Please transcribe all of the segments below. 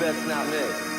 best not miss.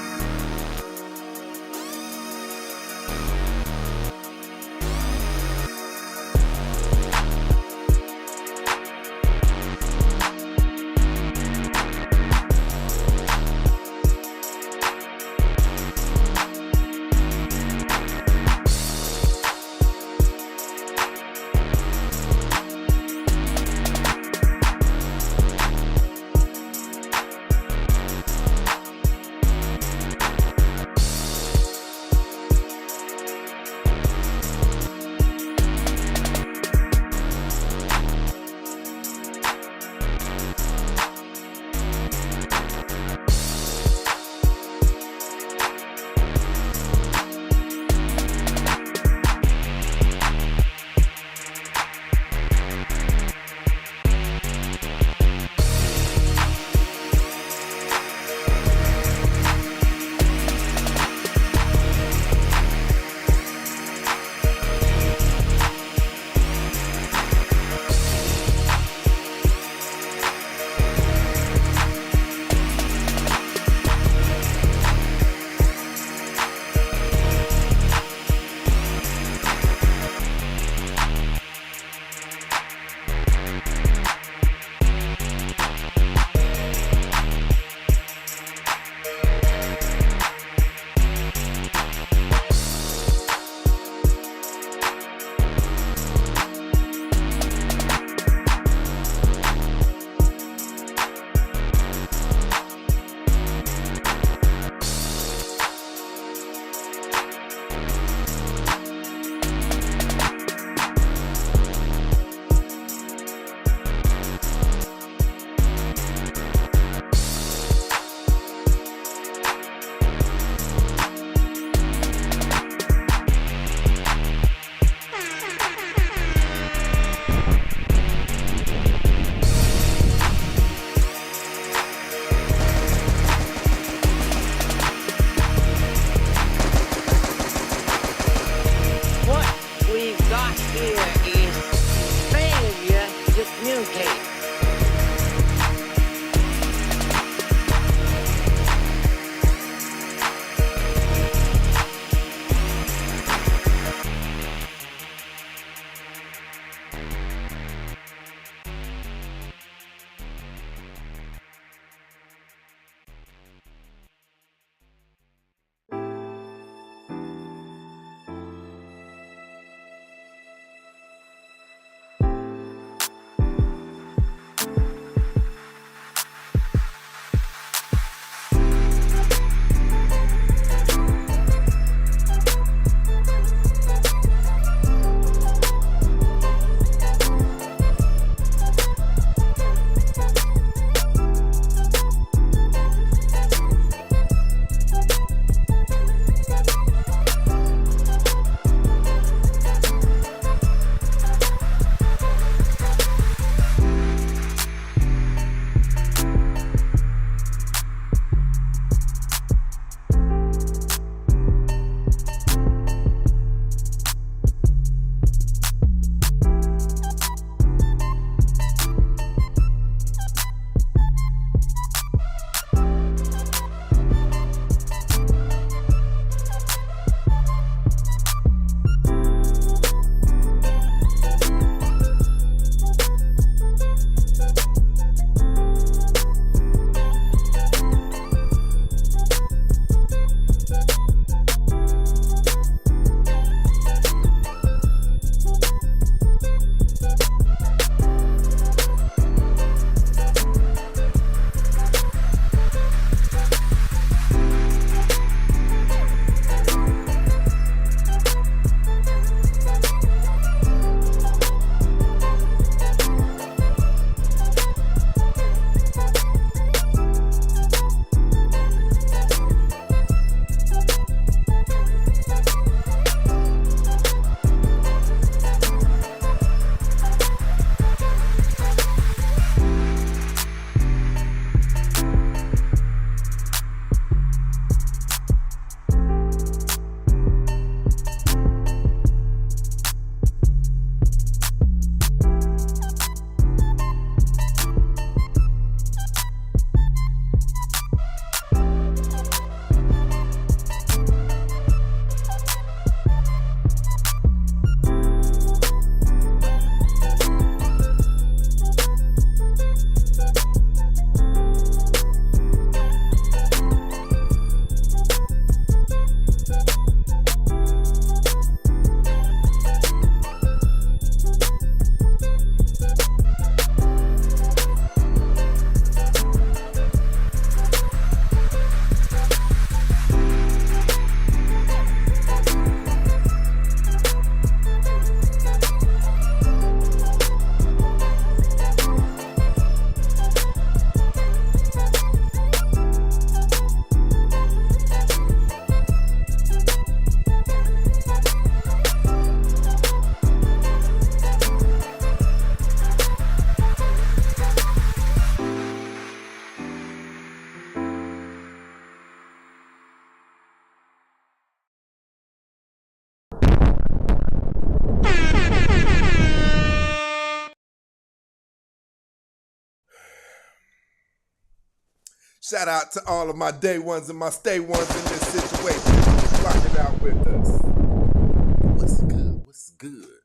here is failure to communicate. Shout out to all of my day ones and my stay ones in this situation. Rocking out with us. What's good? What's good?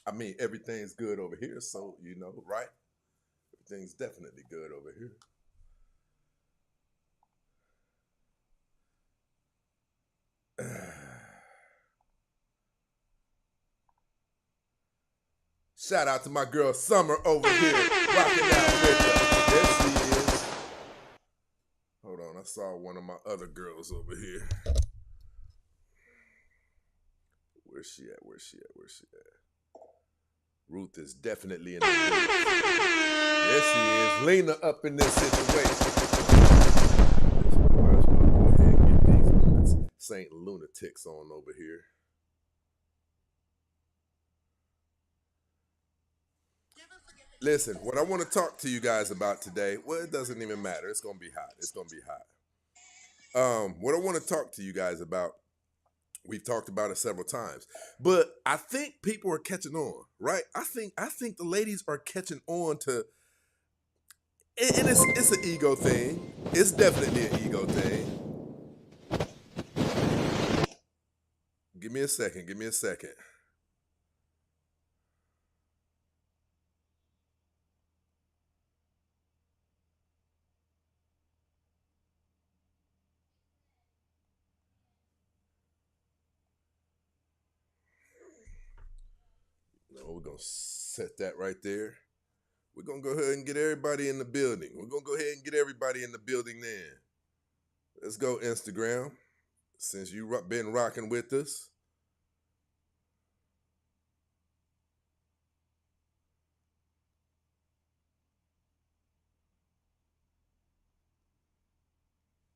I mean, everything's good over here, so you know, right? Everything's definitely good over here. Shout out to my girl Summer over here, rocking out with us. There she is. Hold on, I saw one of my other girls over here. Where's she at? Where's she at? Where's she at? Ruth is definitely in the building. There she is, Lena up in this situation. Might as well go ahead and get these Saint lunatics on over here. Listen, what I want to talk to you guys about today, well, it doesn't even matter. It's going to be hot. It's going to be hot. What I want to talk to you guys about We've talked about it several times. But I think people are catching on, right? I think the ladies are catching on to, and it's an ego thing. It's definitely an ego thing. Give me a second. Give me a second. No, we're gonna set that right there. We're gonna go ahead and get everybody in the building. We're gonna go ahead and get everybody in the building then. Let's go Instagram. Since you've been rocking with us.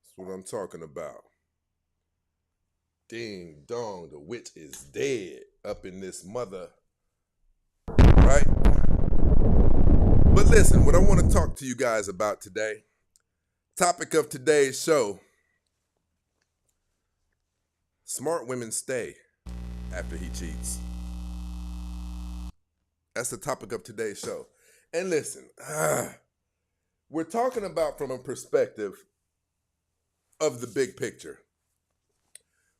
That's what I'm talking about. Ding dong, the witch is dead up in this mother. Right? But listen, what I want to talk to you guys about today, topic of today's show, smart women stay after he cheats. That's the topic of today's show. And listen, we're talking about from a perspective of the big picture.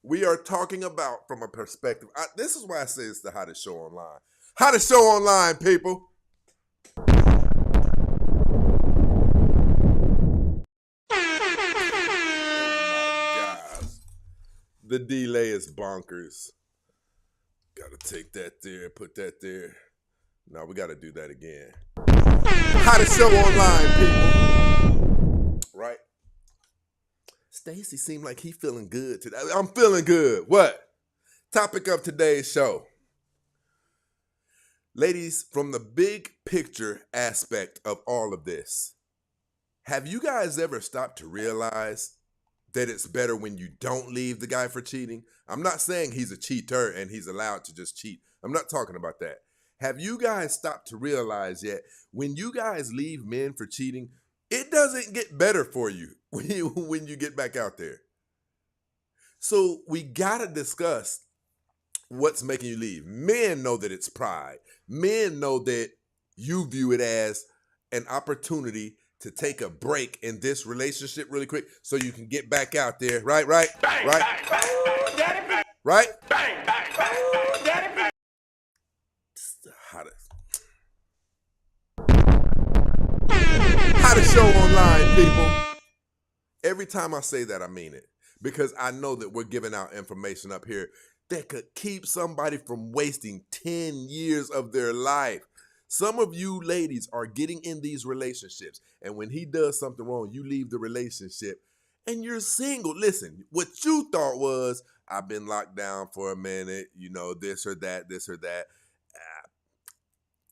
We are talking about from a perspective. This is why I say it's the hottest show online. Hottest show online, people. The delay is bonkers. Gotta take that there, put that there. No, we gotta do that again. Hottest show online, people. Right? Stacy seemed like he feeling good today. I'm feeling good. What? Topic of today's show. Ladies, from the big picture aspect of all of this, have you guys ever stopped to realize that it's better when you don't leave the guy for cheating? I'm not saying he's a cheater and he's allowed to just cheat. I'm not talking about that. Have you guys stopped to realize yet when you guys leave men for cheating, it doesn't get better for you when you get back out there? So we got to discuss what's making you leave. Men know that it's pride. Men know that you view it as an opportunity to take a break in this relationship really quick so you can get back out there. Right? Bang, right? Bang, bang, daddy, bang. Right? Bang, bang, bang, daddy, bang. It's the hottest show online, people. Every time I say that, I mean it. Because I know that we're giving out information up here that could keep somebody from wasting 10 years of their life. Some of you ladies are getting in these relationships, and when he does something wrong, you leave the relationship, and you're single. Listen, what you thought was, I've been locked down for a minute, this or that.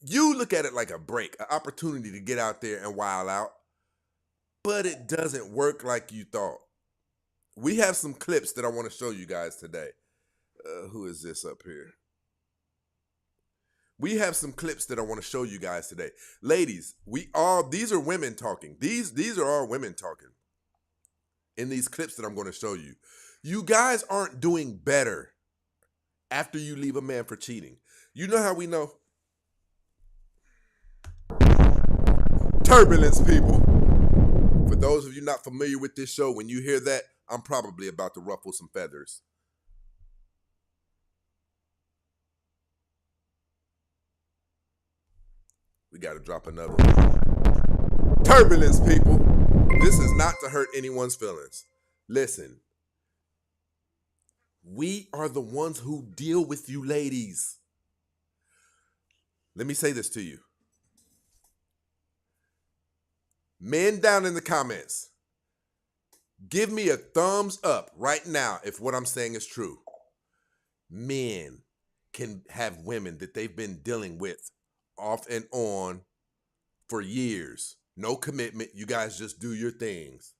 You look at it like a break, an opportunity to get out there and wild out, but it doesn't work like you thought. We have some clips that I want to show you guys today. Who is this up here? We have some clips that I want to show you guys today. Ladies, these are women talking. These are all women talking in these clips that I'm going to show you. You guys aren't doing better after you leave a man for cheating. You know how we know? Turbulence, people. For those of you not familiar with this show, when you hear that, I'm probably about to ruffle some feathers. We got to drop another one. Turbulence, people. This is not to hurt anyone's feelings. Listen, we are the ones who deal with you ladies. Let me say this to you. Men down in the comments, give me a thumbs up right now if what I'm saying is true. Men can have women that they've been dealing with off and on for years. No commitment. You guys just do your things.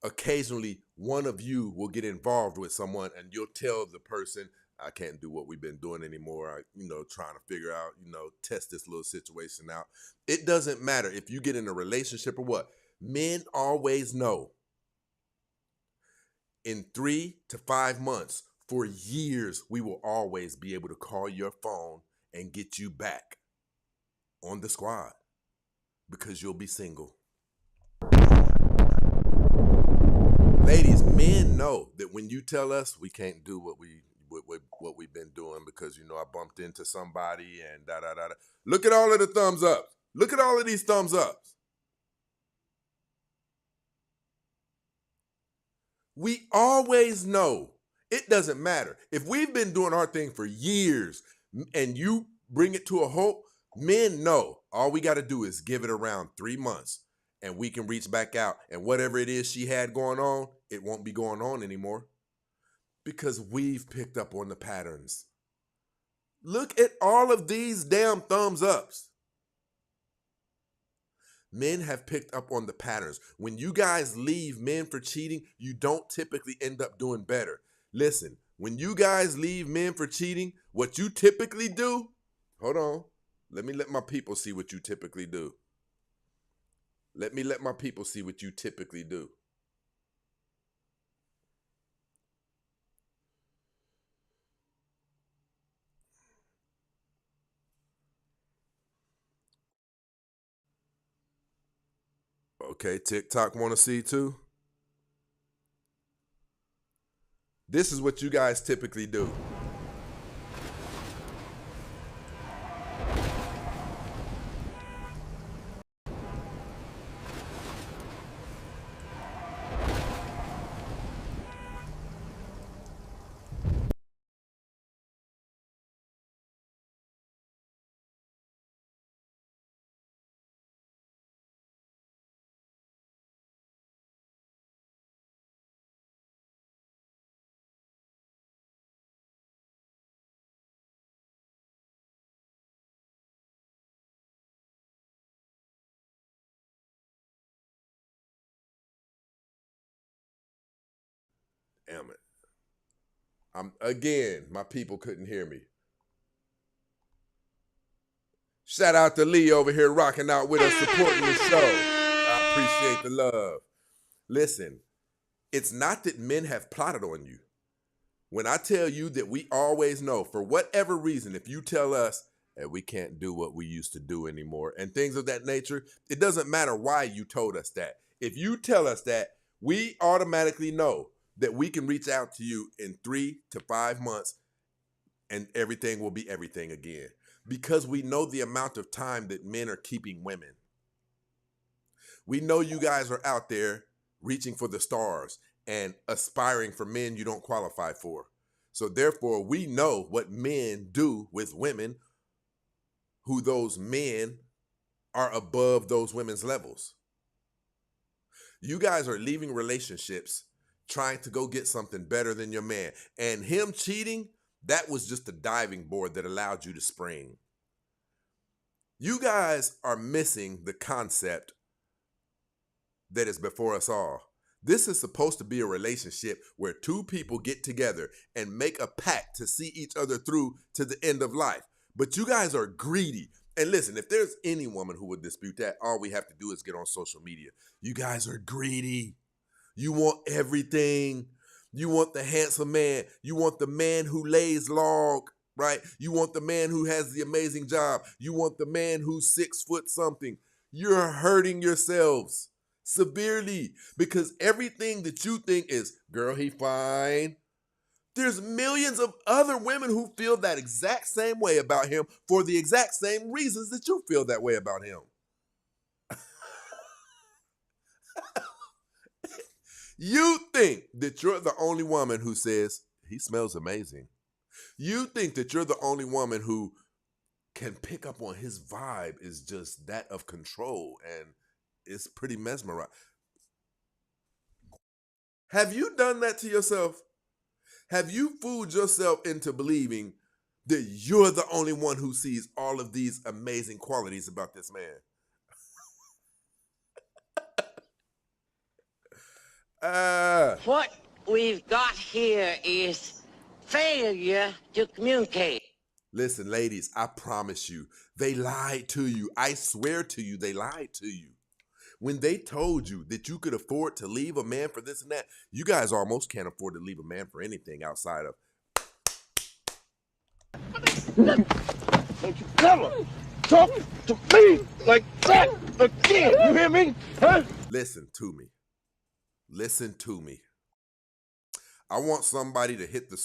Occasionally, one of you will get involved with someone and you'll tell the person, I can't do what we've been doing anymore. Trying to figure out, test this little situation out. It doesn't matter if you get in a relationship or what. Men always know in 3 to 5 months, For years, we will always be able to call your phone and get you back on the squad because you'll be single. Ladies, men know that when you tell us we can't do what we've been doing because, you know, I bumped into somebody and da-da-da-da. Look at all of the thumbs up. Look at all of these thumbs ups. We always know. It doesn't matter. If we've been doing our thing for years and you bring it to a halt, men know all we got to do is give it around 3 months and we can reach back out. And whatever it is she had going on, it won't be going on anymore because we've picked up on the patterns. Look at all of these damn thumbs ups. Men have picked up on the patterns. When you guys leave men for cheating, you don't typically end up doing better. Listen, when you guys leave men for cheating, what you typically do, hold on, let my people see what you typically do. Let my people see what you typically do. Okay, TikTok want to see too? This is what you guys typically do. Damn it. Again, my people couldn't hear me. Shout out to Lee over here rocking out with us, supporting the show. I appreciate the love. Listen, it's not that men have plotted on you. When I tell you that we always know, for whatever reason, if you tell us that we can't do what we used to do anymore and things of that nature, it doesn't matter why you told us that. If you tell us that, we automatically know that we can reach out to you in 3 to 5 months and everything will be everything again. Because we know the amount of time that men are keeping women. We know you guys are out there reaching for the stars and aspiring for men you don't qualify for. So therefore, we know what men do with women who those men are above those women's levels. You guys are leaving relationships trying to go get something better than your man. And him cheating, that was just a diving board that allowed you to spring. You guys are missing the concept that is before us all. This is supposed to be a relationship where two people get together and make a pact to see each other through to the end of life. But you guys are greedy. And listen, if there's any woman who would dispute that, all we have to do is get on social media. You guys are greedy. You want everything. You want the handsome man. You want the man who lays log, right? You want the man who has the amazing job. You want the man who's 6 foot something. You're hurting yourselves severely because everything that you think is, girl, he fine. There's millions of other women who feel that exact same way about him for the exact same reasons that you feel that way about him. You think that you're the only woman who says, he smells amazing. You think that you're the only woman who can pick up on his vibe is just that of control, and it's pretty mesmerizing. Have you done that to yourself? Have you fooled yourself into believing that you're the only one who sees all of these amazing qualities about this man? What we've got here is failure to communicate. Listen, ladies, I promise you, they lied to you. I swear to you, they lied to you. When they told you that you could afford to leave a man for this and that, you guys almost can't afford to leave a man for anything outside of Don't you ever talk to me like that again. You hear me? Huh? Listen to me. Listen to me. I want somebody to hit the...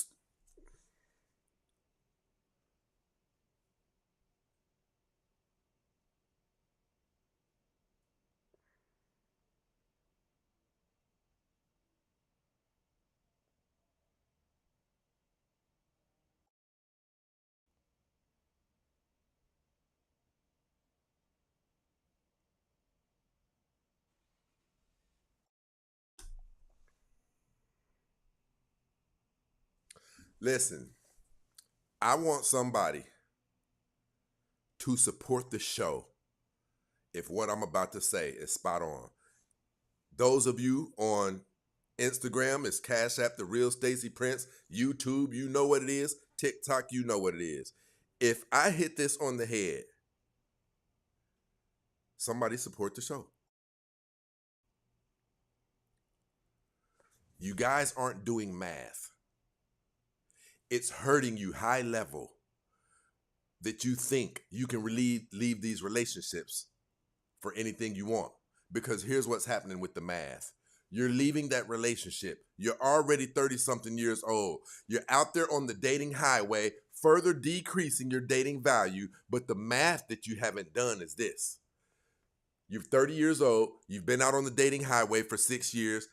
Listen, I want somebody to support the show if what I'm about to say is spot on. Those of you on Instagram, it's Cash App The Real Stacey Prince. YouTube, you know what it is. TikTok, you know what it is. If I hit this on the head, somebody support the show. You guys aren't doing math. It's hurting you high level that you think you can leave these relationships for anything you want. Because here's what's happening with the math. You're leaving that relationship. You're already 30-something years old. You're out there on the dating highway, further decreasing your dating value. But the math that you haven't done is this. You're 30 years old. You've been out on the dating highway for 6 years.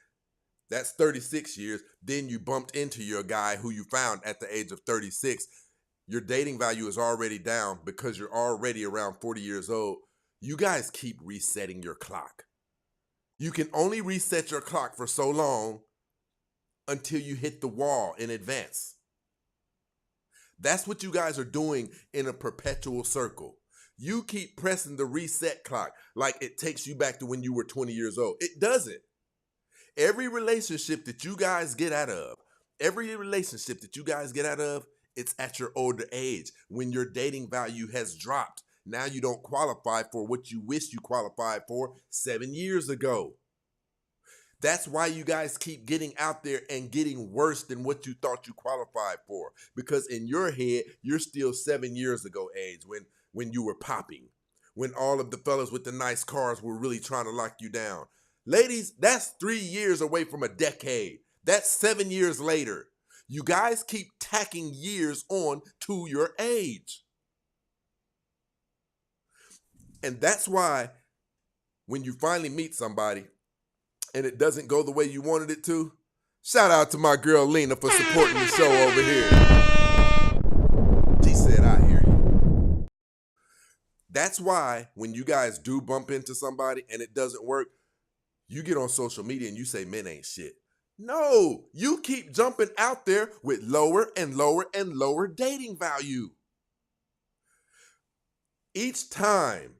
That's 36 years. Then you bumped into your guy who you found at the age of 36. Your dating value is already down because you're already around 40 years old. You guys keep resetting your clock. You can only reset your clock for so long until you hit the wall in advance. That's what you guys are doing in a perpetual circle. You keep pressing the reset clock like it takes you back to when you were 20 years old. It doesn't. Every relationship that you guys get out of, it's at your older age when your dating value has dropped. Now you don't qualify for what you wish you qualified for 7 years ago. That's why you guys keep getting out there and getting worse than what you thought you qualified for. Because in your head, you're still 7 years ago age when you were popping, when all of the fellas with the nice cars were really trying to lock you down. Ladies, that's 3 years away from a decade. That's 7 years later. You guys keep tacking years on to your age. And that's why when you finally meet somebody and it doesn't go the way you wanted it to, shout out to my girl Lena for supporting the show over here. She said, I hear you. That's why when you guys do bump into somebody and it doesn't work, you get on social media and you say men ain't shit. No, you keep jumping out there with lower and lower and lower dating value. Each time,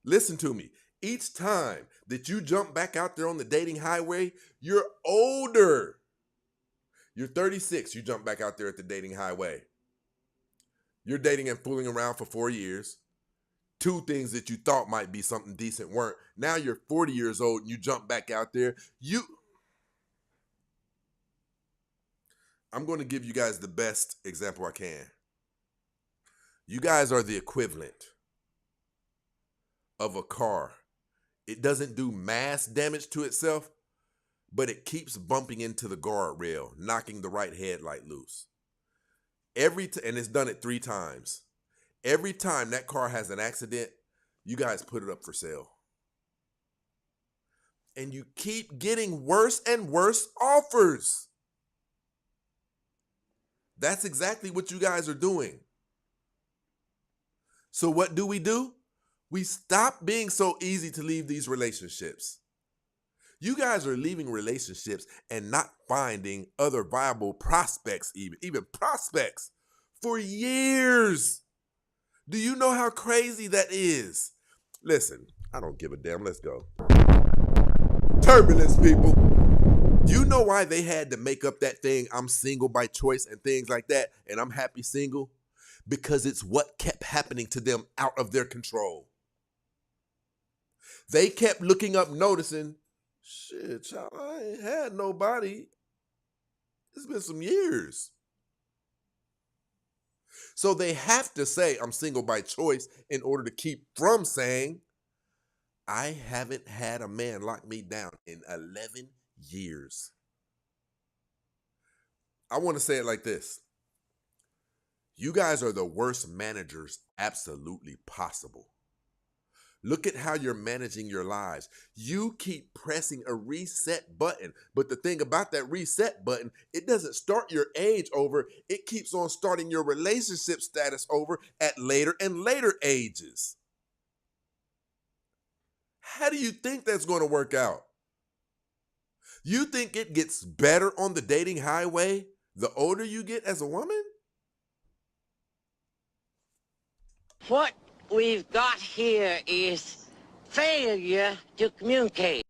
listen to me, each time that you jump back out there on the dating highway, you're older. You're 36, you jump back out there at the dating highway. You're dating and fooling around for 4 years. 2 things that you thought might be something decent weren't. Now you're 40 years old and you jump back out there. I'm going to give you guys the best example I can. You guys are the equivalent of a car. It doesn't do mass damage to itself, but it keeps bumping into the guardrail, knocking the right headlight loose. And it's done it 3 times. Every time that car has an accident, you guys put it up for sale. And you keep getting worse and worse offers. That's exactly what you guys are doing. So what do? We stop being so easy to leave these relationships. You guys are leaving relationships and not finding other viable prospects, even prospects, for years. Do you know how crazy that is? Listen, I don't give a damn. Let's go. Turbulence, people. You know why they had to make up that thing, I'm single by choice and things like that, and I'm happy single? Because it's what kept happening to them out of their control. They kept looking up, noticing, shit, child, I ain't had nobody. It's been some years. So they have to say, I'm single by choice in order to keep from saying, I haven't had a man lock me down in 11 years. I want to say it like this. You guys are the worst managers absolutely possible. Look at how you're managing your lives. You keep pressing a reset button. But the thing about that reset button, it doesn't start your age over. It keeps on starting your relationship status over at later and later ages. How do you think that's going to work out? You think it gets better on the dating highway the older you get as a woman? What we've got here is failure to communicate.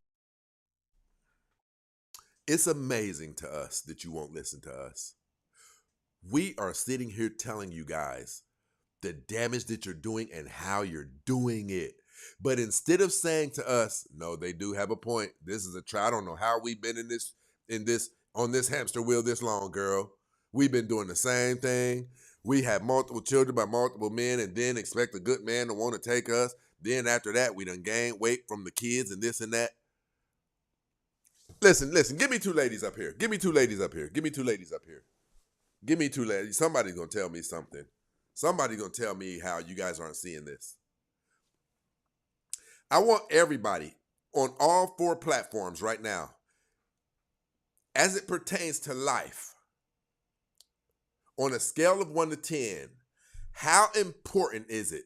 It's amazing to us that you won't listen to us. We are sitting here telling you guys the damage that you're doing and how you're doing it. But instead of saying to us, no, they do have a point. This is a try. I don't know how we've been on this hamster wheel this long, girl. We've been doing the same thing. We have multiple children by multiple men and then expect a good man to want to take us. Then after that, we done gain weight from the kids and this and that. Listen, give me two ladies up here. Give me two ladies up here. Give me two ladies up here. Give me two ladies. Somebody's going to tell me something. Somebody's going to tell me how you guys aren't seeing this. I want everybody on all 4 platforms right now, as it pertains to life, on a scale of 1 to 10, how important is it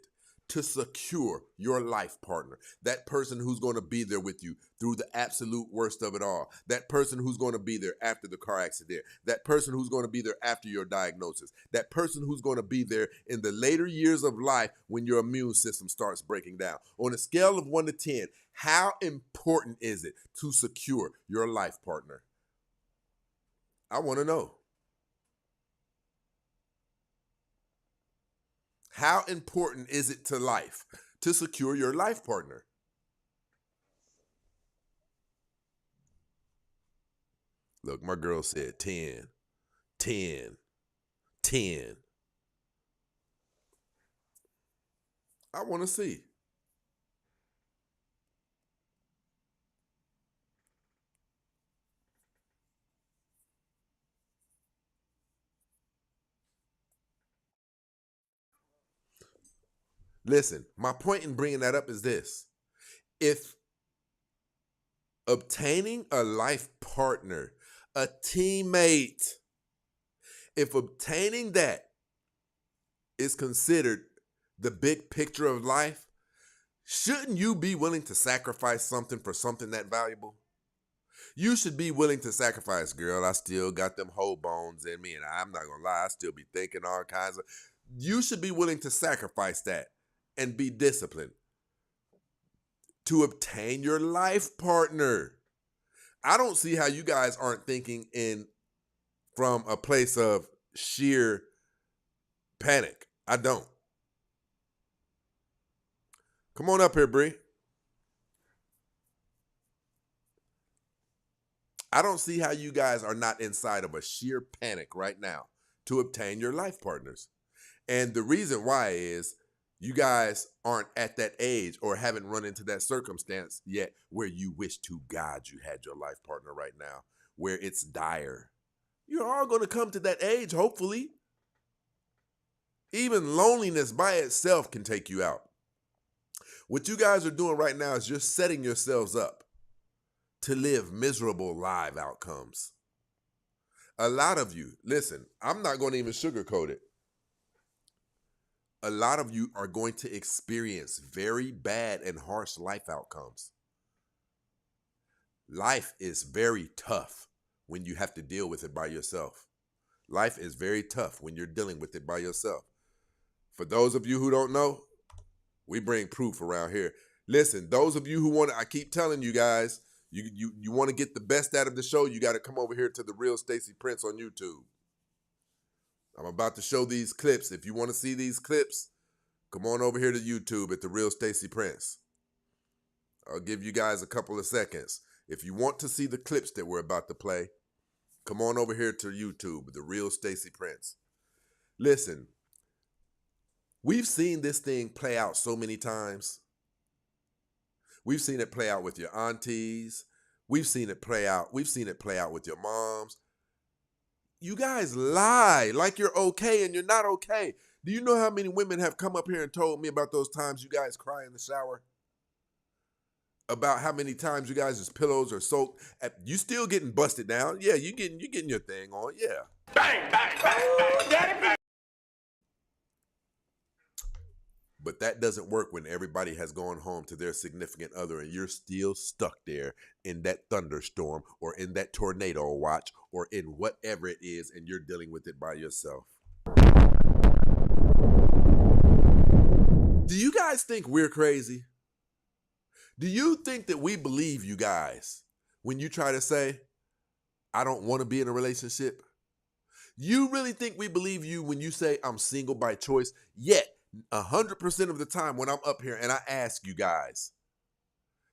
to secure your life partner? That person who's going to be there with you through the absolute worst of it all. That person who's going to be there after the car accident. That person who's going to be there after your diagnosis. That person who's going to be there in the later years of life when your immune system starts breaking down. On a scale of 1 to 10, how important is it to secure your life partner? I want to know. How important is it to life to secure your life partner? Look, my girl said 10, 10, 10. I want to see. Listen, my point in bringing that up is this. If obtaining a life partner, a teammate, if obtaining that is considered the big picture of life, shouldn't you be willing to sacrifice something for something that valuable? You should be willing to sacrifice, girl. I still got them whole bones in me, and I'm not gonna lie, I still be thinking all kinds of. You should be willing to sacrifice that and be disciplined to obtain your life partner. I don't see how you guys aren't thinking from a place of sheer panic. I don't. Come on up here, Bree. I don't see how you guys are not inside of a sheer panic right now to obtain your life partners. And the reason why is you guys aren't at that age or haven't run into that circumstance yet where you wish to God you had your life partner right now, where it's dire. You're all going to come to that age, hopefully. Even loneliness by itself can take you out. What you guys are doing right now is just setting yourselves up to live miserable live outcomes. A lot of you, listen, I'm not going to even sugarcoat it. A lot of you are going to experience very bad and harsh life outcomes. Life is very tough when you have to deal with it by yourself. Life is very tough when you're dealing with it by yourself. For those of you who don't know, we bring proof around here. Listen, those of you who want to, I keep telling you guys, you want to get the best out of the show, you got to come over here to The Real Stacey Prince on YouTube. I'm about to show these clips. If you want to see these clips, come on over here to YouTube at The Real Stacey Prince. I'll give you guys a couple of seconds. If you want to see the clips that we're about to play, come on over here to YouTube, The Real Stacey Prince. Listen, We've seen this thing play out so many times. We've seen it play out with your aunties. We've seen it play out. We've seen it play out with your moms. You guys lie like you're okay and you're not okay. Do you know how many women have come up here and told me about those times you guys cry in the shower? About how many times you guys' pillows are soaked. You still getting busted down. Yeah, you getting your thing on. Yeah. Bang, bang, bang, bang. Daddy, bang. But that doesn't work when everybody has gone home to their significant other and you're still stuck there in that thunderstorm or in that tornado watch or in whatever it is and you're dealing with it by yourself. Do you guys think we're crazy? Do you think that we believe you guys when you try to say, I don't want to be in a relationship? You really think we believe you when you say, I'm single by choice? Yet, 100% of the time when I'm up here and I ask you guys,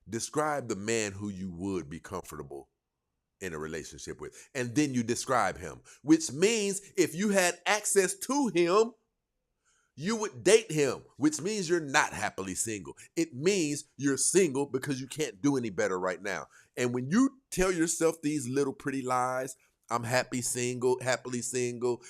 describe the man who you would be comfortable in a relationship with. And then you describe him, which means if you had access to him, you would date him, which means you're not happily single. It means you're single because you can't do any better right now. And when you tell yourself these little pretty lies, I'm happily single,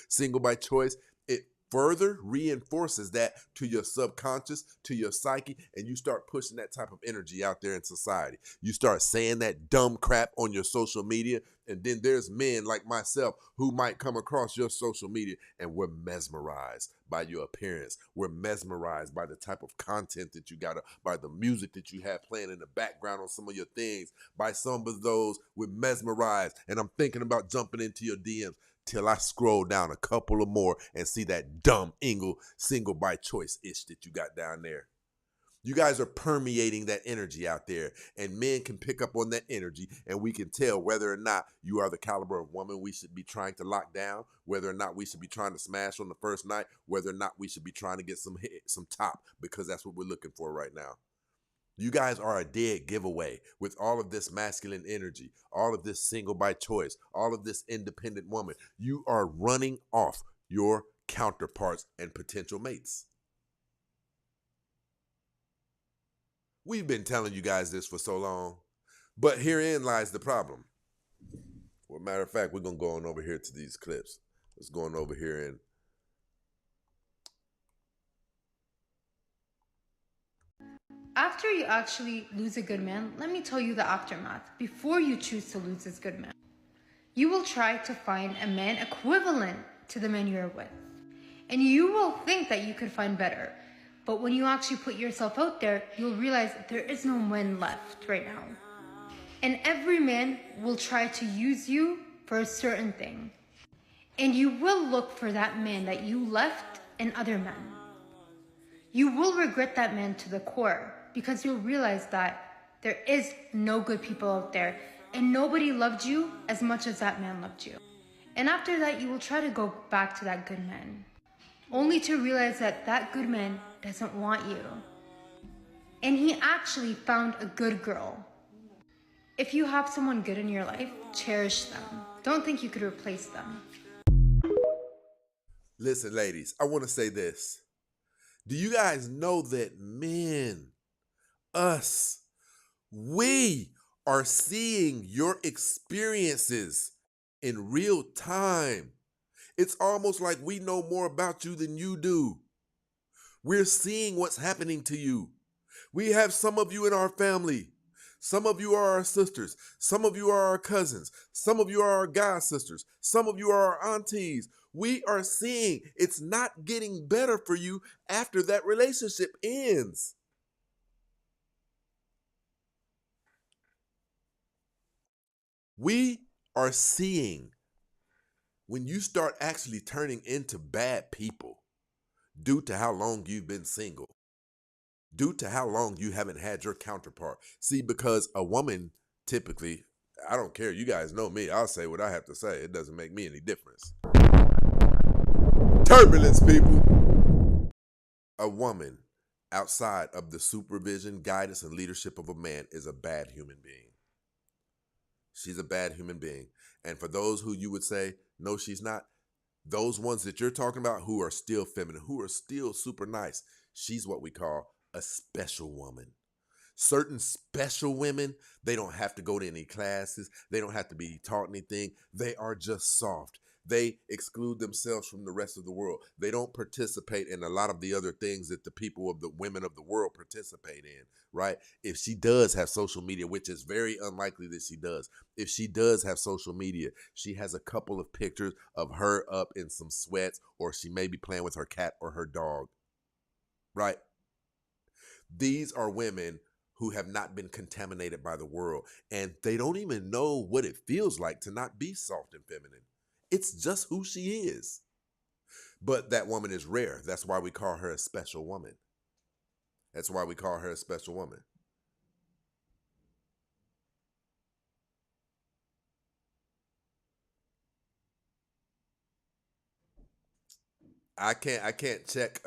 single by choice, it further reinforces that to your subconscious, to your psyche, and you start pushing that type of energy out there in society. You start saying that dumb crap on your social media, and then there's men like myself who might come across your social media and we're mesmerized by your appearance. We're mesmerized by the type of content that you got, by the music that you have playing in the background on some of your things. By some of those, we're mesmerized, and I'm thinking about jumping into your DMs till I scroll down a couple of more and see that dumb single by choice ish that you got down there. You guys are permeating that energy out there, and men can pick up on that energy, and we can tell whether or not you are the caliber of woman we should be trying to lock down, whether or not we should be trying to smash on the first night, whether or not we should be trying to get some top, because that's what we're looking for right now. You guys are a dead giveaway with all of this masculine energy, all of this single by choice, all of this independent woman. You are running off your counterparts and potential mates. We've been telling you guys this for so long, but herein lies the problem. Well, matter of fact, we're going to go on over here to these clips. Let's go on over here and After you actually lose a good man, let me tell you the aftermath. Before you choose to lose this good man, you will try to find a man equivalent to the man you're with. And you will think that you could find better. But when you actually put yourself out there, you'll realize there is no man left right now. And every man will try to use you for a certain thing. And you will look for that man that you left in other men. You will regret that man to the core because you'll realize that there is no good people out there and nobody loved you as much as that man loved you. And after that, you will try to go back to that good man, only to realize that that good man doesn't want you. And he actually found a good girl. If you have someone good in your life, cherish them. Don't think you could replace them. listen, ladies, I want to say this. Do you guys know that men, us, we are seeing your experiences in real time? It's almost like we know more about you than you do. We're seeing what's happening to you. We have some of you in our family. Some of you are our sisters. Some of you are our cousins. Some of you are our god sisters. Some of you are our aunties. We are seeing it's not getting better for you after that relationship ends. We are seeing when you start actually turning into bad people due to how long you've been single, due to how long you haven't had your counterpart. See, because a woman typically, I don't care, you guys know me, I'll say what I have to say. It doesn't make me any difference. Turbulence, people. A woman outside of the supervision, guidance, and leadership of a man is a bad human being. She's a bad human being. And for those who you would say, no, she's not, Those ones that you're talking about who are still feminine, who are still super nice, she's what we call a special woman. Certain special women, they don't have to go to any classes. They don't have to be taught anything. They are just soft. They exclude themselves from the rest of the world. They don't participate in a lot of the other things that the people of the women of the world participate in, right? If she does have social media, which is very unlikely that she does, if she does have social media, she has a couple of pictures of her up in some sweats, or she may be playing with her cat or her dog, right? These are women who have not been contaminated by the world, and they don't even know what it feels like to not be soft and feminine. It's just who she is. But that woman is rare. That's why we call her a special woman. That's why we call her a special woman. I can't check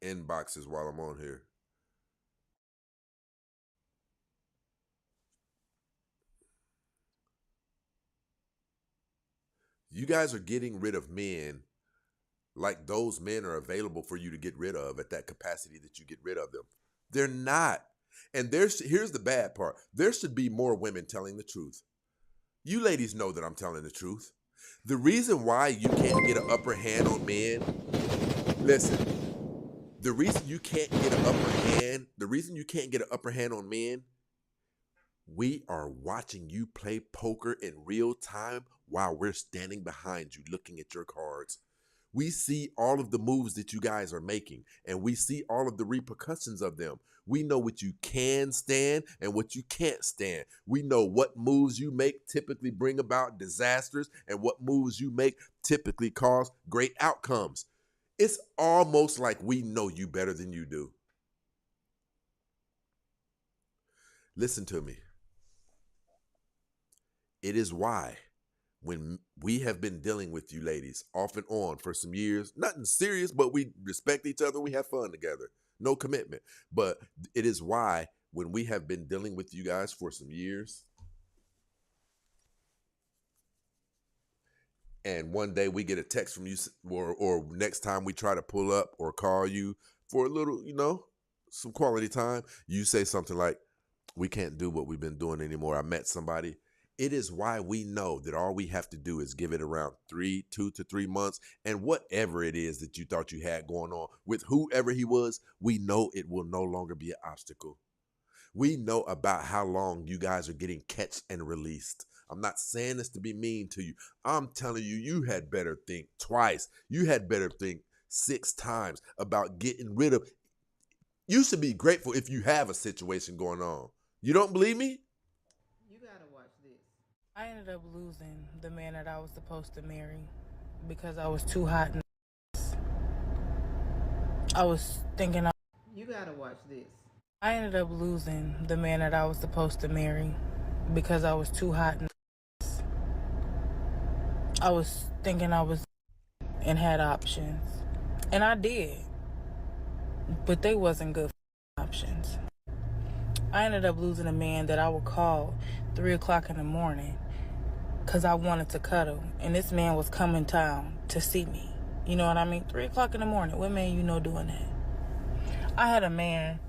inboxes while I'm on here. You guys are getting rid of men like those men are available for you to get rid of at that capacity that you get rid of them. They're not. And here's the bad part. There should be more women telling the truth. You ladies know that I'm telling the truth. The reason why you can't get an upper hand on men, listen, the reason you can't get an upper hand on men, we are watching you play poker in real time while we're standing behind you looking at your cards. We see all of the moves that you guys are making, and we see all of the repercussions of them. We know what you can stand and what you can't stand. We know what moves you make typically bring about disasters, and what moves you make typically cause great outcomes. It's almost like we know you better than you do. Listen to me. It is why when we have been dealing with you ladies off and on for some years, nothing serious, but we respect each other, we have fun together, no commitment. But it is why when we have been dealing with you guys for some years, and one day we get a text from you, or next time we try to pull up or call you for a little, some quality time, you say something like, we can't do what we've been doing anymore. I met somebody. It is why we know that all we have to do is give it around 2 to 3 months, and whatever it is that you thought you had going on with whoever he was, we know it will no longer be an obstacle. We know about how long you guys are getting catched and released. I'm not saying this to be mean to you. I'm telling you, you had better think twice. You had better think 6 times about getting rid of. You should be grateful if you have a situation going on. You don't believe me? I ended up losing the man that I was supposed to marry because I was too hot. I was thinking You gotta watch this. I ended up losing the man that I was supposed to marry because I was too hot. I was thinking I was and had options. And I did. But they wasn't good options. I ended up losing a man that I would call 3 o'clock in the morning because I wanted to cuddle. And this man was coming town to see me. You know what I mean? 3 o'clock in the morning. What man you know doing that? I had a man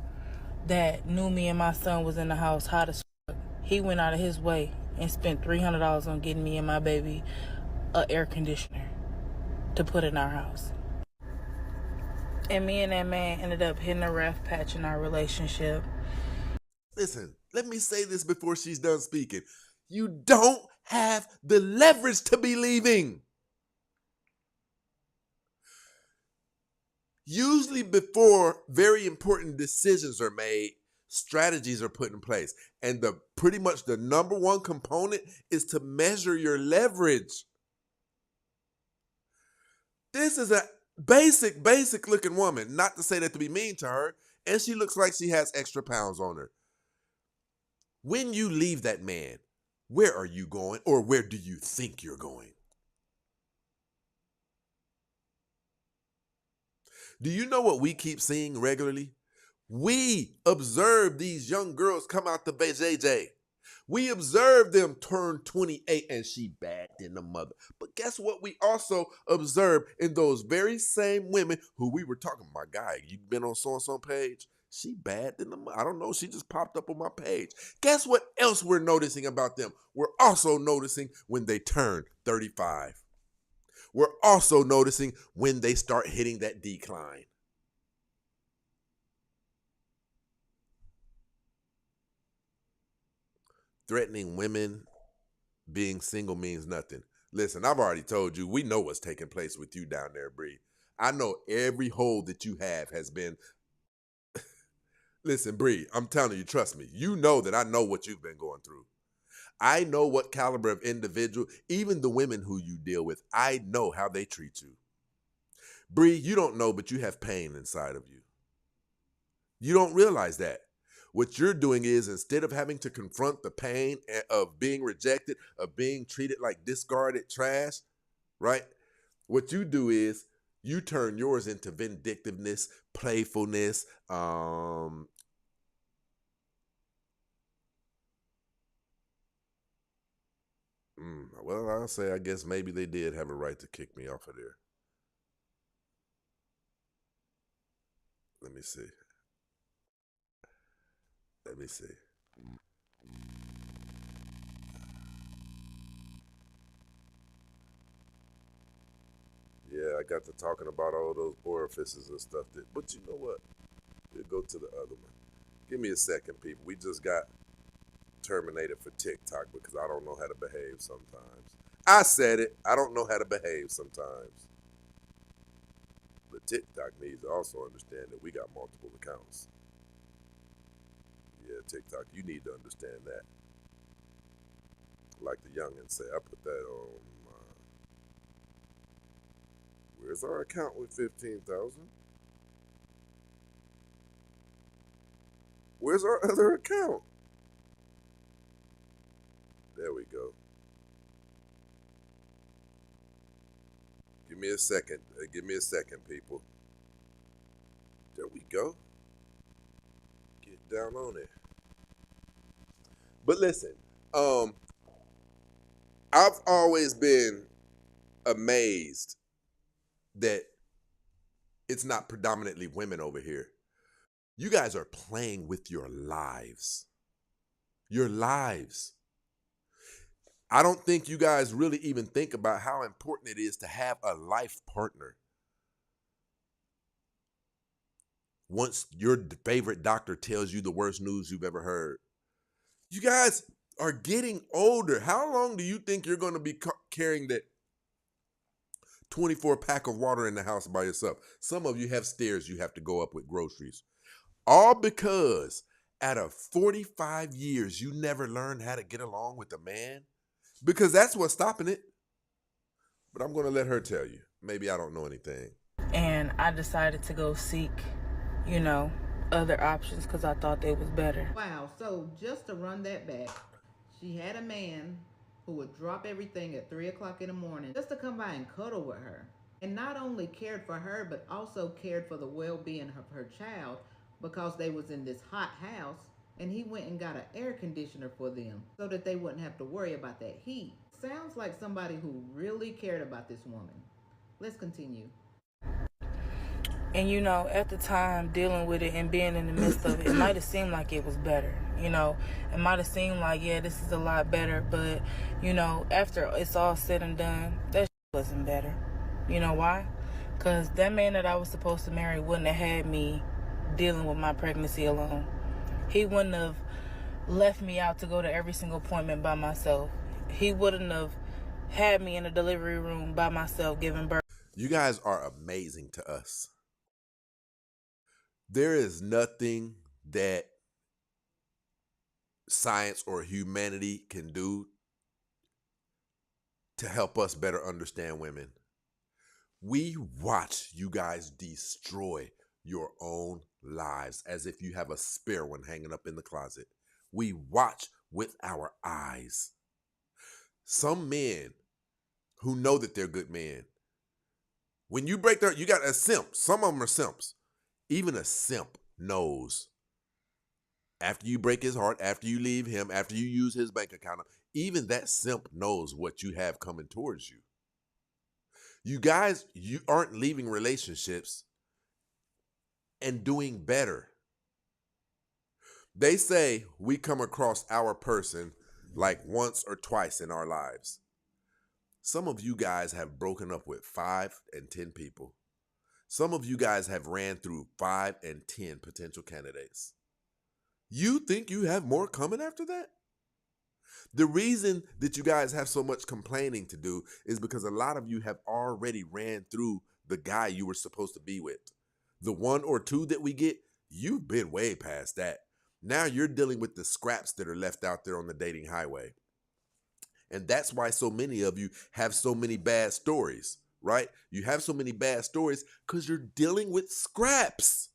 that knew me and my son was in the house hot as fuck. He went out of his way and spent $300 on getting me and my baby an air conditioner to put in our house. And me and that man ended up hitting a rough patch in our relationship. Listen, let me say this before she's done speaking. You don't have the leverage to be leaving. Usually before very important decisions are made, strategies are put in place. And pretty much the number one component is to measure your leverage. This is a basic looking woman. Not to say that to be mean to her. And she looks like she has extra pounds on her. When you leave that man, where are you going, or where do you think you're going? Do you know what we keep seeing regularly? We observe these young girls come out the vajayjay. We observe them turn 28 and she bad than the mother. But guess what? We also observe in those very same women who we were talking, my guy, you been on so-and-so page? She bad than the mother. I don't know. She just popped up on my page. Guess what else we're noticing about them? We're also noticing when they turn 35. We're also noticing when they start hitting that decline. Threatening women being single means nothing. Listen, I've already told you, we know what's taking place with you down there, Bree. I know every hole that you have has been. Listen, Bree, I'm telling you, trust me. You know that I know what you've been going through. I know what caliber of individual, even the women who you deal with, I know how they treat you. Bree, you don't know, but you have pain inside of you. You don't realize that. What you're doing is, instead of having to confront the pain of being rejected, of being treated like discarded trash, right? What you do is you turn yours into vindictiveness, playfulness, well, I'll say I guess maybe they did have a right to kick me off of there. Let me see. Let me see. Yeah, I got to talking about all those orifices and stuff. But you know what? We'll go to the other one. Give me a second, people. We just got terminated for TikTok because I don't know how to behave sometimes. I said it. I don't know how to behave sometimes. But TikTok needs to also understand that we got multiple accounts. Yeah, TikTok, you need to understand that. Like the youngins say, I put that on where's our account with 15,000? Where's our other account? There we go. Give me a second. Give me a second, people. There we go. Get down on it. But listen, I've always been amazed that it's not predominantly women over here. You guys are playing with your lives. Your lives. I don't think you guys really even think about how important it is to have a life partner. Once your favorite doctor tells you the worst news you've ever heard. You guys are getting older. How long do you think you're going to be carrying that 24 pack of water in the house by yourself? Some of you have stairs you have to go up with groceries. All because out of 45 years, you never learned how to get along with a man? Because that's what's stopping it. But I'm going to let her tell you. Maybe I don't know anything. And I decided to go seek, other options because I thought they was better. Wow, so just to run that back, she had a man who would drop everything at 3 o'clock in the morning just to come by and cuddle with her. And not only cared for her, but also cared for the well-being of her child because they was in this hot house, and he went and got an air conditioner for them so that they wouldn't have to worry about that heat. Sounds like somebody who really cared about this woman. Let's continue. And at the time, dealing with it and being in the midst of it, it might have seemed like it was better. It might have seemed like, yeah, this is a lot better. But, after it's all said and done, that wasn't better. You know why? Because that man that I was supposed to marry wouldn't have had me dealing with my pregnancy alone. He wouldn't have left me out to go to every single appointment by myself. He wouldn't have had me in a delivery room by myself giving birth. You guys are amazing to us. There is nothing that science or humanity can do to help us better understand women. We watch you guys destroy your own lives as if you have a spare one hanging up in the closet. We watch with our eyes. Some men who know that they're good men, when you break their, you got a simp. Some of them are simps. Even a simp knows After you break his heart, after you leave him, after you use his bank account, even that simp knows what you have coming towards you. You guys, you aren't leaving relationships and doing better. They say we come across our person like once or twice in our lives. Some of you guys have broken up with 5 and 10 people. Some of you guys have ran through 5 and 10 potential candidates. You think you have more coming after that? The reason that you guys have so much complaining to do is because a lot of you have already ran through the guy you were supposed to be with. The 1 or 2 that we get, you've been way past that. Now you're dealing with the scraps that are left out there on the dating highway. And that's why so many of you have so many bad stories, right? You have so many bad stories because you're dealing with scraps.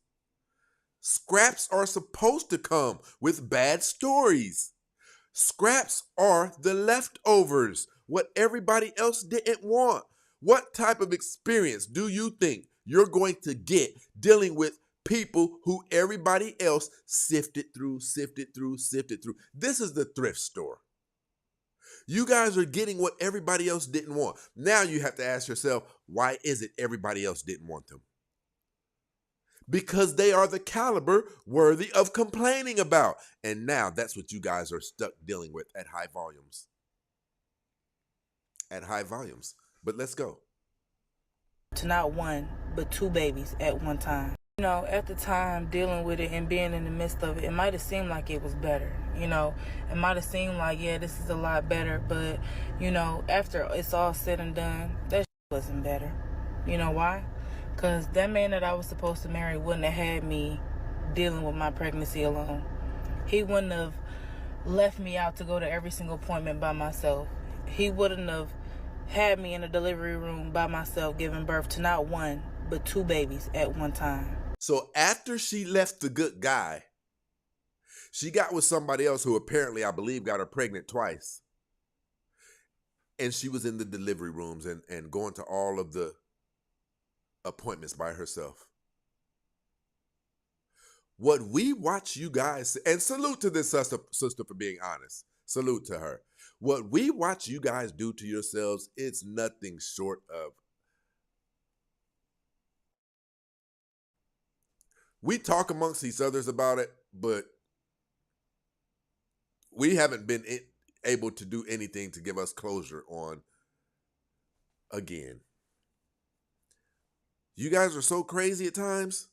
Scraps are supposed to come with bad stories. Scraps are the leftovers, what everybody else didn't want. What type of experience do you think you're going to get dealing with people who everybody else sifted through? This is the thrift store. You guys are getting what everybody else didn't want. Now you have to ask yourself, why is it everybody else didn't want them? Because they are the caliber worthy of complaining about. And now that's what you guys are stuck dealing with at high volumes. At high volumes. But let's go. To not 1, but 2 babies at one time. You know, at the time, dealing with it and being in the midst of it, it might have seemed like it was better. You know, it might have seemed like, yeah, this is a lot better. But, you know, after it's all said and done, that wasn't better. You know why? Because that man that I was supposed to marry wouldn't have had me dealing with my pregnancy alone. He wouldn't have left me out to go to every single appointment by myself. He wouldn't have had me in a delivery room by myself giving birth to not 1, but 2 babies at one time. So after she left the good guy, she got with somebody else who apparently, I believe, got her pregnant twice. And she was in the delivery rooms and going to all of the appointments by herself. What we watch you guys, and salute to this sister for being honest. Salute to her. What we watch you guys do to yourselves, it's nothing short of. We talk amongst each others about it, but we haven't been able to do anything to give us closure on again. You guys are so crazy at times.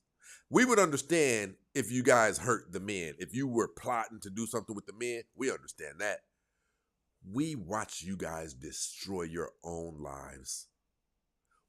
We would understand if you guys hurt the men. If you were plotting to do something with the men, we understand that. We watch you guys destroy your own lives.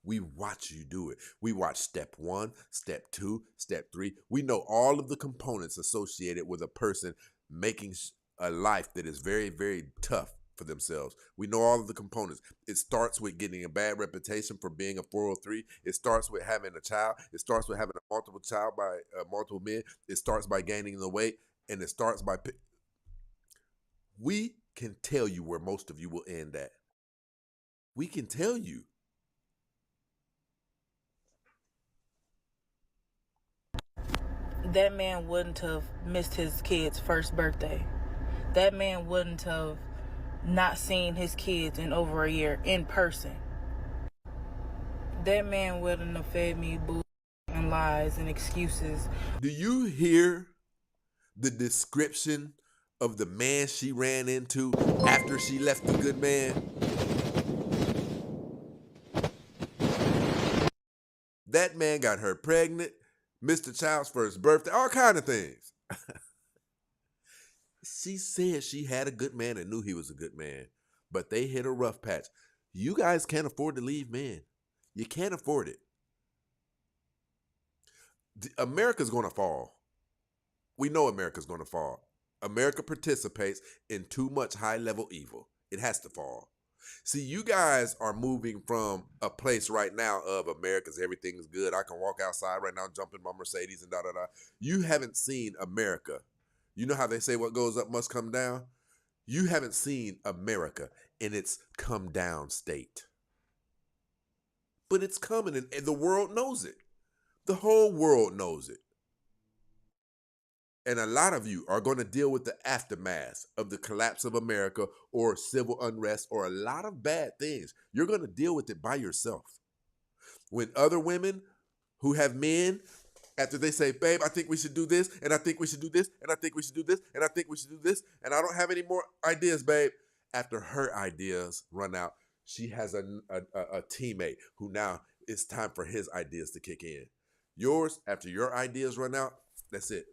We watch you do it. We watch step 1, step 2, step 3. We know all of the components associated with a person making a life that is very, very tough for themselves. We know all of the components. It starts with getting a bad reputation for being a 403. It starts with having a child. It starts with having a multiple child by multiple men. It starts by gaining the weight, and it starts by. We can tell you where most of you will end at. We can tell you. That man wouldn't have missed his kid's first birthday. That man wouldn't have not seen his kids in over a year in person. That man wouldn't have fed me bull and lies and excuses. Do you hear the description of the man she ran into after she left the good man? That man got her pregnant, missed the child's first birthday, all kind of things. She said she had a good man and knew he was a good man, but they hit a rough patch. You guys can't afford to leave men. You can't afford it. America's going to fall. We know America's going to fall. America participates in too much high-level evil. It has to fall. See, you guys are moving from a place right now of America's everything's good. I can walk outside right now, jump in my Mercedes and da-da-da. You haven't seen America. You know how they say what goes up must come down? You haven't seen America in its come down state. But it's coming, and the world knows it. The whole world knows it. And a lot of you are going to deal with the aftermath of the collapse of America or civil unrest or a lot of bad things. You're going to deal with it by yourself. When other women who have men, after they say, babe, I think we should do this, and I think we should do this, and I think we should do this, and I think we should do this, and I don't have any more ideas, babe. After her ideas run out, she has a teammate who now it's time for his ideas to kick in. Yours, after your ideas run out, that's it.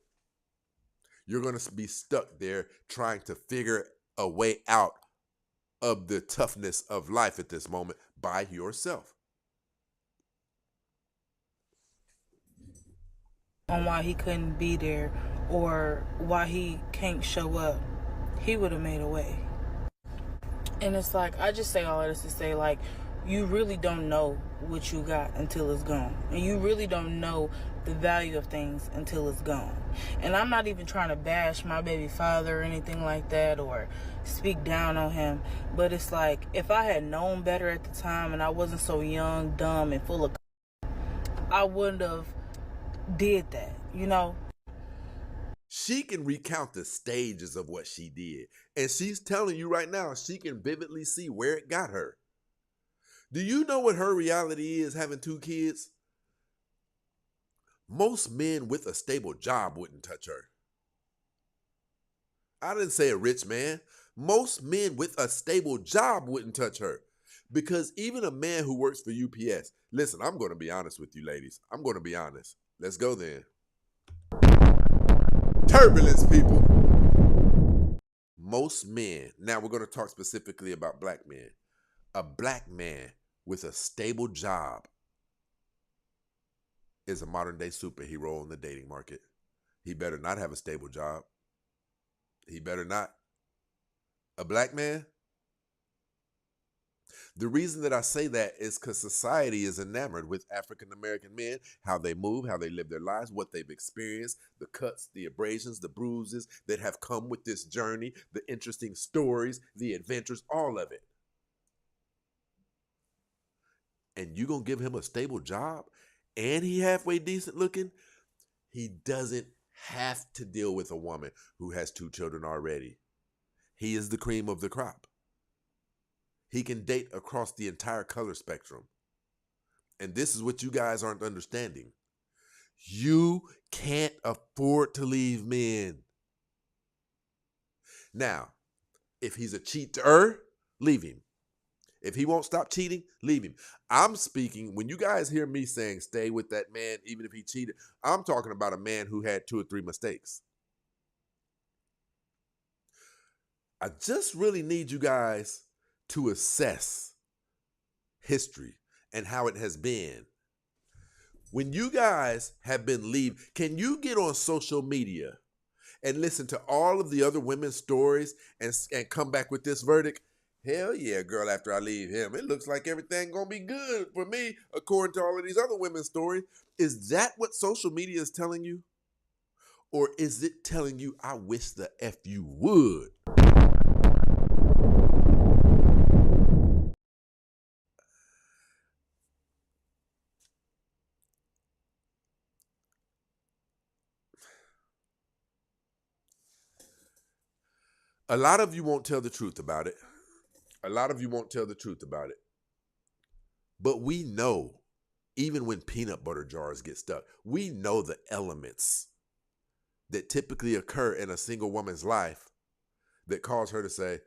You're going to be stuck there trying to figure a way out of the toughness of life at this moment by yourself. On why he couldn't be there or why he can't show up, he would have made a way. And it's like, I just say all of this to say, like, you really don't know what you got until it's gone. And you really don't know the value of things until it's gone. And I'm not even trying to bash my baby father or anything like that or speak down on him. But it's like, if I had known better at the time and I wasn't so young, dumb, and full of I wouldn't have did that, you know? She can recount the stages of what she did. And she's telling you right now, she can vividly see where it got her. Do you know what her reality is having 2 kids? Most men with a stable job wouldn't touch her. I didn't say a rich man. Most men with a stable job wouldn't touch her. Because even a man who works for UPS, listen, I'm going to be honest with you ladies. I'm going to be honest. Let's go then. Turbulence, people. Most men, now we're going to talk specifically about black men. A black man with a stable job is a modern day superhero in the dating market. He better not have a stable job. He better not. A black man? The reason that I say that is because society is enamored with African American men, how they move, how they live their lives, what they've experienced, the cuts, the abrasions, the bruises that have come with this journey, the interesting stories, the adventures, all of it. And you gonna give him a stable job and he halfway decent looking? He doesn't have to deal with a woman who has 2 children already. He is the cream of the crop. He can date across the entire color spectrum. And this is what you guys aren't understanding. You can't afford to leave men. Now, if he's a cheater, leave him. If he won't stop cheating, leave him. I'm speaking, when you guys hear me saying stay with that man, even if he cheated, I'm talking about a man who had 2 or 3 mistakes. I just really need you guys to assess history and how it has been. When you guys have been leaving, can you get on social media and listen to all of the other women's stories and come back with this verdict? Hell yeah, girl, after I leave him, it looks like everything gonna be good for me, according to all of these other women's stories. Is that what social media is telling you? Or is it telling you, I wish the F you would? A lot of you won't tell the truth about it. A lot of you won't tell the truth about it. But we know, even when peanut butter jars get stuck, we know the elements that typically occur in a single woman's life that cause her to say,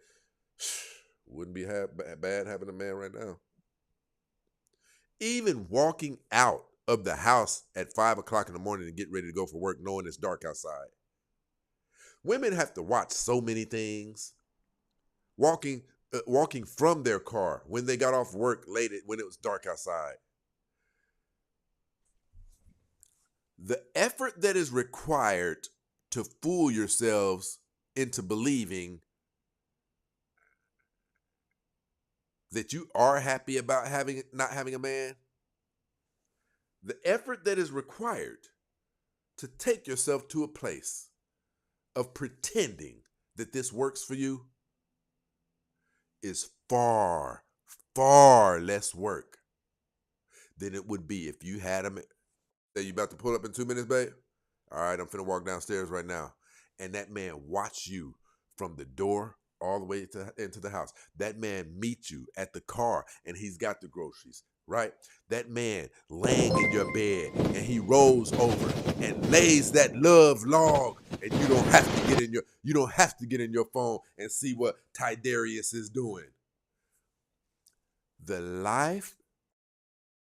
wouldn't be bad having a man right now. Even walking out of the house at 5 o'clock in the morning to get ready to go for work knowing it's dark outside. Women have to watch so many things. Walking from their car when they got off work late when it was dark outside. The effort that is required to fool yourselves into believing that you are happy about not having a man, the effort that is required to take yourself to a place of pretending that this works for you is far, far less work than it would be if you had him. Say you about to pull up in 2 minutes, babe? All right, I'm finna walk downstairs right now. And that man watch you from the door all the way into the house. That man meet you at the car and he's got the groceries, right? That man laying in your bed and he rolls over and lays that love log, and you don't have to get in your phone and see what Tidarius is doing. The life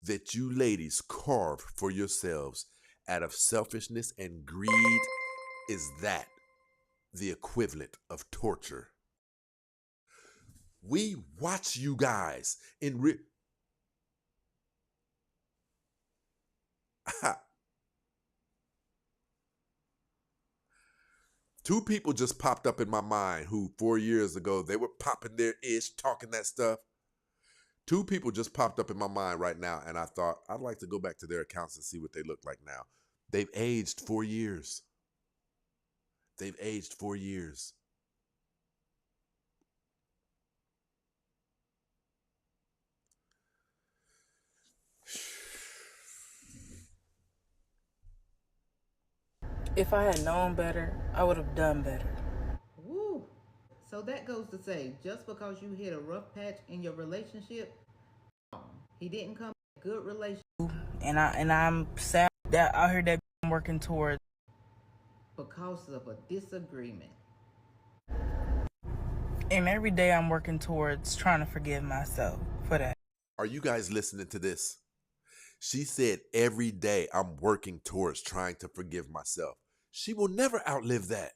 that you ladies carve for yourselves out of selfishness and greed is that the equivalent of torture. We watch you guys in Two people just popped up in my mind who 4 years ago, they were popping their ish, talking that stuff. Two people just popped up in my mind right now, and I thought I'd like to go back to their accounts and see what they look like now. They've aged 4 years. They've aged 4 years. If I had known better, I would have done better. Woo. So that goes to say, just because you hit a rough patch in your relationship, he didn't come in a good relationship. And I'm sad that I heard that I'm working towards. Because of a disagreement. And every day I'm working towards trying to forgive myself for that. Are you guys listening to this? She said, every day I'm working towards trying to forgive myself. She will never outlive that.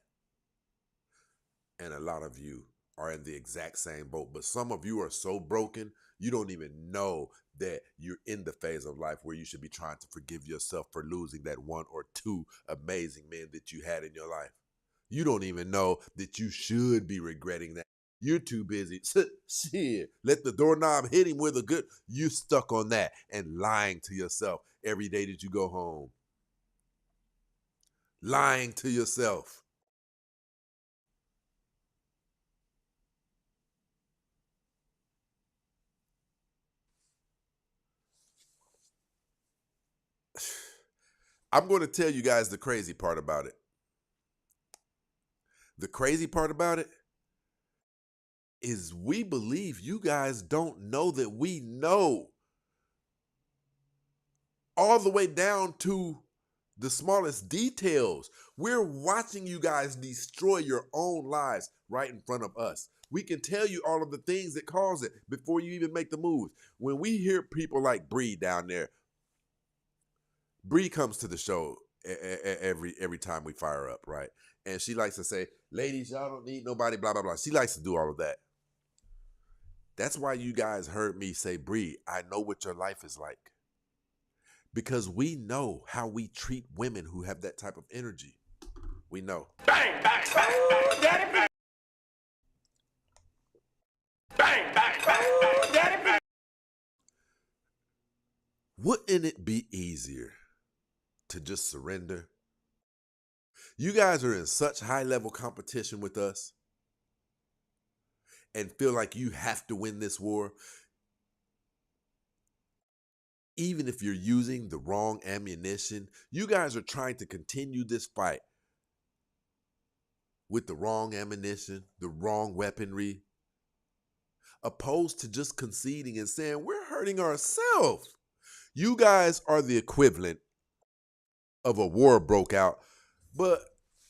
And a lot of you are in the exact same boat, but some of you are so broken, you don't even know that you're in the phase of life where you should be trying to forgive yourself for losing that 1 or 2 amazing men that you had in your life. You don't even know that you should be regretting that. You're too busy. Shit, let the doorknob hit him with a good. You stuck on that and lying to yourself every day that you go home. Lying to yourself. I'm going to tell you guys the crazy part about it. The crazy part about it is we believe you guys don't know that we know. All the way down to the smallest details. We're watching you guys destroy your own lives right in front of us. We can tell you all of the things that cause it before you even make the moves. When we hear people like Bree down there, Bree comes to the show every time we fire up, right? And she likes to say, ladies, y'all don't need nobody, blah, blah, blah. She likes to do all of that. That's why you guys heard me say, Bree, I know what your life is like. Because we know how we treat women who have that type of energy. We know. Bang, bang, bang, bang, daddy, bang. Bang, bang, bang, bang, daddy, bang. Wouldn't it be easier to just surrender? You guys are in such high-level competition with us and feel like you have to win this war. Even if you're using the wrong ammunition, you guys are trying to continue this fight with the wrong ammunition, the wrong weaponry, opposed to just conceding and saying, we're hurting ourselves. You guys are the equivalent of a war broke out, but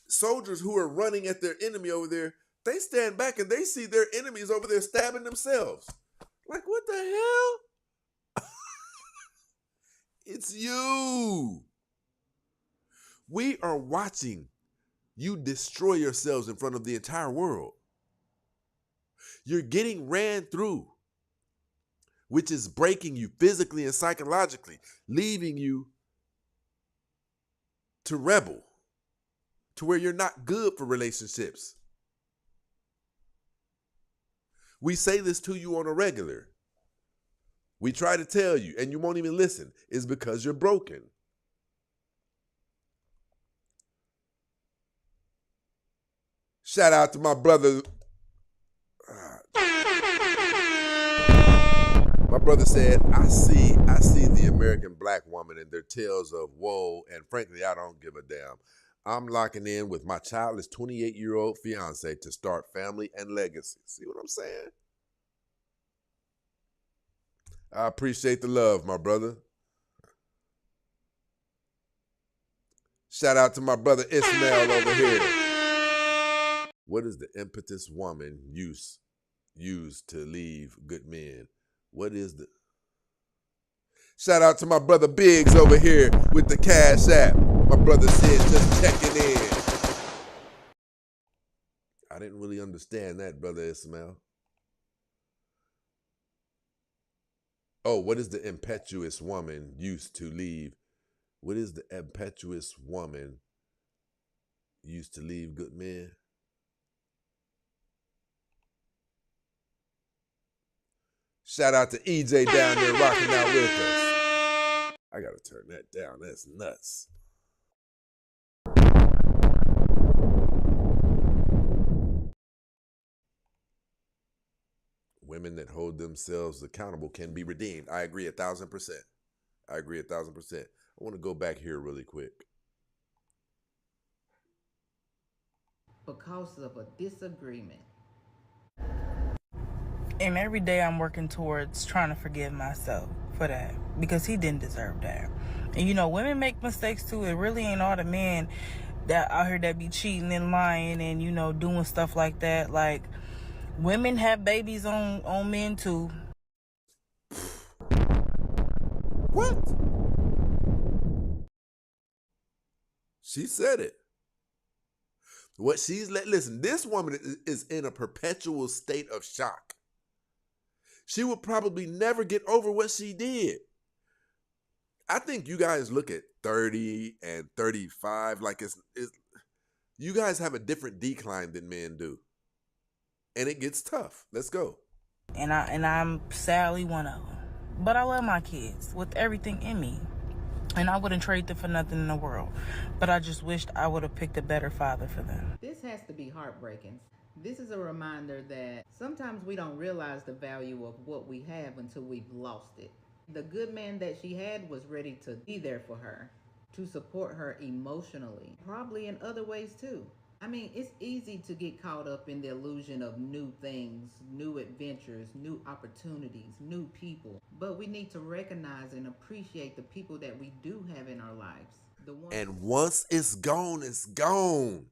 soldiers who are running at their enemy over there, they stand back and they see their enemies over there stabbing themselves. Like, what the hell? It's you. We are watching you destroy yourselves in front of the entire world. You're getting ran through, which is breaking you physically and psychologically, leaving you to rebel, to where you're not good for relationships. We say this to you on a regular. We try to tell you, and you won't even listen. It's because you're broken. Shout out to my brother brother said, I see the American black woman and their tales of woe, and frankly, I don't give a damn. I'm locking in with my childless 28-year-old fiance to start family and legacy. See what I'm saying? I appreciate the love, my brother. Shout out to my brother Ismail over here. What is the impetus woman use to leave good men? What is the... Shout out to my brother Biggs over here with the Cash App. My brother said just checking in. I didn't really understand that, brother Ismail. Oh, what is the impetuous woman used to leave? What is the impetuous woman used to leave good men? Shout out to EJ down there rocking out with us. I gotta turn that down. That's nuts. Women that hold themselves accountable can be redeemed. I agree 1,000%. I agree 1,000%. I want to go back here really quick. Because of a disagreement. And every day I'm working towards trying to forgive myself for that, because he didn't deserve that. And you know, women make mistakes too. It really ain't all the men that out here that be cheating and lying and, you know, doing stuff like that. Like, women have babies on men too. What? She said it. What she's listen, this woman is in a perpetual state of shock. She will probably never get over what she did. I think you guys look at 30 and 35 like it's you guys have a different decline than men do. And it gets tough. Let's go. And I'm sadly one of them. But I love my kids with everything in me. And I wouldn't trade them for nothing in the world. But I just wished I would have picked a better father for them. This has to be heartbreaking. This is a reminder that sometimes we don't realize the value of what we have until we've lost it. The good man that she had was ready to be there for her, to support her emotionally, probably in other ways too. I mean, it's easy to get caught up in the illusion of new things, new adventures, new opportunities, new people. But we need to recognize and appreciate the people that we do have in our lives. And once it's gone, it's gone.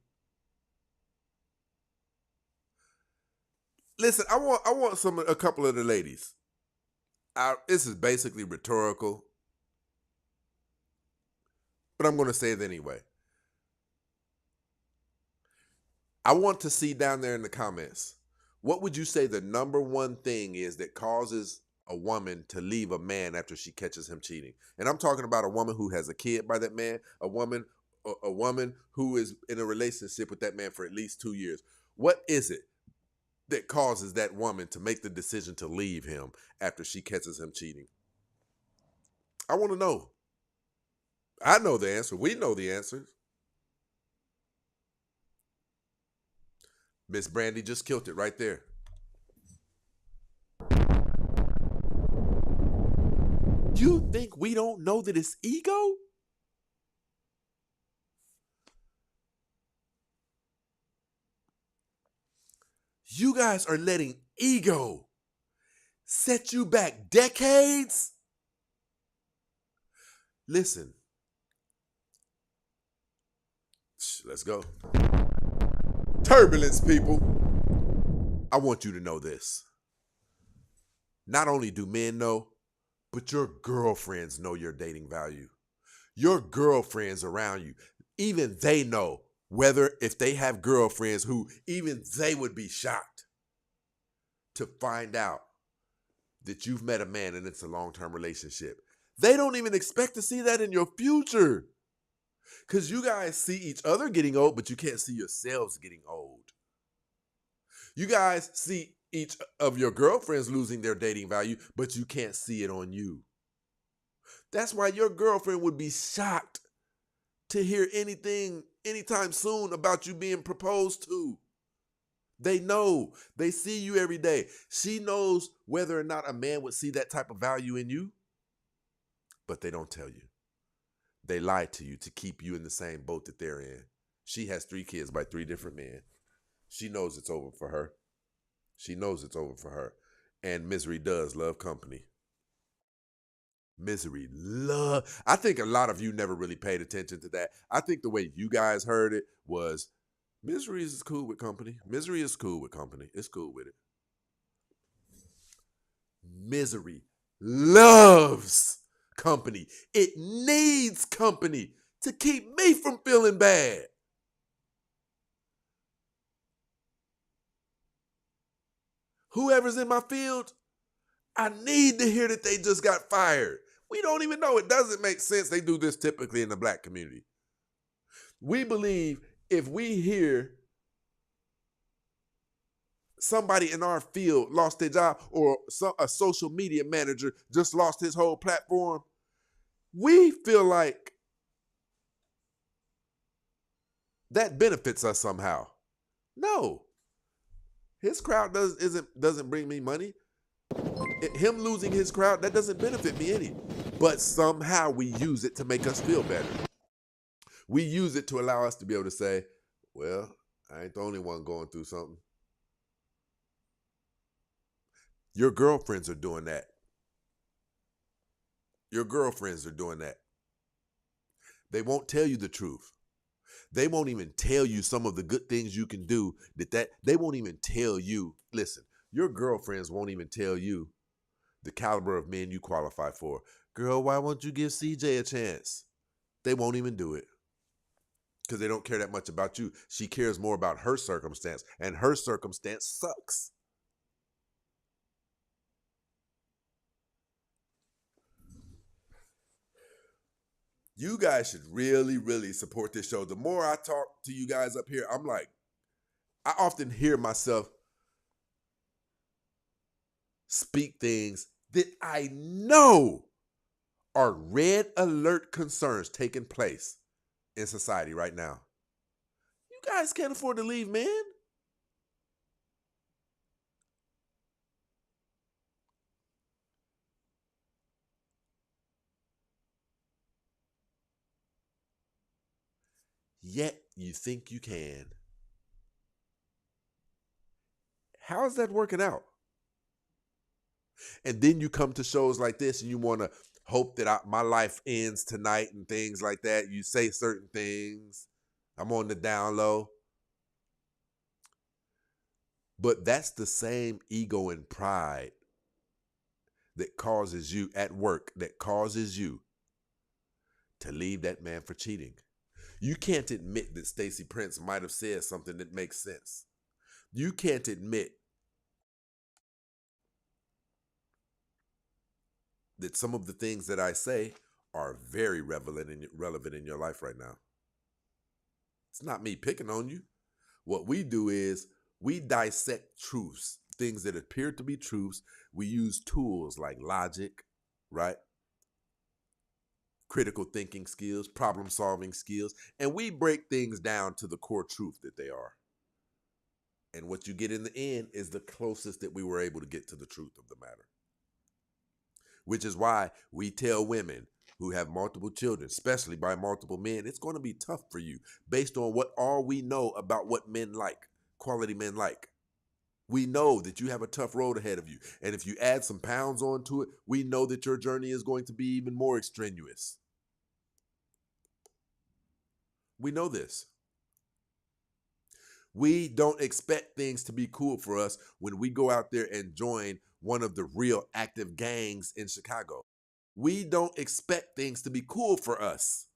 Listen, I want a couple of the ladies. This is basically rhetorical, but I'm going to say it anyway. I want to see down there in the comments, what would you say the number one thing is that causes a woman to leave a man after she catches him cheating? And I'm talking about a woman who has a kid by that man, a woman who is in a relationship with that man for at least 2 years. What is it that causes that woman to make the decision to leave him after she catches him cheating? I want to know. I know the answer. We know the answers. Miss Brandy just killed it right there. You think we don't know that it's ego? You guys are letting ego set you back decades? Listen. Let's go. Turbulence, people. I want you to know this. Not only do men know, but your girlfriends know your dating value. Your girlfriends around you, even they know whether if they have girlfriends who even they would be shocked to find out that you've met a man and it's a long-term relationship. They don't even expect to see that in your future. Because you guys see each other getting old, but you can't see yourselves getting old. You guys see each of your girlfriends losing their dating value, but you can't see it on you. That's why your girlfriend would be shocked to hear anything anytime soon about you being proposed to. They know. They see you every day. She knows whether or not a man would see that type of value in you, but they don't tell you. They lie to you to keep you in the same boat that they're in. She has 3 kids by 3 different men. She knows it's over for her. She knows it's over for her. And misery does love company. Misery love. I think a lot of you never really paid attention to that. I think the way you guys heard it was, misery is cool with company. Misery is cool with company. It's cool with it. Misery loves company. It needs company to keep me from feeling bad. Whoever's in my field, I need to hear that they just got fired. We don't even know. It doesn't make sense. They do this typically in the black community. We believe if we hear somebody in our field lost their job or a social media manager just lost his whole platform, we feel like that benefits us somehow. No. His crowd doesn't bring me money. Him losing his crowd, that doesn't benefit me any. But somehow we use it to make us feel better. We use it to allow us to be able to say, well, I ain't the only one going through something. Your girlfriends are doing that. Your girlfriends are doing that. They won't tell you the truth. They won't even tell you some of the good things you can do. They won't even tell you. Listen, your girlfriends won't even tell you the caliber of men you qualify for. Girl, why won't you give CJ a chance? They won't even do it because they don't care that much about you. She cares more about her circumstance, and her circumstance sucks. You guys should really, really support this show. The more I talk to you guys up here, I'm like, I often hear myself speak things that I know are red alert concerns taking place in society right now. You guys can't afford to leave, man. Yet you think you can. How is that working out? And then you come to shows like this and you want to hope that my life ends tonight and things like that. You say certain things. I'm on the down low. But that's the same ego and pride that causes you at work, that causes you to leave that man for cheating. You can't admit that Stacey Prince might have said something that makes sense. You can't admit that some of the things that I say are very relevant in your life right now. It's not me picking on you. What we do is we dissect truths, things that appear to be truths. We use tools like logic, right? Critical thinking skills, problem solving skills, and we break things down to the core truth that they are. And what you get in the end is the closest that we were able to get to the truth of the matter. Which is why we tell women who have multiple children, especially by multiple men, it's going to be tough for you based on what all we know about what men like, quality men like. We know that you have a tough road ahead of you. And if you add some pounds onto it, we know that your journey is going to be even more extraneous. We know this. We don't expect things to be cool for us when we go out there and join one of the real active gangs in Chicago. We don't expect things to be cool for us.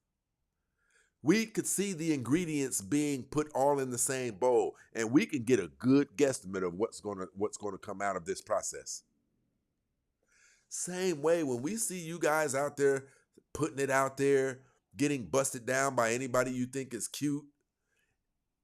We could see the ingredients being put all in the same bowl, and we can get a good guesstimate of what's going to come out of this process. Same way when we see you guys out there putting it out there, getting busted down by anybody you think is cute,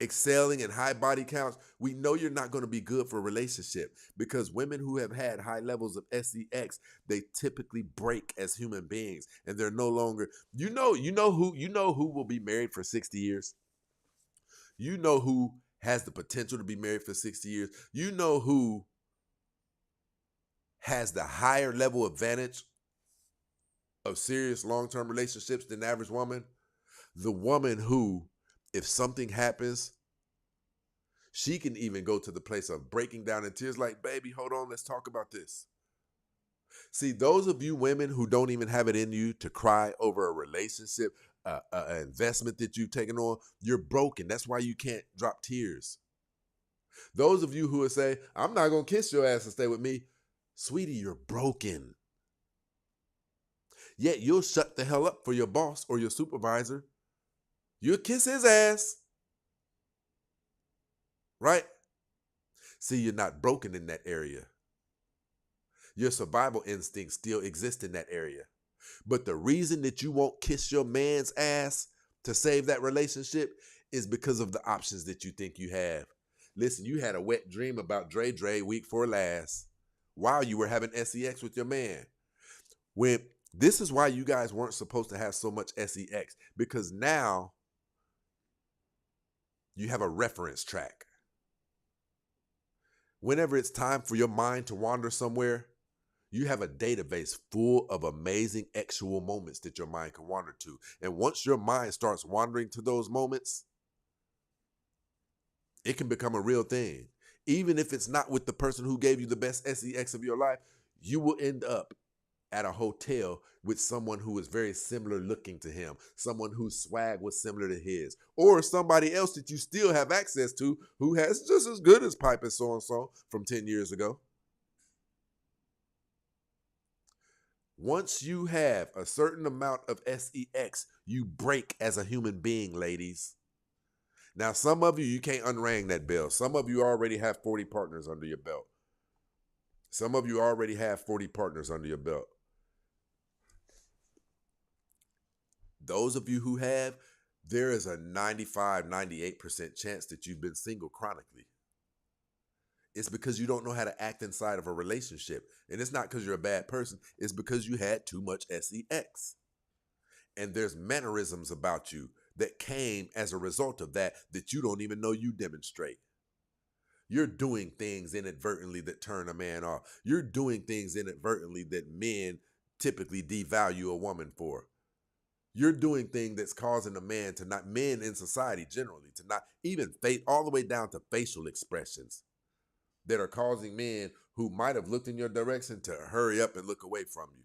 excelling in high body counts, we know you're not going to be good for a relationship because women who have had high levels of sex, they typically break as human beings and they're no longer, you know who will be married for 60 years. You know who has the potential to be married for 60 years. You know who has the higher level advantage of serious long-term relationships than the average woman? The woman who, if something happens, she can even go to the place of breaking down in tears like, baby, hold on, let's talk about this. See, those of you women who don't even have it in you to cry over a relationship, an investment that you've taken on, you're broken. That's why you can't drop tears. Those of you who would say, I'm not going to kiss your ass and stay with me, sweetie, you're broken. Yet you'll shut the hell up for your boss or your supervisor. You'll kiss his ass. Right? See, you're not broken in that area. Your survival instincts still exist in that area. But the reason that you won't kiss your man's ass to save that relationship is because of the options that you think you have. Listen, you had a wet dream about Dre week 4 last while you were having sex with your man. This is why you guys weren't supposed to have so much sex, because now you have a reference track. Whenever it's time for your mind to wander somewhere, you have a database full of amazing actual moments that your mind can wander to. And once your mind starts wandering to those moments, it can become a real thing. Even if it's not with the person who gave you the best sex of your life, you will end up at a hotel with someone who is very similar looking to him, someone whose swag was similar to his, or somebody else that you still have access to who has just as good as Pipe as so-and-so from 10 years ago. Once you have a certain amount of sex, you break as a human being, ladies. Now, some of you can't unring that bell. Some of you already have 40 partners under your belt. Some of you already have 40 partners under your belt. Those of you who have, there is a 95, 98% chance that you've been single chronically. It's because you don't know how to act inside of a relationship. And it's not because you're a bad person. It's because you had too much sex. And there's mannerisms about you that came as a result of that you don't even know you demonstrate. You're doing things inadvertently that turn a man off. You're doing things inadvertently that men typically devalue a woman for. You're doing things that's causing a man to not, men in society generally, to not even all the way down to facial expressions that are causing men who might have looked in your direction to hurry up and look away from you.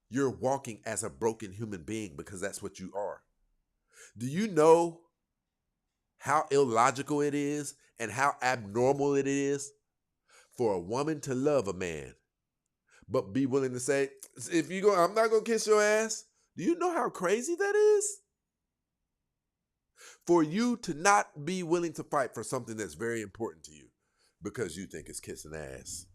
You're walking as a broken human being because that's what you are. Do you know how illogical it is and how abnormal it is for a woman to love a man, but be willing to say, if you go, I'm not going to kiss your ass? Do you know how crazy that is? For you to not be willing to fight for something that's very important to you because you think it's kissing ass.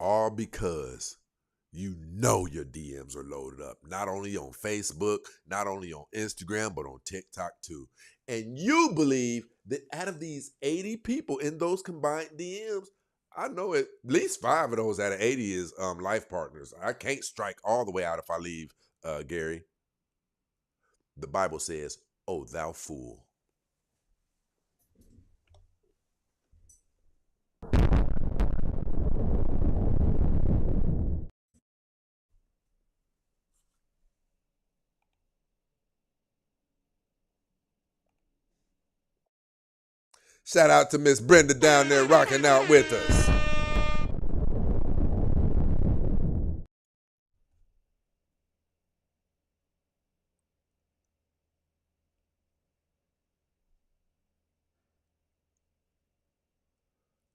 All because you know your DMs are loaded up, not only on Facebook, not only on Instagram, but on TikTok too. And you believe that out of these 80 people in those combined DMs, I know at least 5 of those out of 80 is life partners. I can't strike all the way out if I leave, Gary. The Bible says, "Oh, thou fool." Shout out to Miss Brenda down there rocking out with us.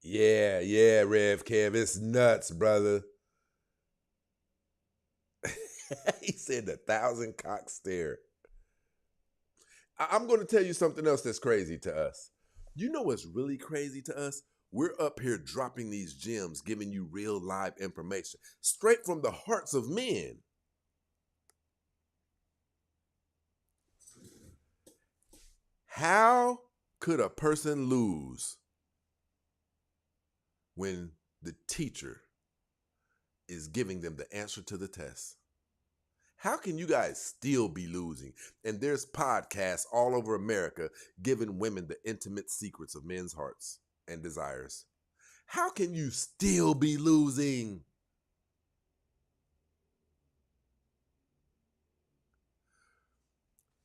Yeah, Rev Kev, it's nuts, brother. He said 1,000 cock stare. I'm going to tell you something else that's crazy to us. You know what's really crazy to us? We're up here dropping these gems, giving you real live information, straight from the hearts of men. How could a person lose when the teacher is giving them the answer to the test. How can you guys still be losing? And there's podcasts all over America giving women the intimate secrets of men's hearts and desires. How can you still be losing?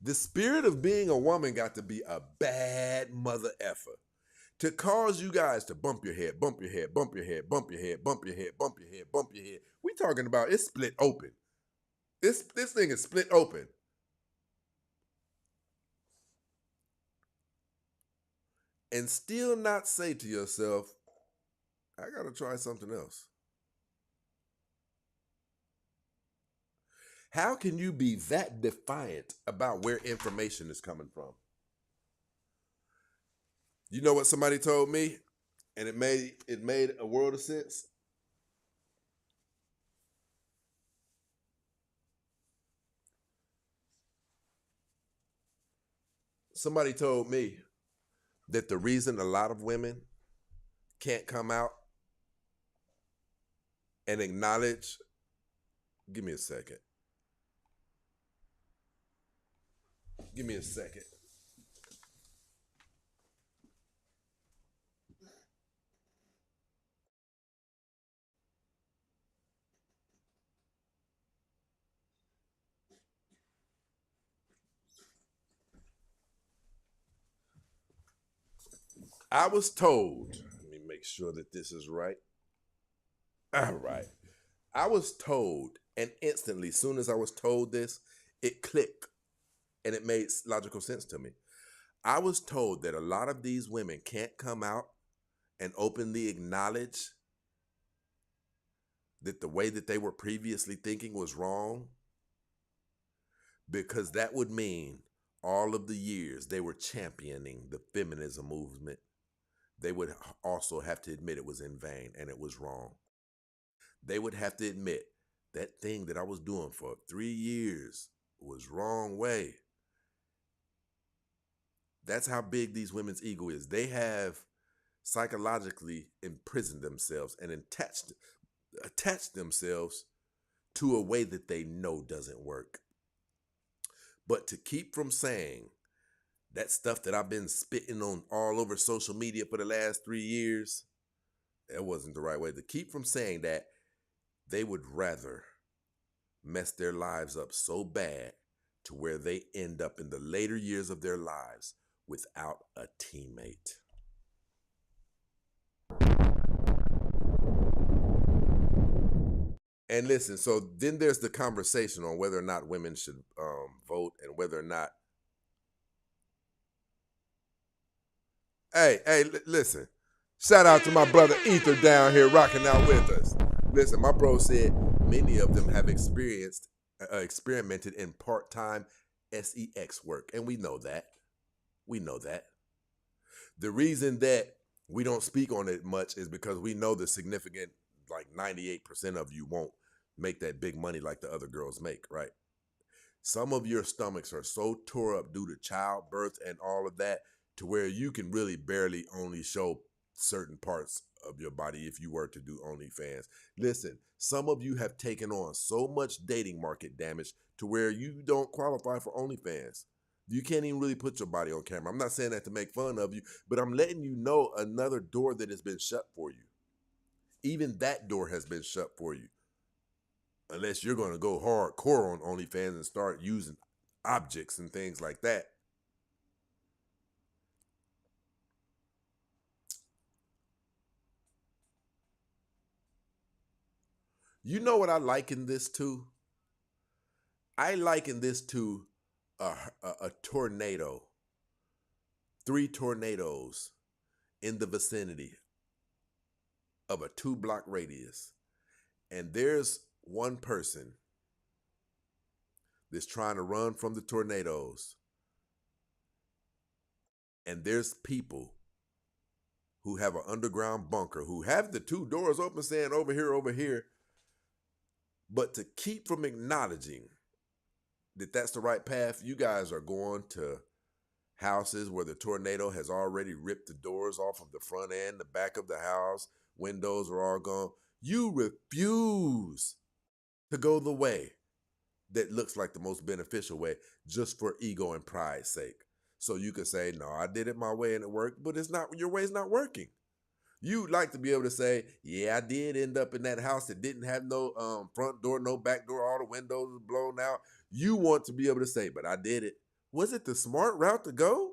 The spirit of being a woman got to be a bad mother effer to cause you guys to bump your head, bump your head, bump your head, bump your head, bump your head, bump your head, bump your head. We talking about it's split open. This thing is split open. And still not say to yourself, I gotta try something else. How can you be that defiant about where information is coming from? You know what somebody told me? And it made a world of sense. Somebody told me that the reason a lot of women can't come out and acknowledge, give me a second. Give me a second. I was told, let me make sure that this is right. All right. I was told, and instantly, as soon as I was told this, it clicked and it made logical sense to me. I was told that a lot of these women can't come out and openly acknowledge that the way that they were previously thinking was wrong, because that would mean all of the years they were championing the feminism movement, they would also have to admit it was in vain and it was wrong. They would have to admit that thing that I was doing for 3 years was wrong way. That's how big these women's ego is. They have psychologically imprisoned themselves and attached themselves to a way that they know doesn't work. But to keep from saying that stuff that I've been spitting on all over social media for the last 3 years, that wasn't the right way. To keep from saying that, they would rather mess their lives up so bad to where they end up in the later years of their lives without a teammate. And listen, so then there's the conversation on whether or not women should vote and whether or not. Hey, listen. Shout out to my brother Ether down here rocking out with us. Listen, my bro said many of them have experimented in part-time sex work, and we know that. We know that. The reason that we don't speak on it much is because we know the significant, like 98% of you won't make that big money like the other girls make, right? Some of your stomachs are so tore up due to childbirth and all of that to where you can really barely only show certain parts of your body if you were to do OnlyFans. Listen, some of you have taken on so much dating market damage to where you don't qualify for OnlyFans. You can't even really put your body on camera. I'm not saying that to make fun of you, but I'm letting you know another door that has been shut for you. Even that door has been shut for you. Unless you're going to go hardcore on OnlyFans and start using objects and things like that. You know what I liken this to? I liken this to a tornado. 3 tornadoes in the vicinity of a 2-block radius. And there's one person that's trying to run from the tornadoes. And there's people who have an underground bunker, who have the 2 doors open saying over here, over here. But to keep from acknowledging that that's the right path, you guys are going to houses where the tornado has already ripped the doors off of the front and the back of the house. Windows are all gone. You refuse to go the way that looks like the most beneficial way just for ego and pride's sake. So you could say, no, I did it my way and it worked, but it's not, your way's not working. You'd like to be able to say, yeah, I did end up in that house that didn't have no front door, no back door, all the windows were blown out. You want to be able to say, but I did it. Was it the smart route to go?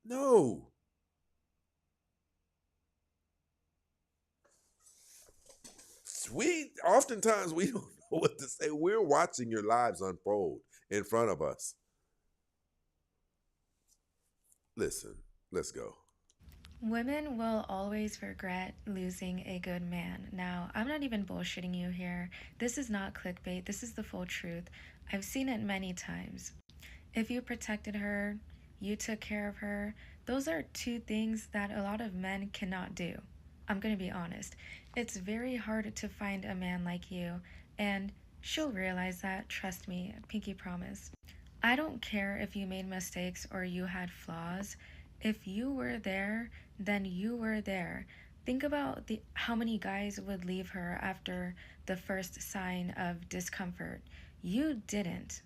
No. Oftentimes we don't know what to say. We're watching your lives unfold in front of us. Listen, let's go. Women will always regret losing a good man. Now, I'm not even bullshitting you here. This is not clickbait. This is the full truth. I've seen it many times. If you protected her, you took care of her, those are two things that a lot of men cannot do. I'm going to be honest. It's very hard to find a man like you, and she'll realize that. Trust me, pinky promise. I don't care if you made mistakes or you had flaws. If you were there, then you were there. Think about how many guys would leave her after the first sign of discomfort. You didn't.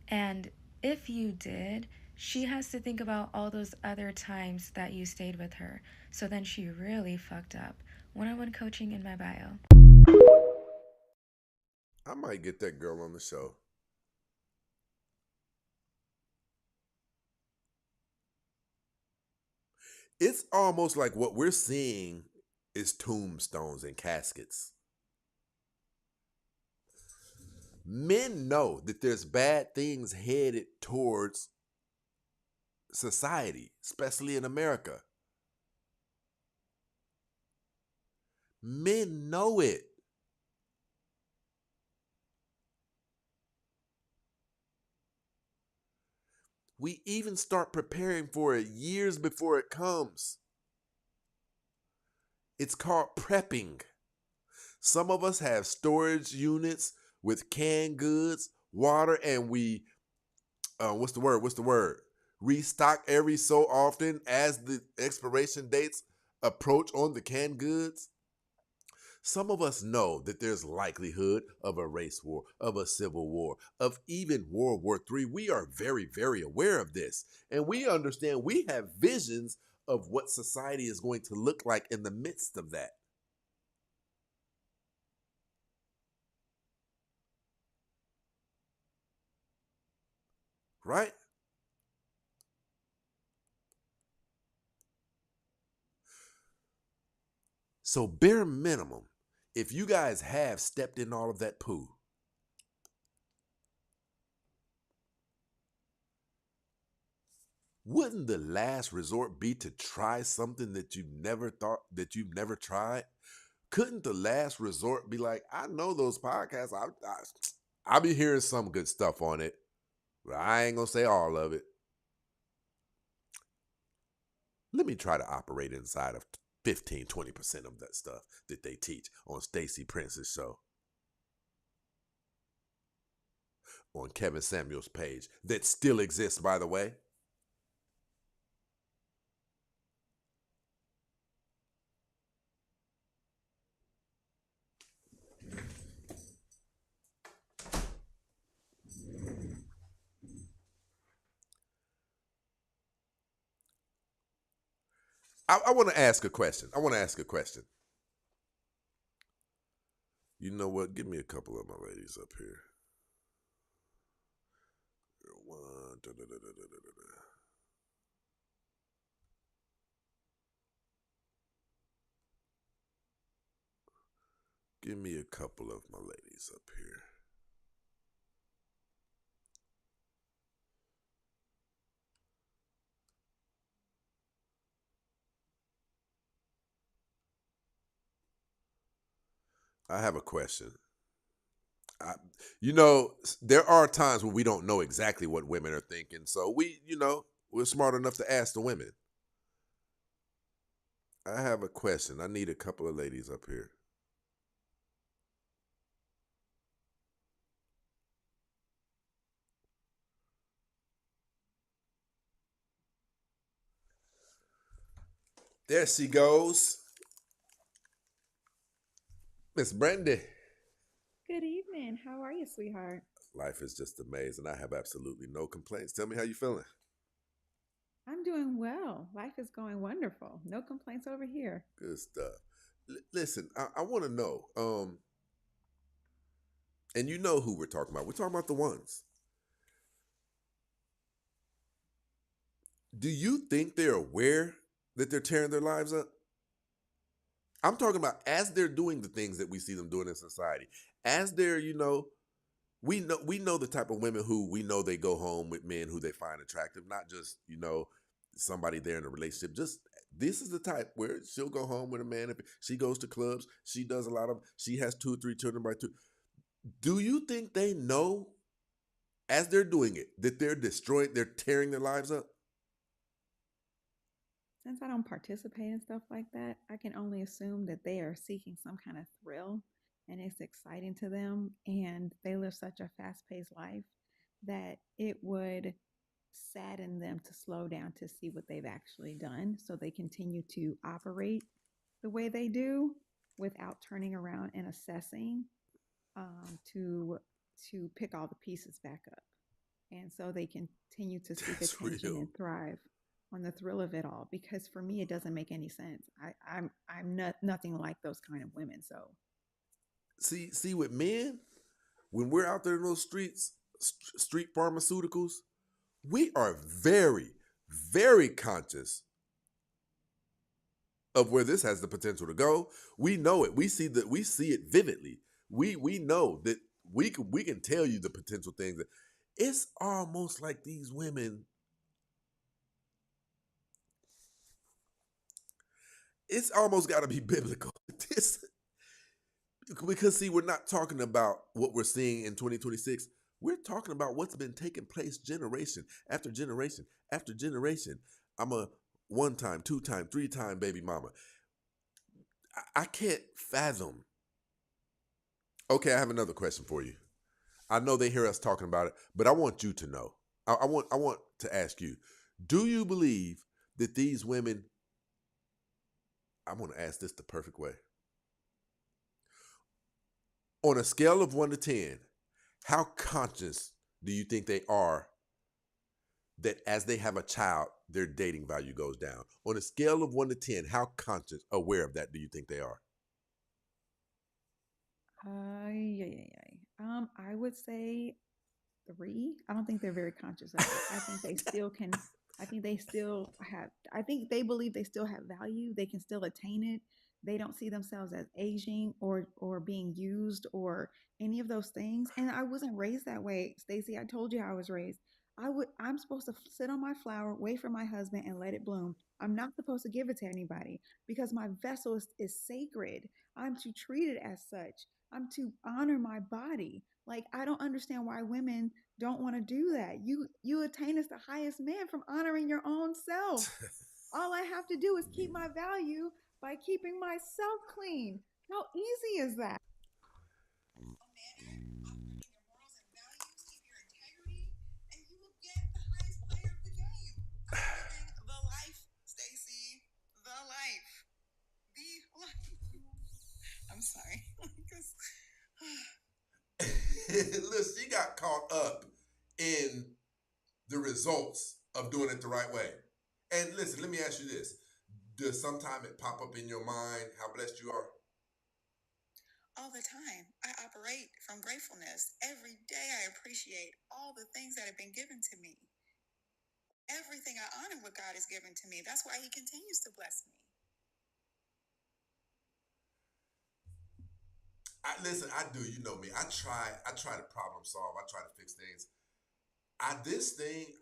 And if you did, she has to think about all those other times that you stayed with her. So then she really fucked up. One-on-one coaching in my bio. I might get that girl on the show. It's almost like what we're seeing is tombstones and caskets. Men know that there's bad things headed towards society, especially in America. Men know it. We even start preparing for it years before it comes. It's called prepping. Some of us have storage units with canned goods, water, and we, what's the word? Restock every so often as the expiration dates approach on the canned goods. Some of us know that there's likelihood of a race war, of a civil war, of even World War III. We are very, very aware of this. And we understand we have visions of what society is going to look like in the midst of that. Right? So bare minimum, if you guys have stepped in all of that poo, wouldn't the last resort be to try something that you've never tried? Couldn't the last resort be like, I know those podcasts, I be hearing some good stuff on it, but I ain't gonna say all of it. Let me try to operate inside of 15, 20% of that stuff that they teach on Stacey Prince's show. On Kevin Samuels' page, that still exists, by the way. I want to ask a question. You know what? Give me a couple of my ladies up here. One. Give me a couple of my ladies up here. I have a question. There are times when we don't know exactly what women are thinking. So we're smart enough to ask the women. I have a question. I need a couple of ladies up here. There she goes. Miss Brandy. Good evening. How are you, sweetheart? Life is just amazing. I have absolutely no complaints. Tell me how you feeling. I'm doing well. Life is going wonderful. No complaints over here. Good stuff. Listen, I want to know, and you know who we're talking about. We're talking about the ones. Do you think they're aware that they're tearing their lives up? I'm talking about as they're doing the things that we see them doing in society. As they're, we know the type of women who we know they go home with men who they find attractive, not just, somebody there in a relationship. Just this is the type where she'll go home with a man if she goes to clubs, she does she has 2 or 3 children by 2. Do you think they know as they're doing it that they're tearing their lives up? Since I don't participate in stuff like that, I can only assume that they are seeking some kind of thrill and it's exciting to them. And they live such a fast paced life that it would sadden them to slow down to see what they've actually done. So they continue to operate the way they do without turning around and assessing to pick all the pieces back up. And so they continue to seek That's attention real. and thrive on the thrill of it all. Because for me, it doesn't make any sense. I'm not nothing like those kind of women. So See, with men, when we're out there in those streets, street pharmaceuticals, we are very, very conscious of where this has the potential to go. We know it. We see it vividly. We know that we can tell you the potential things. It's almost like these women. It's almost got to be biblical. Because see, we're not talking about what we're seeing in 2026. We're talking about what's been taking place generation after generation after generation. I'm a 1-time, 2-time, 3-time baby mama. I can't fathom. Okay, I have another question for you. I know they hear us talking about it, but I want you to know. I want to ask you, do you believe that these women, I want to ask this the perfect way. On a scale of 1 to 10, how conscious do you think they are that as they have a child, their dating value goes down? On a scale of 1 to 10, how conscious, aware of that do you think they are? I would say 3. I don't think they're very conscious of it. I think they still can. I think they still have. I think they believe they still have value. They can still attain it. They don't see themselves as aging or being used or any of those things. And I wasn't raised that way, Stacey. I told you how I was raised. I'm supposed to sit on my flower, wait for my husband, and let it bloom. I'm not supposed to give it to anybody because my vessel is sacred. I'm to treat it as such. I'm to honor my body. Like, I don't understand why women don't want to do that. You attain as the highest man from honoring your own self. All I have to do is keep my value by keeping myself clean. How easy is that? The life, Stacey. The life. The life. I'm sorry. Look, she got caught up in the results of doing it the right way. And listen, let me ask you this. Does sometime it pop up in your mind how blessed you are? All the time. I operate from gratefulness. Every day I appreciate all the things that have been given to me. Everything I honor what God has given to me. That's why he continues to bless me. Listen, I do. You know me. I try to problem solve. I try to fix things. This thing,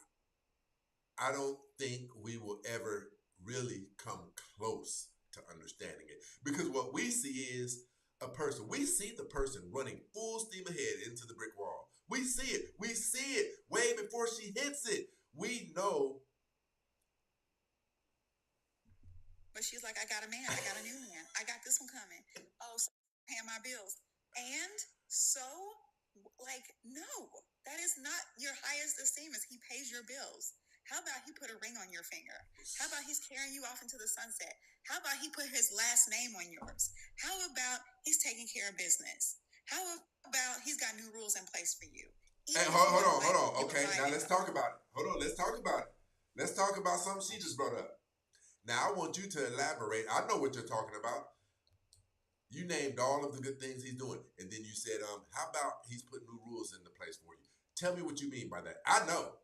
I don't think we will ever really come close to understanding it. Because what we see is a person. We see the person running full steam ahead into the brick wall. We see it. We see it way before she hits it. We know. But she's like, I got a man. I got a new man. I got this one coming. Oh, so paying my bills. And so, like, no, that is not your highest esteem is he pays your bills. How about he put a ring on your finger? How about he's carrying you off into the sunset? How about he put his last name on yours? How about he's taking care of business? How about he's got new rules in place for you? Hey, hold on. Okay, now let's talk about it. Hold on, let's talk about it. Let's talk about something she just brought up. Now I want you to elaborate. I know what you're talking about. You named all of the good things he's doing, and then you said, how about he's put new rules into place for you? Tell me what you mean by that. I know.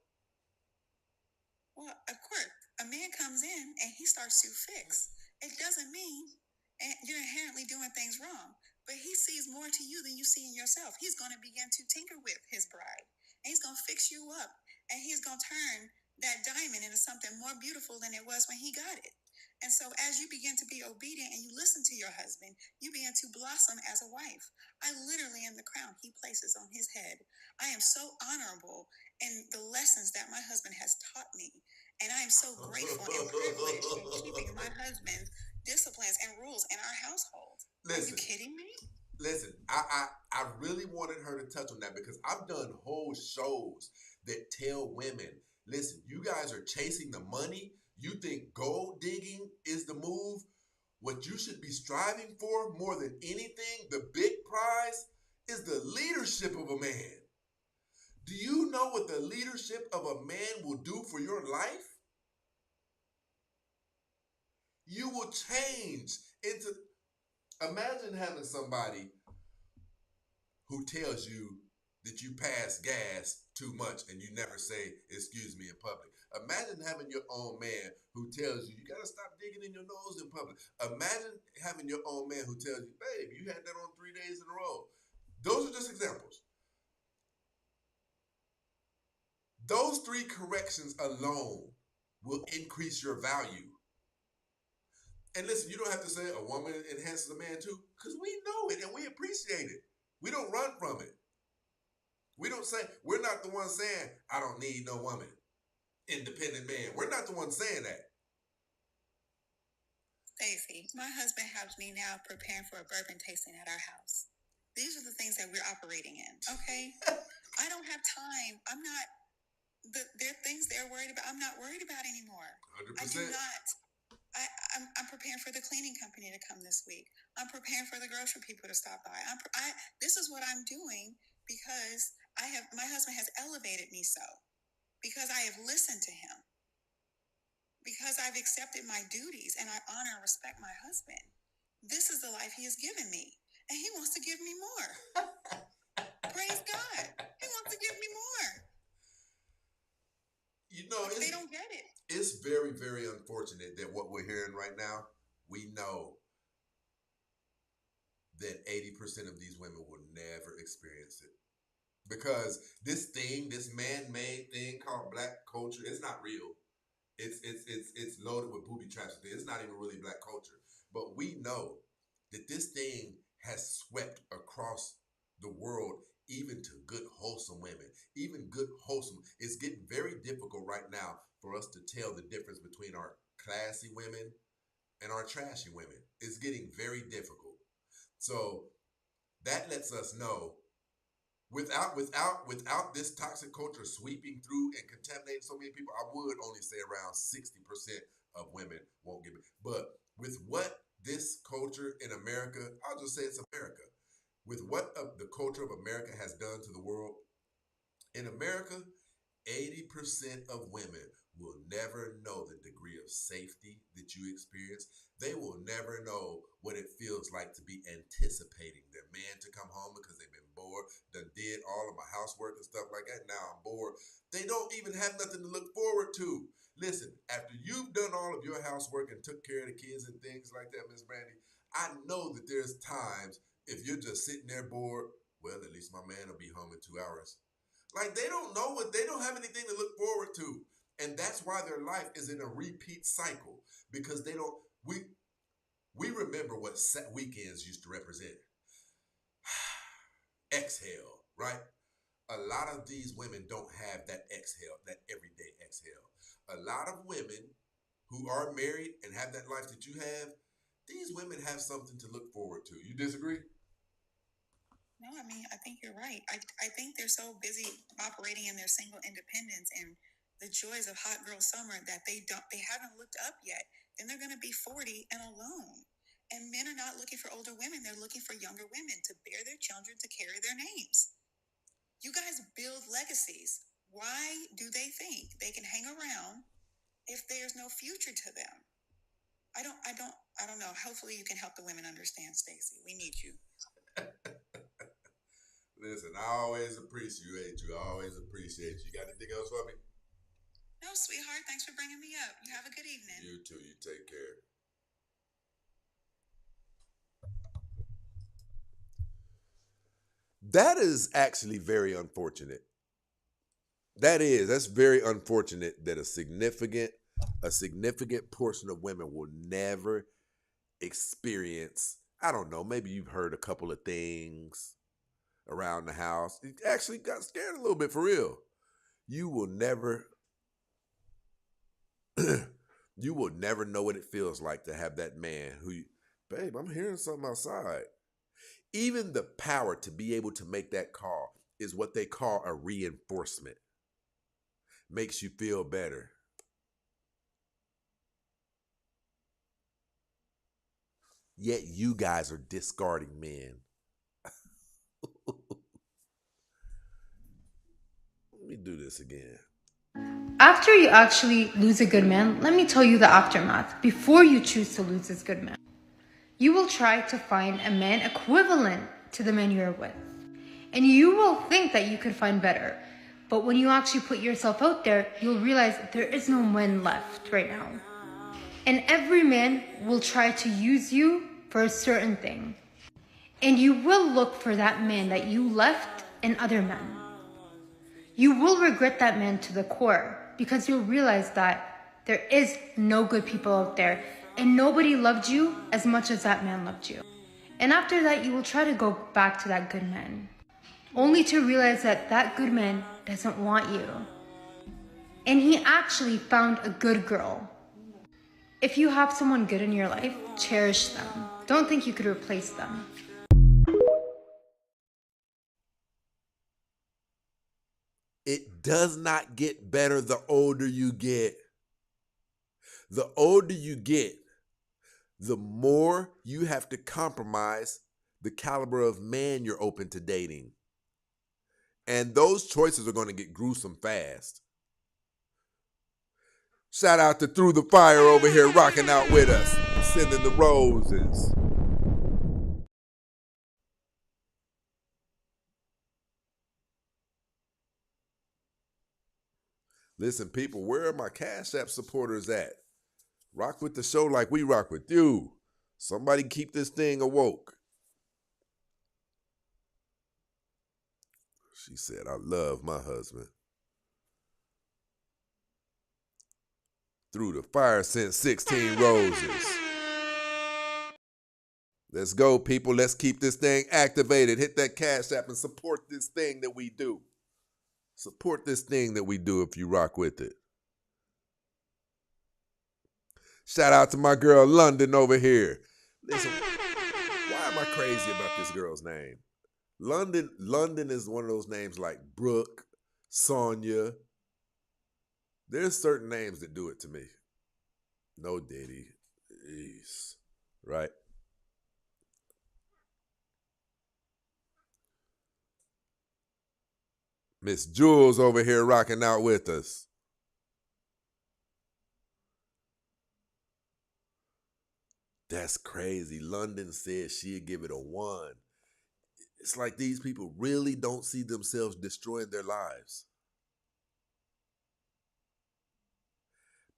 Well, of course, a man comes in and he starts to fix. It doesn't mean you're inherently doing things wrong, but he sees more to you than you see in yourself. He's going to begin to tinker with his bride, and he's going to fix you up, and he's going to turn that diamond into something more beautiful than it was when he got it. And so as you begin to be obedient and you listen to your husband, you begin to blossom as a wife. I literally am the crown he places on his head. I am so honorable in the lessons that my husband has taught me. And I am so grateful and privileged in keeping my husband's disciplines and rules in our household. Listen, are you kidding me? Listen, I really wanted her to touch on that because I've done whole shows that tell women, listen, you guys are chasing the money. You think gold digging is the move? What you should be striving for more than anything, the big prize, is the leadership of a man. Do you know what the leadership of a man will do for your life? You will change into... Imagine having somebody who tells you that you pass gas too much and you never say, excuse me, in public. Imagine having your own man who tells you, you got to stop digging in your nose in public. Imagine having your own man who tells you, babe, you had that on 3 days in a row. Those are just examples. Those 3 corrections alone will increase your value. And listen, you don't have to say a woman enhances a man too, because we know it and we appreciate it. We don't run from it. We don't say, we're not the ones saying, I don't need no woman. Independent man. We're not the ones saying that. Stacey, my husband helps me now preparing for a bourbon tasting at our house. These are the things that we're operating in, okay? I don't have time. I'm not, there are things they're worried about. I'm not worried about anymore. 100%. I do not. I'm preparing for the cleaning company to come this week. I'm preparing for the grocery people to stop by. This is what I'm doing because my husband has elevated me so. Because I have listened to him. Because I've accepted my duties and I honor and respect my husband. This is the life he has given me. And he wants to give me more. Praise God. He wants to give me more. You know, they don't get it. It's very, very unfortunate that what we're hearing right now, we know that 80% of these women will never experience it. Because this man-made thing called black culture, it's not real. It's loaded with booby traps. It's not even really black culture. But we know that this thing has swept across the world, even to good, wholesome women. Even good, wholesome. It's getting very difficult right now for us to tell the difference between our classy women and our trashy women. It's getting very difficult. So that lets us know without this toxic culture sweeping through and contaminating so many people, I would only say around 60% of women won't give it. But with what this culture in America, I'll just say it's America. With what the culture of America has done to the world, in America, 80% of women will never know the degree of safety that you experience. They will never know what it feels like to be anticipating their man to come home because they've been bored, done did all of my housework and stuff like that. Now I'm bored. They don't even have nothing to look forward to. Listen, after you've done all of your housework and took care of the kids and things like that, Miss Brandy, I know that there's times if you're just sitting there bored, well, at least my man will be home in 2 hours. Like they don't have anything to look forward to. And that's why their life is in a repeat cycle because we remember what set weekends used to represent. Exhale, right? A lot of these women don't have that exhale, that everyday exhale. A lot of women who are married and have that life that you have, these women have something to look forward to. You disagree? No, I mean, I think you're right. I think they're so busy operating in their single independence and the joys of hot girl summer that they haven't looked up yet. Then they're going to be 40 and alone. And men are not looking for older women. They're looking for younger women to bear their children, to carry their names. You guys build legacies. Why do they think they can hang around if there's no future to them? I don't know. Hopefully you can help the women understand, Stacey. We need you. Listen, I always appreciate you. I always appreciate you. You got anything else for me? No, sweetheart. Thanks for bringing me up. You have a good evening. You too. You take care. That is actually very unfortunate. That's very unfortunate that a significant portion of women will never experience, I don't know, maybe you've heard a couple of things around the house. You actually got scared a little bit, for real. You will never know what it feels like to have that man who, babe, I'm hearing something outside. Even the power to be able to make that call is what they call a reinforcement. Makes you feel better. Yet you guys are discarding men. Let me do this again. After you actually lose a good man, let me tell you the aftermath before you choose to lose this good man. You will try to find a man equivalent to the man you're with. And you will think that you could find better. But when you actually put yourself out there, you'll realize there is no man left right now. And every man will try to use you for a certain thing. And you will look for that man that you left in other men. You will regret that man to the core because you'll realize that there is no good people out there and nobody loved you as much as that man loved you. And after that, you will try to go back to that good man, only to realize that that good man doesn't want you. And he actually found a good girl. If you have someone good in your life, cherish them. Don't think you could replace them. It does not get better the older you get. The older you get, the more you have to compromise the caliber of man you're open to dating. And those choices are going to get gruesome fast. Shout out to Through the Fire over here rocking out with us, sending the roses. Listen, people, where are my Cash App supporters at? Rock with the show like we rock with you. Somebody keep this thing awoke. She said, I love my husband. Through the Fire sent 16 roses. Let's go, people. Let's keep this thing activated. Hit that Cash App and support this thing that we do. Support this thing that we do if you rock with it. Shout out to my girl London over here. Listen, why am I crazy about this girl's name? London is one of those names like Brooke, Sonia. There's certain names that do it to me. No Diddy. Jeez. Right? Miss Jules over here rocking out with us. That's crazy. London said she'd give it a 1. It's like these people really don't see themselves destroying their lives.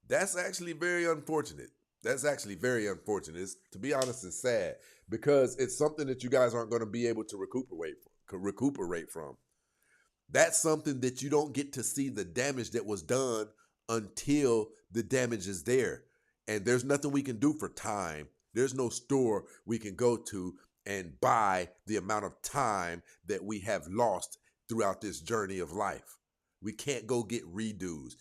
That's actually very unfortunate. To be honest, it's sad because it's something that you guys aren't going to be able to recuperate from. That's something that you don't get to see the damage that was done until the damage is there. And there's nothing we can do for time. There's no store we can go to and buy the amount of time that we have lost throughout this journey of life. We can't go get redos.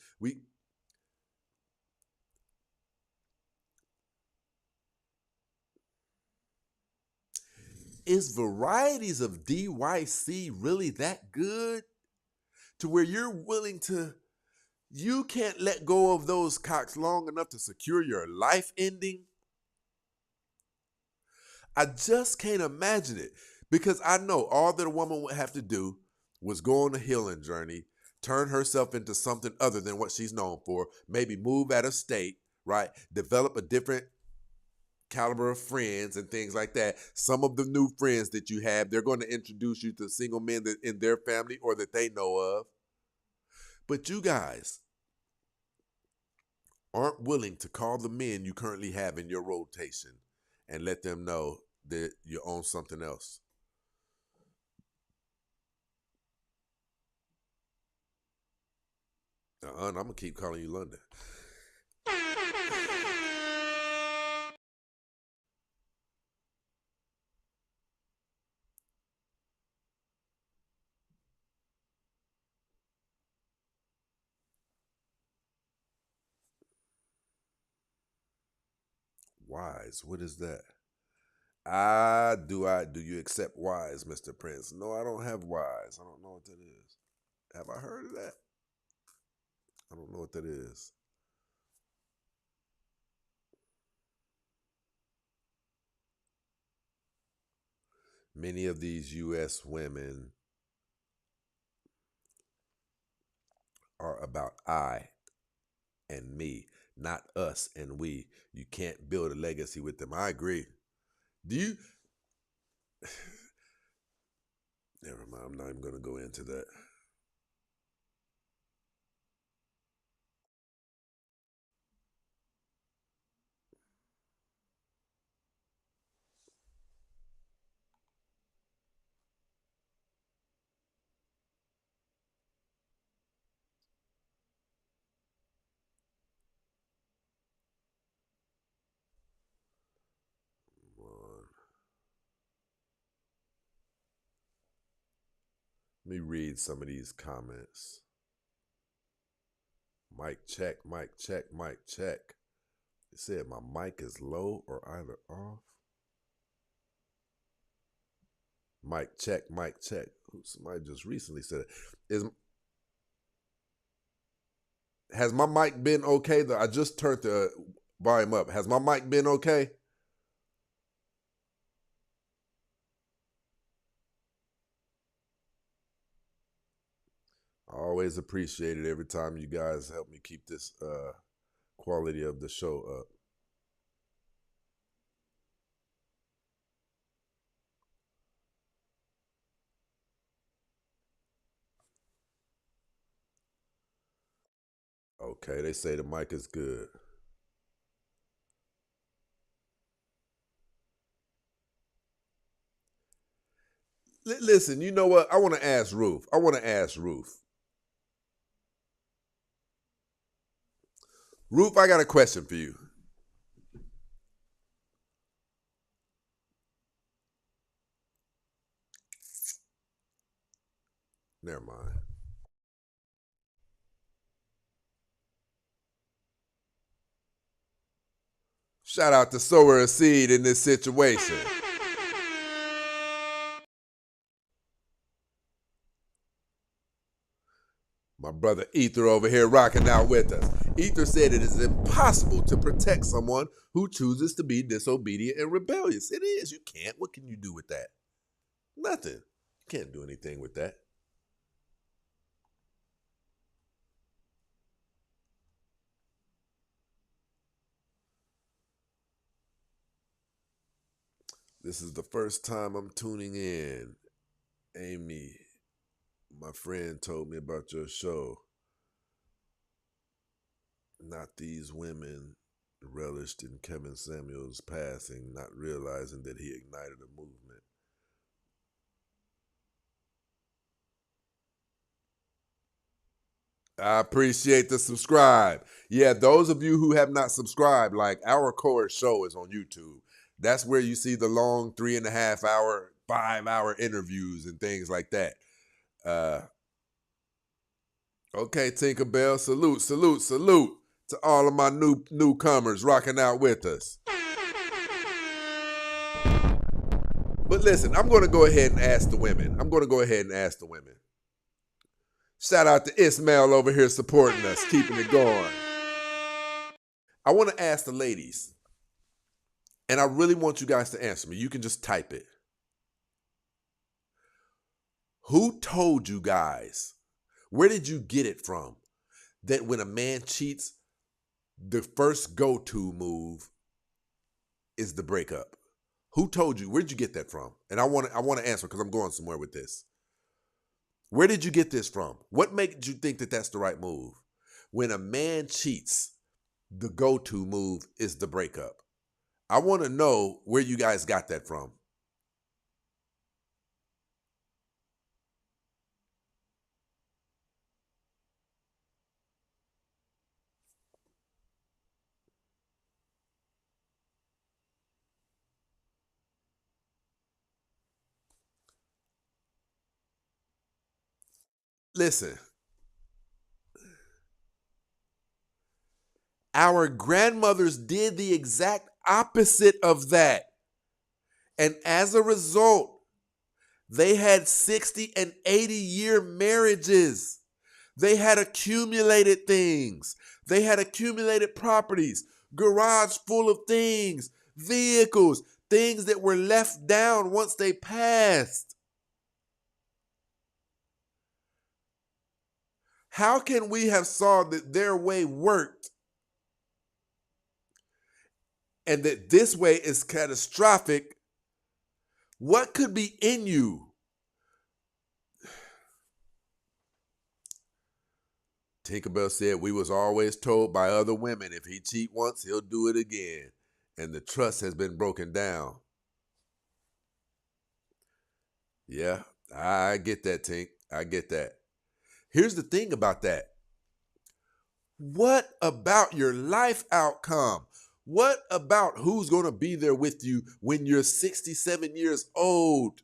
Is varieties of DYC really that good to where you're willing to You can't let go of those cocks long enough to secure your life ending? I just can't imagine it, because I know all that a woman would have to do was go on a healing journey, turn herself into something other than what she's known for, maybe move out of state, right? Develop a different caliber of friends and things like that. Some of the new friends that you have, they're going to introduce you to single men that in their family or that they know of. But you guys aren't willing to call the men you currently have in your rotation and let them know that you own something else. I'm going to keep calling you London. Wise, what is that? Do you accept Wise, Mr. Prince? No, I don't have Wise. I don't know what that is. Have I heard of that? I don't know what that is. Many of these U.S. women are about I and me, not us and we. You can't build a legacy with them. I agree. Do you? Never mind. I'm not even going to go into that. Let me read some of these comments. Mic check, mic check, mic check. It said my mic is low or either off. Mic check, mic check. Somebody just recently said it. Has my mic been okay? I just turned the volume up. Has my mic been okay? I always appreciate it every time you guys help me keep this quality of the show up. Okay, they say the mic is good. Listen, you know what? I want to ask Ruth. Ruth, I got a question for you. Never mind. Shout out to sower a seed in this situation. My brother Ether over here rocking out with us. Ether said it is impossible to protect someone who chooses to be disobedient and rebellious. It is. You can't. What can you do with that? Nothing. You can't do anything with that. This is the first time I'm tuning in. Amy, my friend, told me about your show. Not these women relished in Kevin Samuels' passing, not realizing that he ignited a movement. I appreciate the subscribe. Yeah, those of you who have not subscribed, like our core show is on YouTube. That's where you see the long 3.5 hour, 5 hour interviews and things like that. Okay, Tinkerbell, salute to all of my newcomers rocking out with us. But listen, I'm going to go ahead and ask the women. Shout out to Ismail over here supporting us, keeping it going. I want to ask the ladies, and I really want you guys to answer me. You can just type it. Who told you guys, where did you get it from, that when a man cheats, the first go-to move is the breakup? Who told you? Where did you get that from? And I want to answer because I'm going somewhere with this. Where did you get this from? What made you think that that's the right move? When a man cheats, the go-to move is the breakup. I want to know where you guys got that from. Listen, our grandmothers did the exact opposite of that. And as a result, they had 60 and 80-year marriages. They had accumulated things. They had accumulated properties, garage full of things, vehicles, things that were left down once they passed. How can we have saw that their way worked and that this way is catastrophic? What could be in you? Tinkerbell said we was always told by other women if he cheat once, he'll do it again. And the trust has been broken down. Yeah, I get that, Tink. I get that. Here's the thing about that. What about your life outcome? What about who's going to be there with you when you're 67 years old?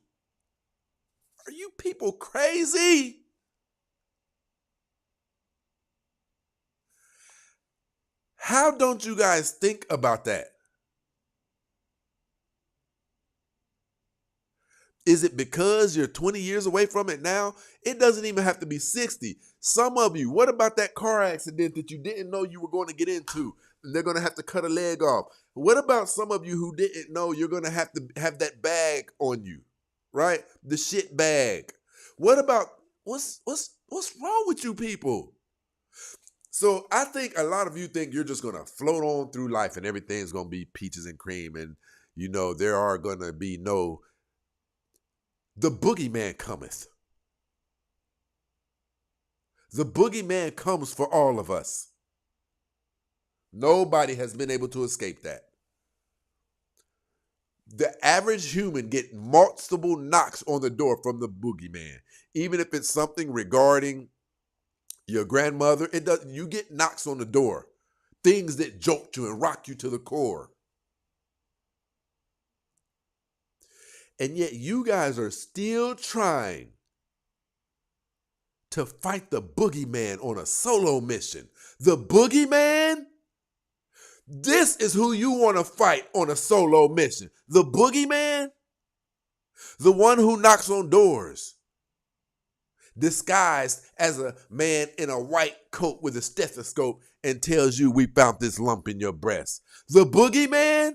Are you people crazy? How don't you guys think about that? Is it because you're 20 years away from it now? It doesn't even have to be 60. Some of you, what about that car accident that you didn't know you were going to get into? And they're going to have to cut a leg off. What about some of you who didn't know you're going to have that bag on you, right? The shit bag. What about, what's wrong with you people? So I think a lot of you think you're just going to float on through life and everything's going to be peaches and cream. And, you know, there are going to be no... The boogeyman cometh. The boogeyman comes for all of us. Nobody has been able to escape that. The average human gets multiple knocks on the door from the boogeyman. Even if it's something regarding your grandmother, you get knocks on the door. Things that jolt you and rock you to the core. And yet you guys are still trying to fight the boogeyman on a solo mission. The boogeyman? This is who you want to fight on a solo mission. The boogeyman? The one who knocks on doors, disguised as a man in a white coat with a stethoscope and tells you we found this lump in your breast. The boogeyman?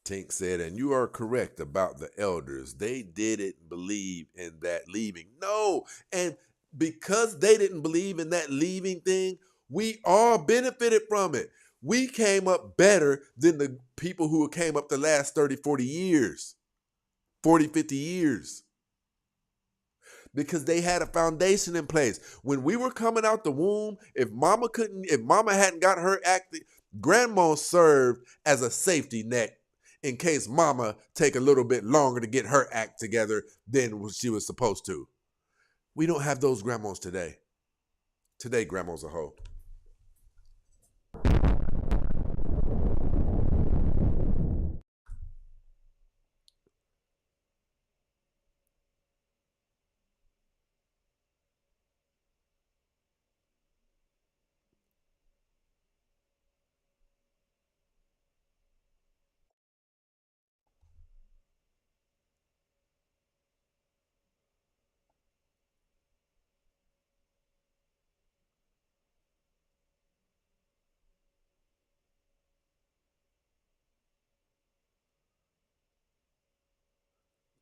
Tink said, and you are correct about the elders. They didn't believe in that leaving. No, and because they didn't believe in that leaving thing, we all benefited from it. We came up better than the people who came up the last 30, 40 years, 40, 50 years. Because they had a foundation in place. When we were coming out the womb, if mama hadn't got her act, grandma served as a safety net in case mama take a little bit longer to get her act together than she was supposed to. We don't have those grandmas today. Today, grandma's a hoe.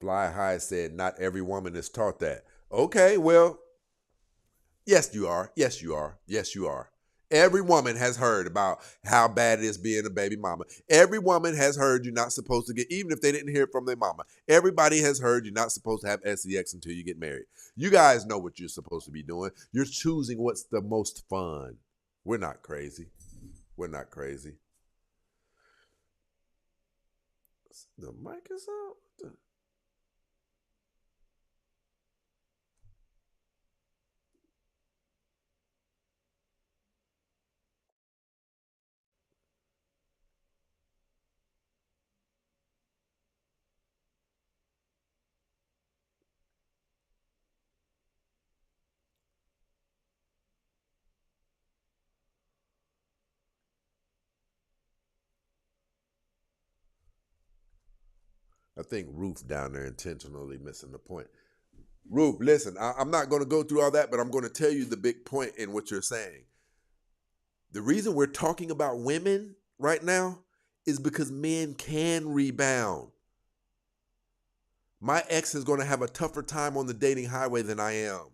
Fly High said, not every woman is taught that. Okay, well, yes, you are. Yes, you are. Yes, you are. Every woman has heard about how bad it is being a baby mama. Every woman has heard you're not supposed to get, even if they didn't hear it from their mama. Everybody has heard you're not supposed to have sex until you get married. You guys know what you're supposed to be doing. You're choosing what's the most fun. We're not crazy. We're not crazy. The mic is out. I think Ruth down there intentionally missing the point. Ruth, listen, I'm not going to go through all that, but I'm going to tell you the big point in what you're saying. The reason we're talking about women right now is because men can rebound. My ex is going to have a tougher time on the dating highway than I am.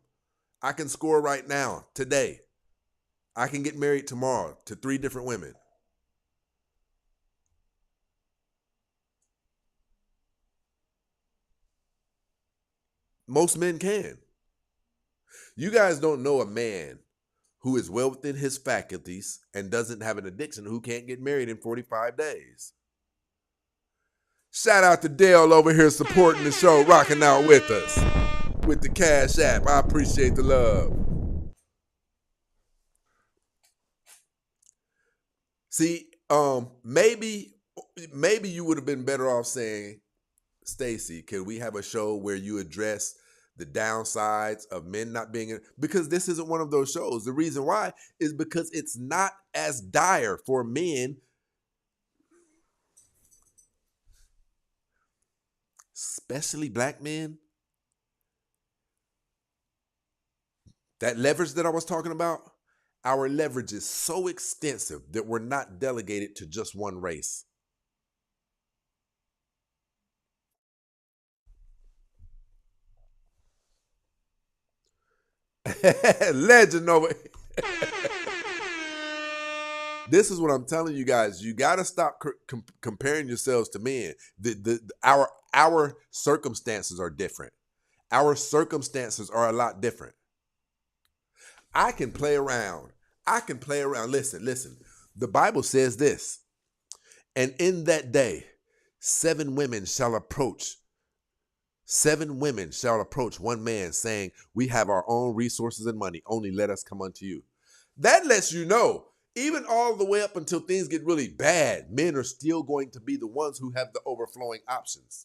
I can score right now, today. I can get married tomorrow to 3 different women. Most men can. You guys don't know a man who is well within his faculties and doesn't have an addiction who can't get married in 45 days. Shout out to Dale over here supporting the show, rocking out with us with the Cash App. I appreciate the love. See, maybe you would have been better off saying, Stacy, can we have a show where you address the downsides of men not being in? Because this isn't one of those shows. The reason why is because it's not as dire for men, especially black men. That leverage that I was talking about, our leverage is so extensive that we're not delegated to just one race. Legend over. This is what I'm telling you guys. You got to stop comparing yourselves to men. Our circumstances are different. Our circumstances are a lot different. I can play around. Listen. The Bible says this. And in that day, 7 women shall approach one man saying, we have our own resources and money. Only let us come unto you. That lets you know, even all the way up until things get really bad, men are still going to be the ones who have the overflowing options.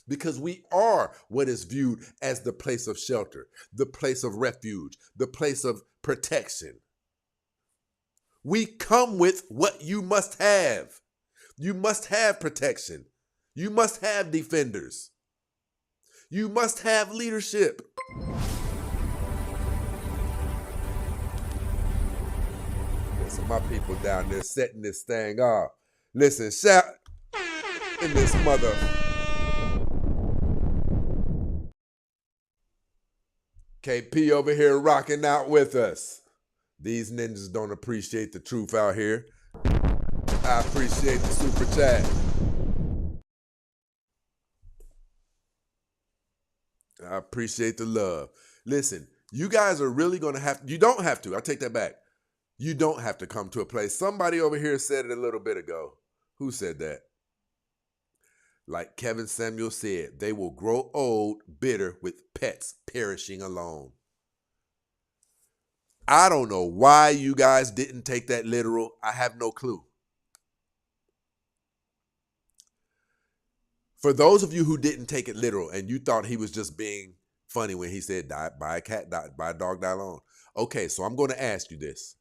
Because we are what is viewed as the place of shelter, the place of refuge, the place of protection. We come with what you must have. You must have protection. You must have defenders. You must have leadership. Listen, my people down there setting this thing off. Listen, shout in this mother. KP over here rocking out with us. These ninjas don't appreciate the truth out here. I appreciate the super chat. I appreciate the love. Listen, you guys are really going to have, you don't have to, I take that back. You don't have to come to a place. Somebody over here said it a little bit ago. Who said that? Like Kevin Samuel said, they will grow old, bitter, with pets perishing alone. I don't know why you guys didn't take that literal. I have no clue. For those of you who didn't take it literal and you thought he was just being funny when he said, die by a cat, die by a dog, die alone. Okay, so I'm going to ask you this.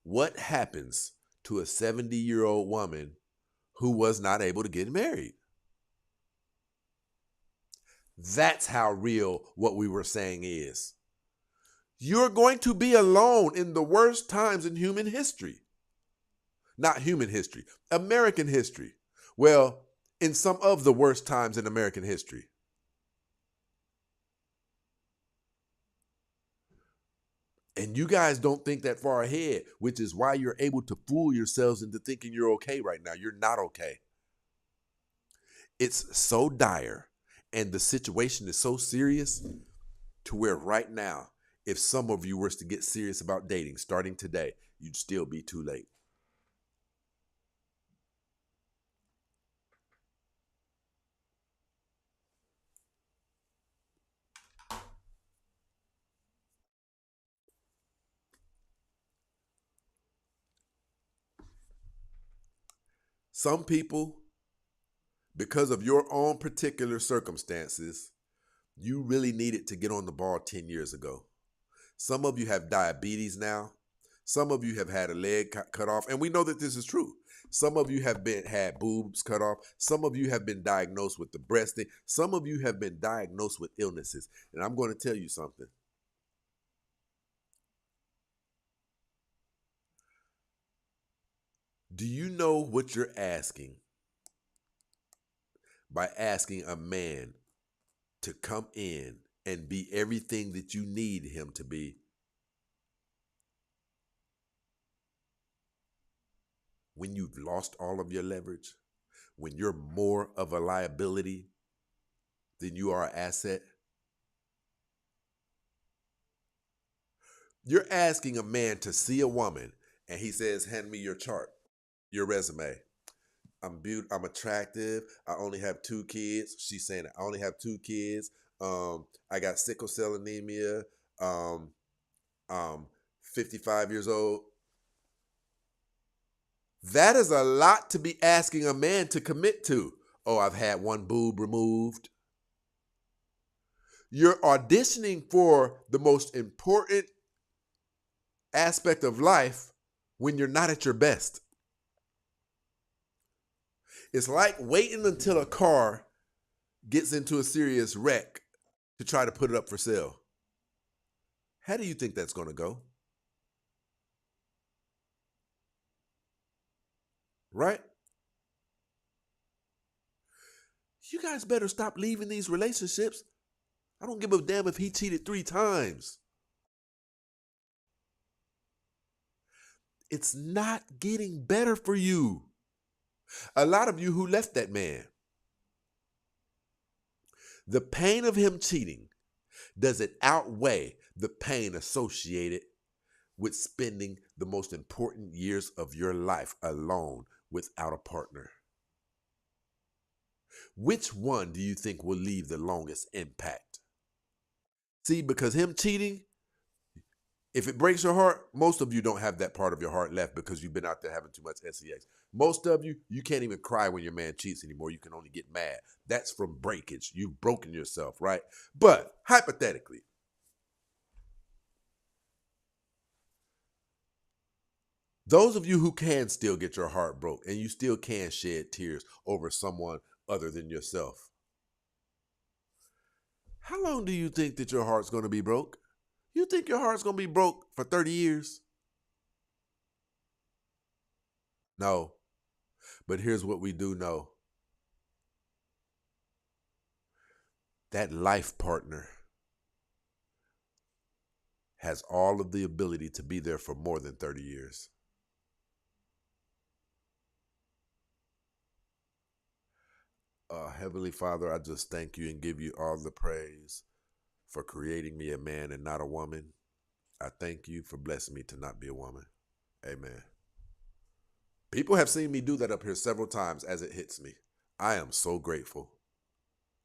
What happens to a 70-year-old woman who was not able to get married? That's how real what we were saying is. You're going to be alone in the worst times in human history. Not human history, American history. Well, in some of the worst times in American history. And you guys don't think that far ahead, which is why you're able to fool yourselves into thinking you're okay right now. You're not okay. It's so dire and the situation is so serious to where right now, if some of you were to get serious about dating starting today, you'd still be too late. Some people, because of your own particular circumstances, you really needed to get on the ball 10 years ago. Some of you have diabetes now. Some of you have had a leg cut off, and we know that this is true. Some of you have had boobs cut off. Some of you have been diagnosed with the breast thing. Some of you have been diagnosed with illnesses. And I'm going to tell you something. Do you know what you're asking by asking a man to come in and be everything that you need him to be? When you've lost all of your leverage, when you're more of a liability than you are an asset, you're asking a man to see a woman and he says, hand me your chart, your resume. I'm attractive. I only have 2 kids. She's saying I only have 2 kids. I got sickle cell anemia. 55 years old. That is a lot to be asking a man to commit to. Oh, I've had 1 boob removed. You're auditioning for the most important aspect of life when you're not at your best. It's like waiting until a car gets into a serious wreck to try to put it up for sale. How do you think that's going to go? Right? You guys better stop leaving these relationships. I don't give a damn if he cheated 3 times. It's not getting better for you. A lot of you who left that man, the pain of him cheating, does it outweigh the pain associated with spending the most important years of your life alone without a partner? Which one do you think will leave the longest impact? See, because him cheating, if it breaks your heart, most of you don't have that part of your heart left because you've been out there having too much sex. Most of you, you can't even cry when your man cheats anymore. You can only get mad. That's from breakage. You've broken yourself, right? But hypothetically, those of you who can still get your heart broke and you still can shed tears over someone other than yourself, how long do you think that your heart's going to be broke? You think your heart's going to be broke for 30 years? No. But here's what we do know. That life partner has all of the ability to be there for more than 30 years. Heavenly Father, I just thank you and give you all the praise for creating me a man and not a woman. I thank you for blessing me to not be a woman. Amen. People have seen me do that up here several times as it hits me. I am so grateful.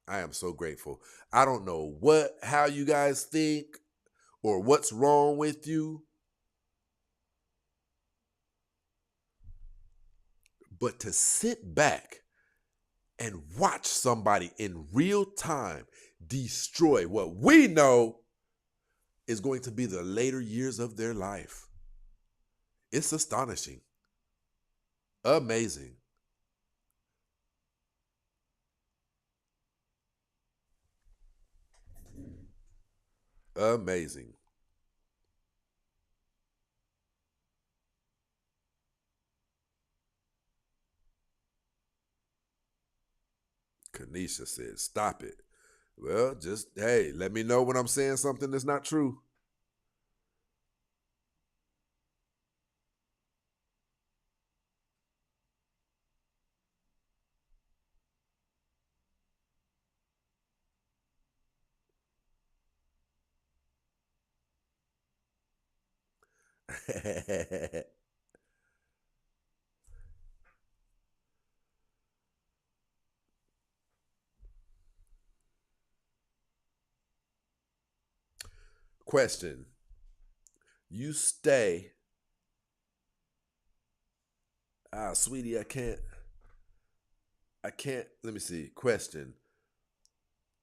I am so grateful. I don't know how you guys think or what's wrong with you, but to sit back and watch somebody in real time destroy what we know is going to be the later years of their life. It's astonishing. Amazing. Amazing. Kanisha said, stop it. Well, just, hey, let me know when I'm saying something that's not true. Question. You stay. Sweetie, I can't. Let me see. Question.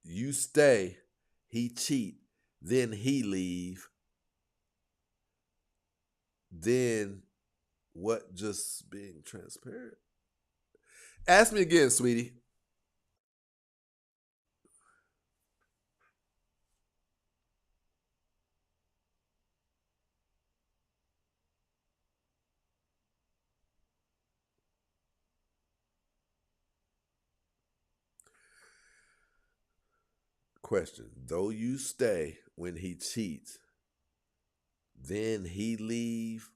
You stay, he cheat, then he leave. Then what? Just being transparent? Ask me again, sweetie. Question. Though you stay when he cheats, then he leave,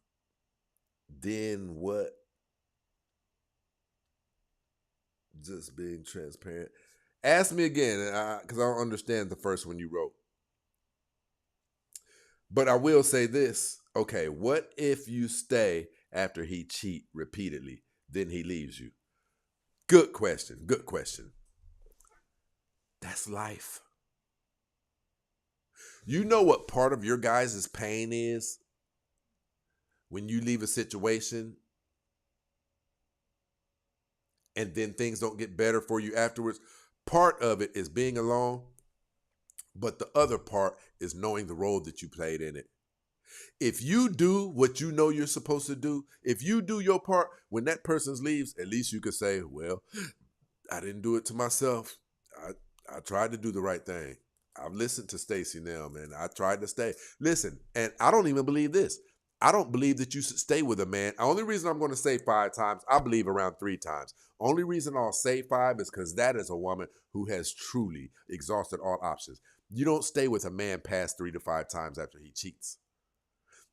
then what? Just being transparent. Ask me again, because I don't understand the first one you wrote. But I will say this. Okay, what if you stay after he cheat repeatedly, then he leaves you? Good question. Good question. That's life. You know what part of your guys' pain is when you leave a situation and then things don't get better for you afterwards? Part of it is being alone, but the other part is knowing the role that you played in it. If you do what you know you're supposed to do, if you do your part, when that person leaves, at least you could say, well, I didn't do it to myself. I tried to do the right thing. I've listened to Stacey now, man. I tried to stay. Listen, and I don't even believe this. I don't believe that you should stay with a man. The only reason I'm going to say 5 times, I believe around 3 times. Only reason I'll say 5 is because that is a woman who has truly exhausted all options. You don't stay with a man past 3 to 5 times after he cheats.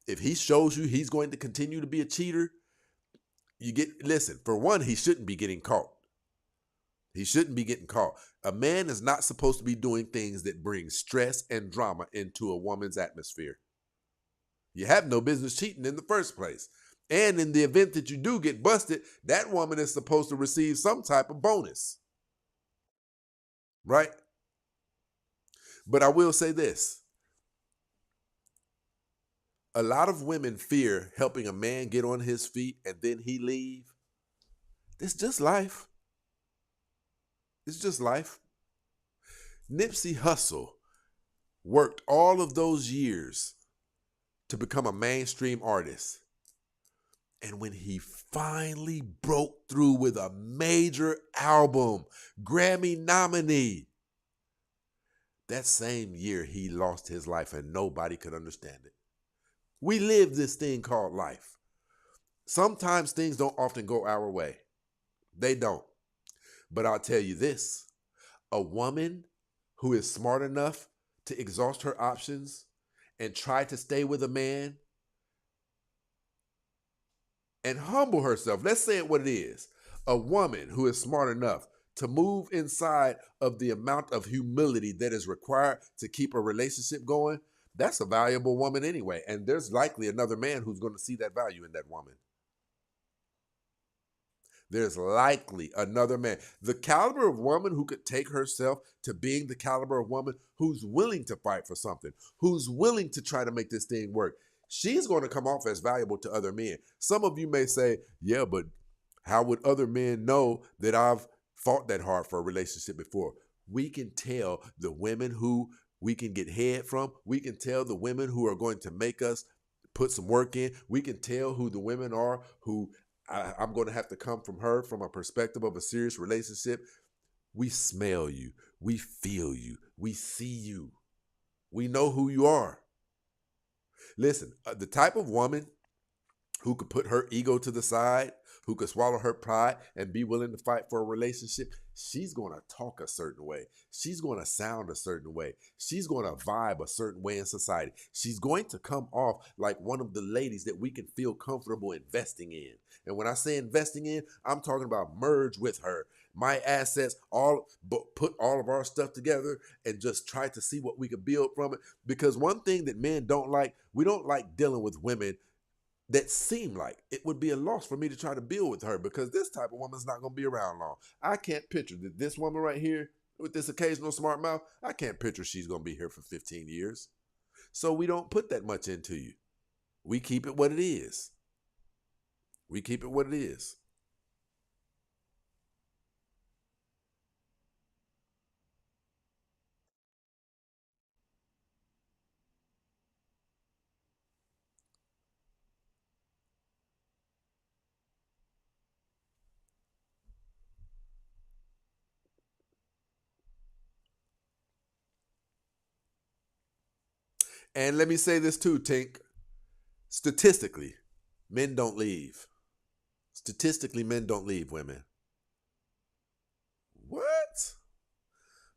If he shows you he's going to continue to be a cheater, listen, for one, he shouldn't be getting caught. He shouldn't be getting caught. A man is not supposed to be doing things that bring stress and drama into a woman's atmosphere. You have no business cheating in the first place. And in the event that you do get busted, that woman is supposed to receive some type of bonus. Right? But I will say this. A lot of women fear helping a man get on his feet and then he leave. It's just life. It's just life. Nipsey Hussle worked all of those years to become a mainstream artist. And when he finally broke through with a major album, Grammy nominee, that same year he lost his life and nobody could understand it. We live this thing called life. Sometimes things don't often go our way. They don't. But I'll tell you this, a woman who is smart enough to exhaust her options and try to stay with a man and humble herself, let's say it what it is, a woman who is smart enough to move inside of the amount of humility that is required to keep a relationship going, that's a valuable woman anyway. And there's likely another man who's going to see that value in that woman. There's likely another man. The caliber of woman who could take herself to being the caliber of woman who's willing to fight for something, who's willing to try to make this thing work, she's going to come off as valuable to other men. Some of you may say, yeah, but how would other men know that I've fought that hard for a relationship before? We can tell the women who we can get head from. We can tell the women who are going to make us put some work in. We can tell who the women are who I'm going to have to come from her from a perspective of a serious relationship. We smell you. We feel you. We see you. We know who you are. Listen, the type of woman who could put her ego to the side, who could swallow her pride and be willing to fight for a relationship, she's going to talk a certain way. She's going to sound a certain way. She's going to vibe a certain way in society. She's going to come off like one of the ladies that we can feel comfortable investing in. And when I say investing in, I'm talking about merge with her. My assets, put all of our stuff together and just try to see what we can build from it. Because one thing that men don't like, we don't like dealing with women that seem like it would be a loss for me to try to build with her, because this type of woman's not going to be around long. I can't picture that this woman right here with this occasional smart mouth, I can't picture she's going to be here for 15 years. So we don't put that much into you. We keep it what it is. We keep it what it is. And let me say this too, Tink. Statistically, men don't leave. Statistically, men don't leave women. What?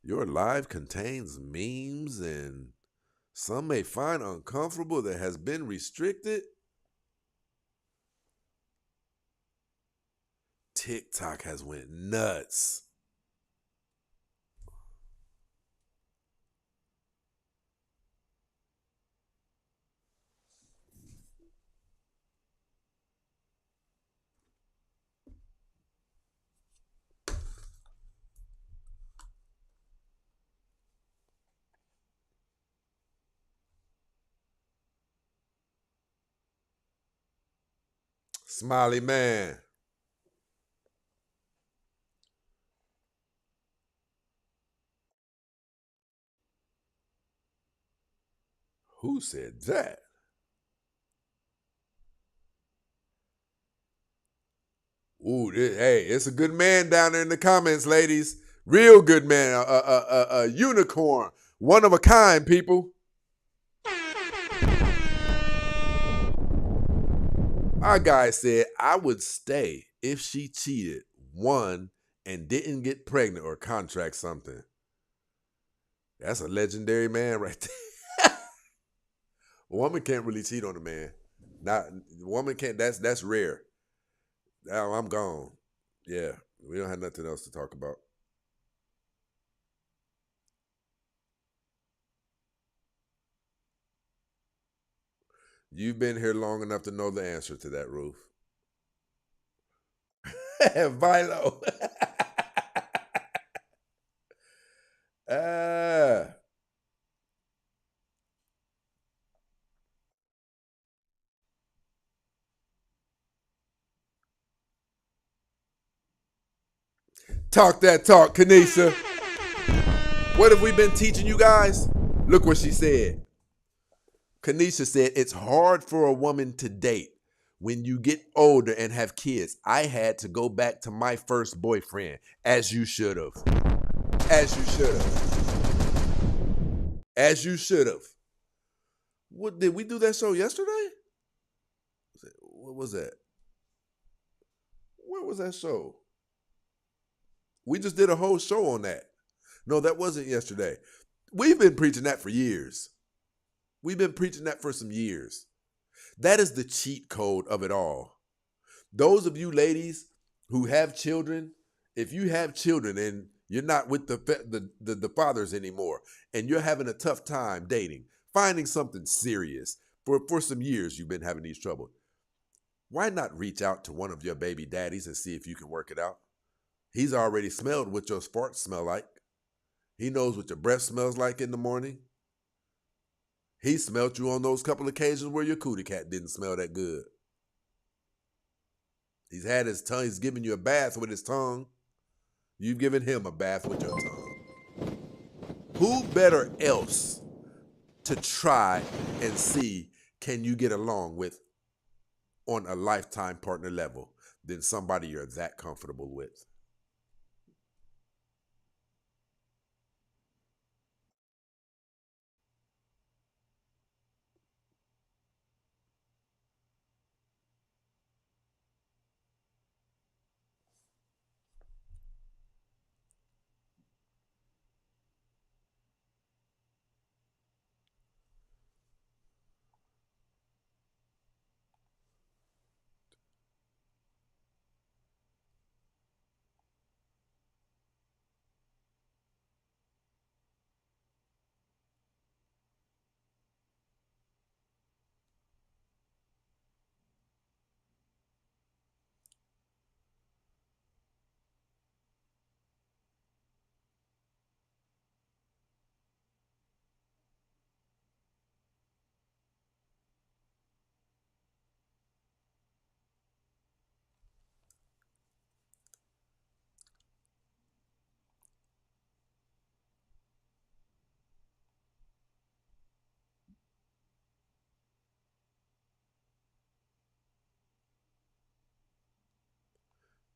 Your life contains memes and some may find uncomfortable that has been restricted? TikTok has went nuts. Smiley man. Who said that? Ooh, hey, it's a good man down there in the comments, ladies. Real good man, a unicorn, one of a kind, people. Our guy said, I would stay if she cheated, won, and didn't get pregnant or contract something. That's a legendary man right there. A woman can't really cheat on a man. Not woman can't. That's rare. Now I'm gone. Yeah, we don't have nothing else to talk about. You've been here long enough to know the answer to that, Ruth. Vilo. Talk that talk, Kanisha. What have we been teaching you guys? Look what she said. Kanisha said, it's hard for a woman to date when you get older and have kids. I had to go back to my first boyfriend, as you should have. As you should have. As you should have. What, did we do that show yesterday? What was that? Where was that show? We just did a whole show on that. No, that wasn't yesterday. We've been preaching that for years. We've been preaching that for some years. That is the cheat code of it all. Those of you ladies who have children, if you have children and you're not with the fathers anymore and you're having a tough time dating, finding something serious, for some years you've been having these troubles, why not reach out to one of your baby daddies and see if you can work it out? He's already smelled what your farts smell like. He knows what your breath smells like in the morning. He smelled you on those couple occasions where your cootie cat didn't smell that good. He's had his tongue. He's given you a bath with his tongue. You've given him a bath with your tongue. Who better else to try and see can you get along with on a lifetime partner level than somebody you're that comfortable with?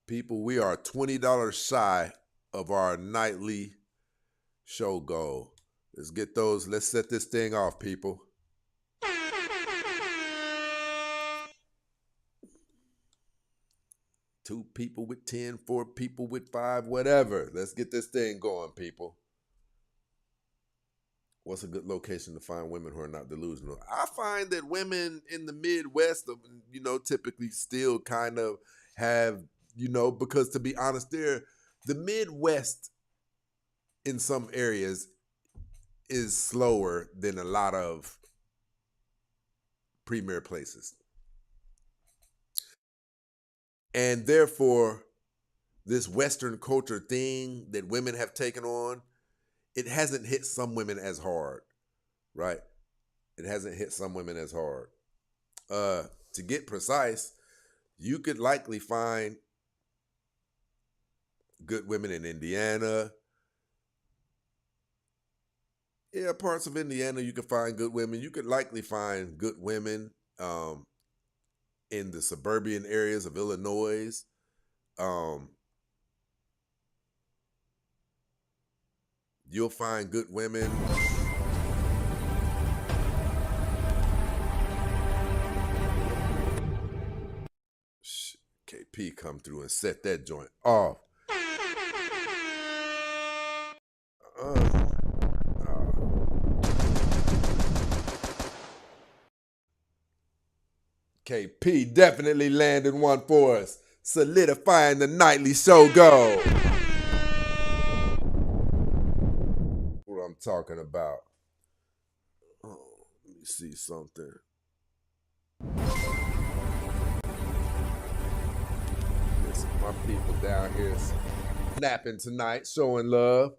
People, we are $20 shy of our nightly show goal. Let's get those. Let's set this thing off, people. Two people with 10, 4 people with 5, whatever. Let's get this thing going, people. What's a good location to find women who are not delusional? I find that women in the Midwest, typically still kind of have, because to be honest, the Midwest in some areas is slower than a lot of premier places. And therefore, this Western culture thing that women have taken on, it hasn't hit some women as hard, right? It hasn't hit some women as hard. To get precise, you could likely find good women in Indiana. Yeah, parts of Indiana, you can find good women. You could likely find good women in the suburban areas of Illinois. You'll find good women. KP come through and set that joint off. KP definitely landed one for us, solidifying the nightly show goal. What I'm talking about. Oh, let me see something. Listen, my people down here snapping tonight, showing love.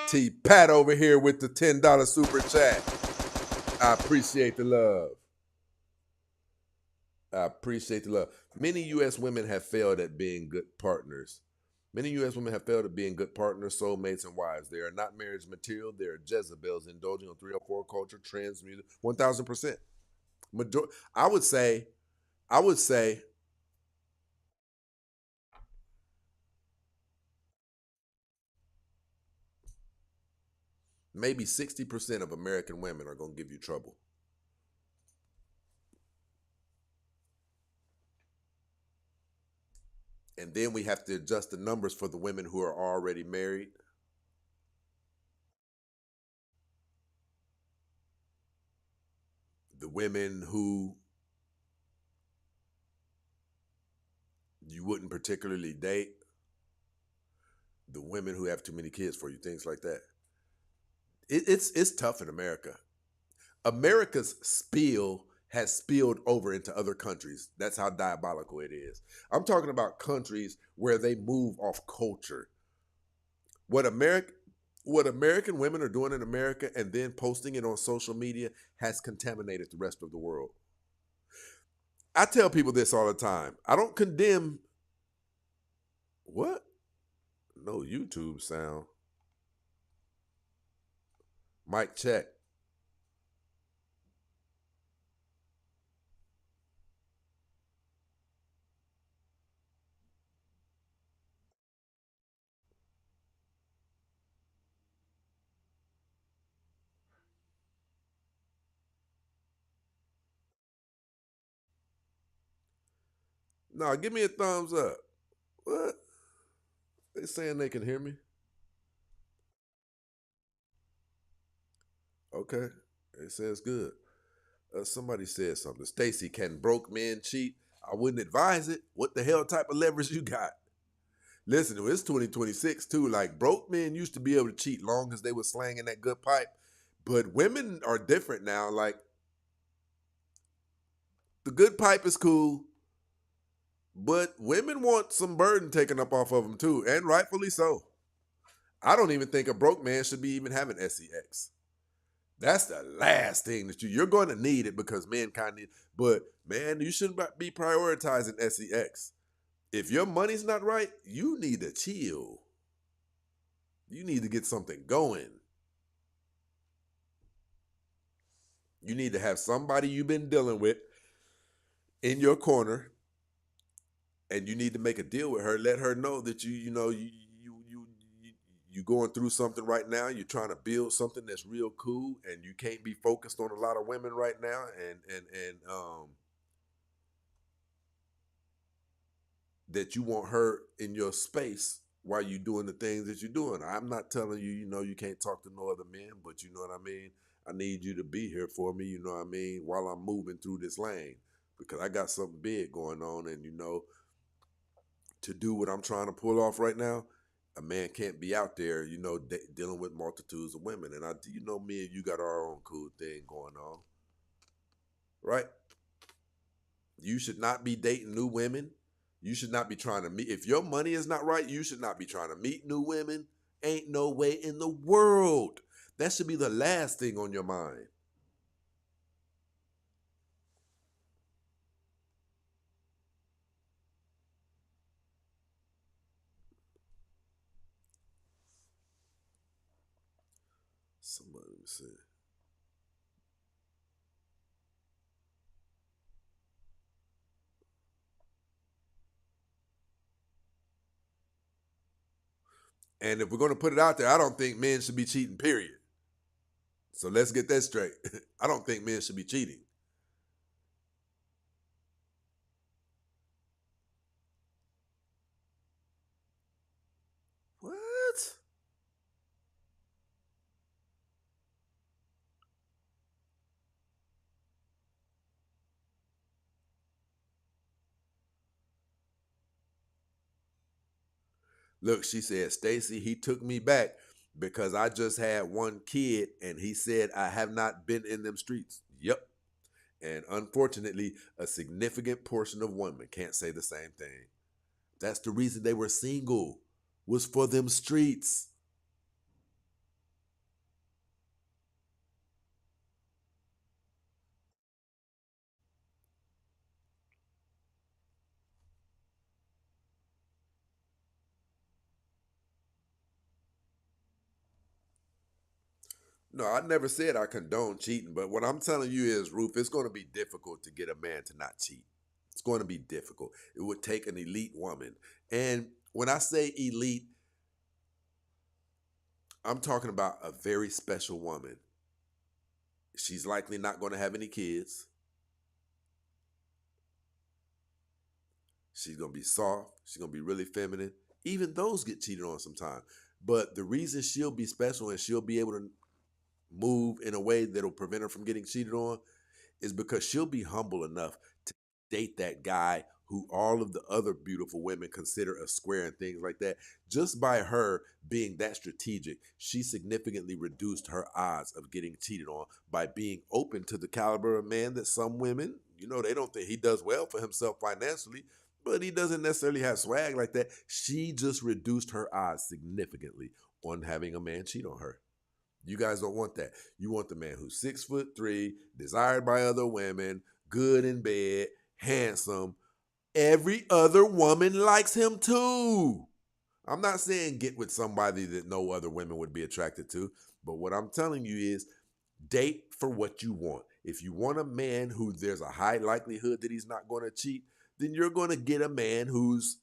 T Pat over here with the $10 super chat. I appreciate the love. I appreciate the love. Many U.S. women have failed at being good partners. Many U.S. women have failed at being good partners, soulmates, and wives. They are not marriage material. They are Jezebels indulging on 304 culture, trends, music. 1,000%. I would say maybe 60% of American women are going to give you trouble. And then we have to adjust the numbers for the women who are already married. The women who you wouldn't particularly date. The women who have too many kids for you, things like that. It's tough in America. America's spill has spilled over into other countries. That's how diabolical it is. I'm talking about countries where they move off culture. What American women are doing in America and then posting it on social media has contaminated the rest of the world. I tell people this all the time. I don't condemn. What? No YouTube sound. Mic check. No, give me a thumbs up. What? They saying they can hear me? Okay. It says good. Somebody said something. Stacy, can broke men cheat? I wouldn't advise it. What the hell type of leverage you got? Listen, it's 2026 too. Like, broke men used to be able to cheat long as they were slanging that good pipe. But women are different now. Like, the good pipe is cool. But women want some burden taken up off of them too, and rightfully so. I don't even think a broke man should be even having sex. That's the last thing that you're going to need it because mankind need. But man, you shouldn't be prioritizing sex. If your money's not right, you need to chill. You need to get something going. You need to have somebody you've been dealing with in your corner and you need to make a deal with her. Let her know that you going through something right now. You're trying to build something that's real cool, and you can't be focused on a lot of women right now. And that you want her in your space while you're doing the things that you're doing. I'm not telling you, you can't talk to no other men, but you know what I mean? I need you to be here for me, you know what I mean, while I'm moving through this lane, because I got something big going on, and to do what I'm trying to pull off right now, a man can't be out there, dealing with multitudes of women. And me and you got our own cool thing going on, right? You should not be dating new women. You should not be trying to meet. If your money is not right, you should not be trying to meet new women. Ain't no way in the world. That should be the last thing on your mind. Somebody, let me see. And if we're going to put it out there, I don't think men should be cheating, period. So let's get that straight. I don't think men should be cheating. What? Look, she said, Stacy, he took me back because I just had one kid and he said I have not been in them streets. Yep. And unfortunately, a significant portion of women can't say the same thing. That's the reason they were single, was for them streets. No, I never said I condone cheating, but what I'm telling you is, Ruth, it's going to be difficult to get a man to not cheat. It's going to be difficult. It would take an elite woman. And when I say elite, I'm talking about a very special woman. She's likely not going to have any kids. She's going to be soft. She's going to be really feminine. Even those get cheated on sometimes. But the reason she'll be special and she'll be able to move in a way that'll prevent her from getting cheated on is because she'll be humble enough to date that guy who all of the other beautiful women consider a square and things like that. Just by her being that strategic, she significantly reduced her odds of getting cheated on by being open to the caliber of man that some women, they don't think he does well for himself financially, but he doesn't necessarily have swag like that. She just reduced her odds significantly on having a man cheat on her. You guys don't want that. You want the man who's 6'3", desired by other women, good in bed, handsome. Every other woman likes him too. I'm not saying get with somebody that no other women would be attracted to, but what I'm telling you is date for what you want. If you want a man who there's a high likelihood that he's not going to cheat, then you're going to get a man who's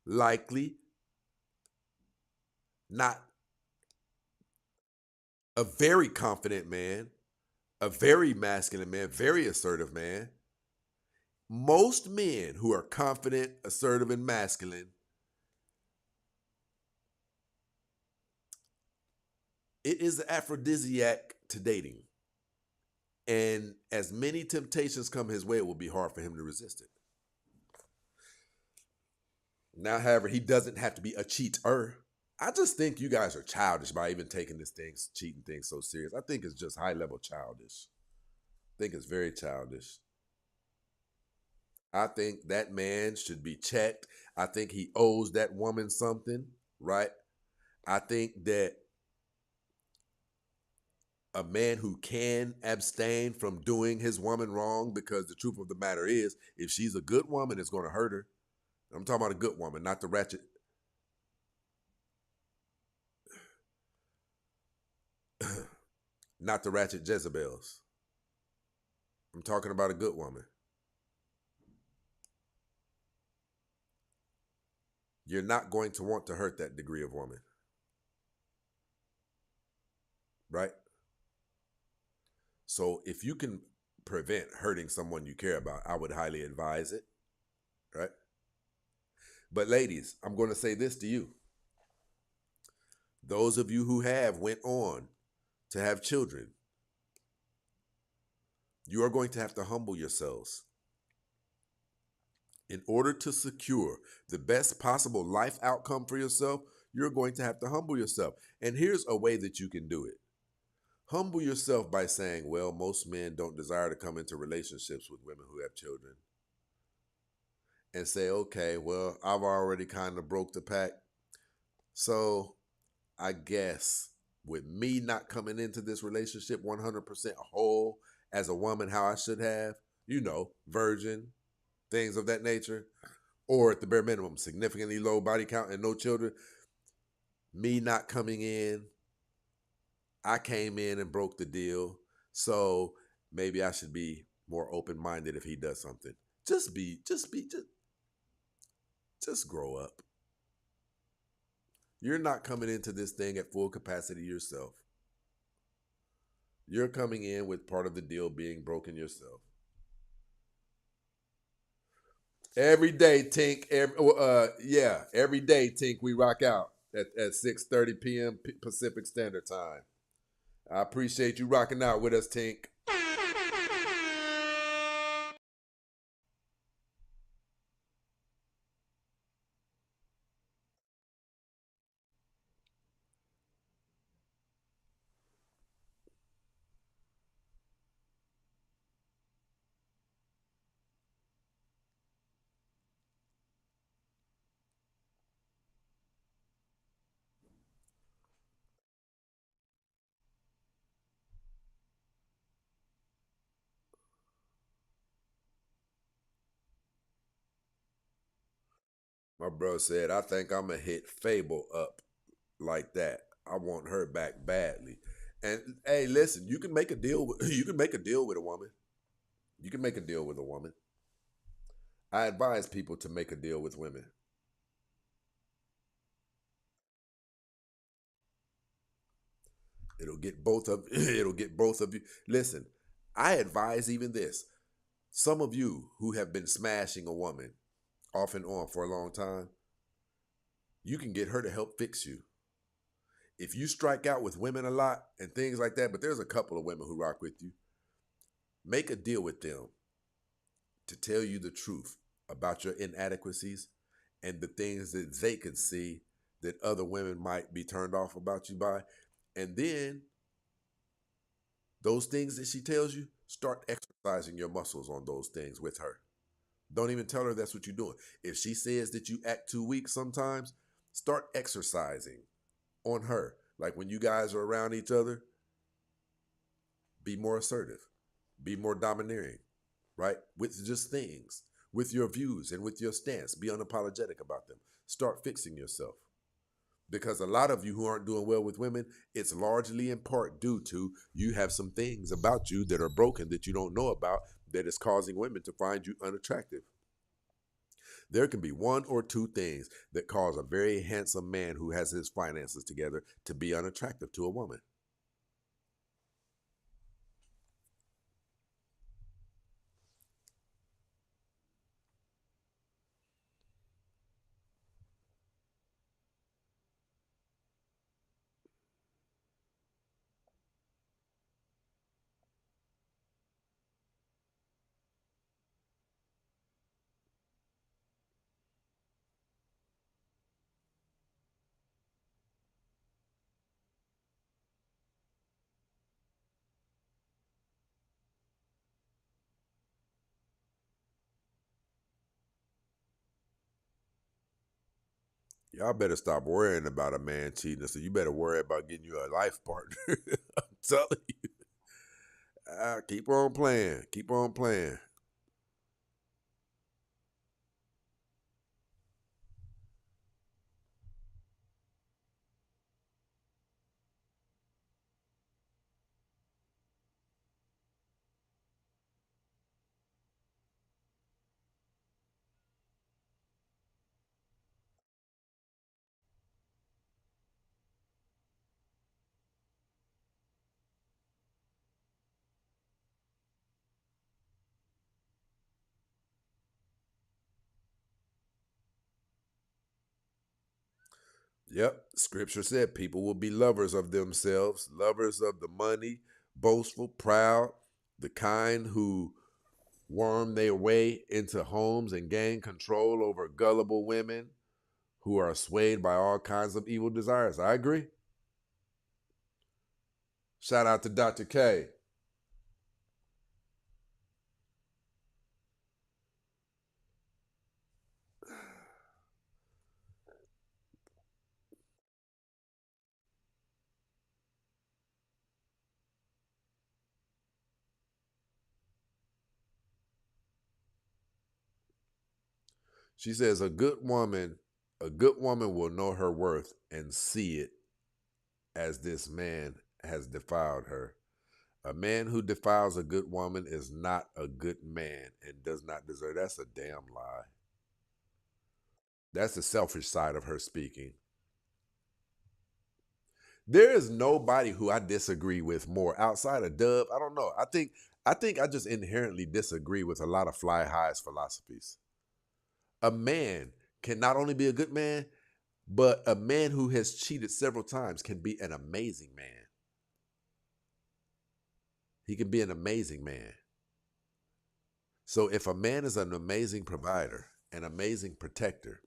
likely not a very confident man, a very masculine man, very assertive man. Most men who are confident, assertive, and masculine, it is an aphrodisiac to dating. And as many temptations come his way, it will be hard for him to resist it. Now, however, he doesn't have to be a cheater. I just think you guys are childish by even taking this cheating thing so serious. I think it's just high level childish. I think it's very childish. I think that man should be checked. I think he owes that woman something, right? I think that a man who can abstain from doing his woman wrong, because the truth of the matter is, if she's a good woman, it's going to hurt her. I'm talking about a good woman, not the ratchet. Not the ratchet Jezebels. I'm talking about a good woman. you're not going to want to hurt that degree of woman. Right? So if you can prevent hurting someone you care about, I would highly advise it. Right? But ladies, I'm going to say this to you. Those of you who have went on to have children, you are going to have to humble yourselves. In order to secure the best possible life outcome for yourself, you're going to have to humble yourself. And here's a way that you can do it. Humble yourself by saying, well, most men don't desire to come into relationships with women who have children. And say, okay, well, I've already kind of broke the pact. So I guess with me not coming into this relationship 100% whole as a woman, how I should have, virgin, things of that nature, or at the bare minimum, significantly low body count and no children, me not coming in, I came in and broke the deal. So maybe I should be more open-minded if he does something. Just grow up. You're not coming into this thing at full capacity yourself. You're coming in with part of the deal being broken yourself. Every day, Tink. Every day, Tink. We rock out at 6:30 p.m. Pacific Standard Time. I appreciate you rocking out with us, Tink. My bro said, I think I'm going to hit Fable up like that. I want her back badly. And hey, listen, you can make a deal with a woman. You can make a deal with a woman. I advise people to make a deal with women. It'll get both of you. Listen, I advise even this. Some of you who have been smashing a woman off and on for a long time, you can get her to help fix you. If you strike out with women a lot and things like that, but there's a couple of women who rock with you, make a deal with them to tell you the truth about your inadequacies and the things that they could see that other women might be turned off about you by. And then those things that she tells you, start exercising your muscles on those things with her. Don't even tell her that's what you're doing. If she says that you act too weak sometimes, start exercising on her. Like when you guys are around each other, be more assertive, be more domineering, right? With just things, with your views and with your stance. Be unapologetic about them. Start fixing yourself. Because a lot of you who aren't doing well with women, it's largely in part due to you have some things about you that are broken that you don't know about that is causing women to find you unattractive. There can be one or two things that cause a very handsome man who has his finances together to be unattractive to a woman. Y'all better stop worrying about a man cheating. So you better worry about getting you a life partner. I'm telling you. Keep on playing. Keep on playing. Yep, scripture said people will be lovers of themselves, lovers of the money, boastful, proud, the kind who worm their way into homes and gain control over gullible women who are swayed by all kinds of evil desires. I agree. Shout out to Dr. K. She says a good woman will know her worth and see it as this man has defiled her. A man who defiles a good woman is not a good man and does not deserve. That's a damn lie. That's the selfish side of her speaking. There is nobody who I disagree with more outside of Dub. I don't know. I think I just inherently disagree with a lot of Fly High's philosophies. A man can not only be a good man, but a man who has cheated several times can be an amazing man. He can be an amazing man. So if a man is an amazing provider, an amazing protector,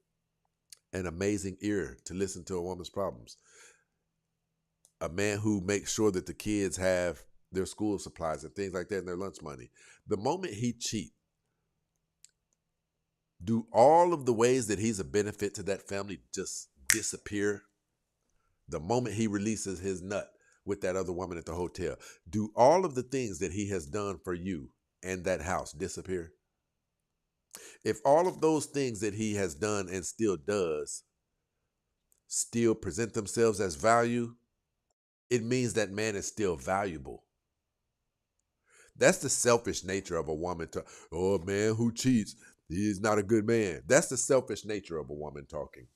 an amazing ear to listen to a woman's problems, a man who makes sure that the kids have their school supplies and things like that and their lunch money, the moment he cheats, do all of the ways that he's a benefit to that family just disappear? The moment he releases his nut with that other woman at the hotel, do all of the things that he has done for you and that house disappear? If all of those things that he has done and still does still present themselves as value, it means that man is still valuable. That's the selfish nature of a woman. Oh, a man who cheats, he is not a good man. That's the selfish nature of a woman talking.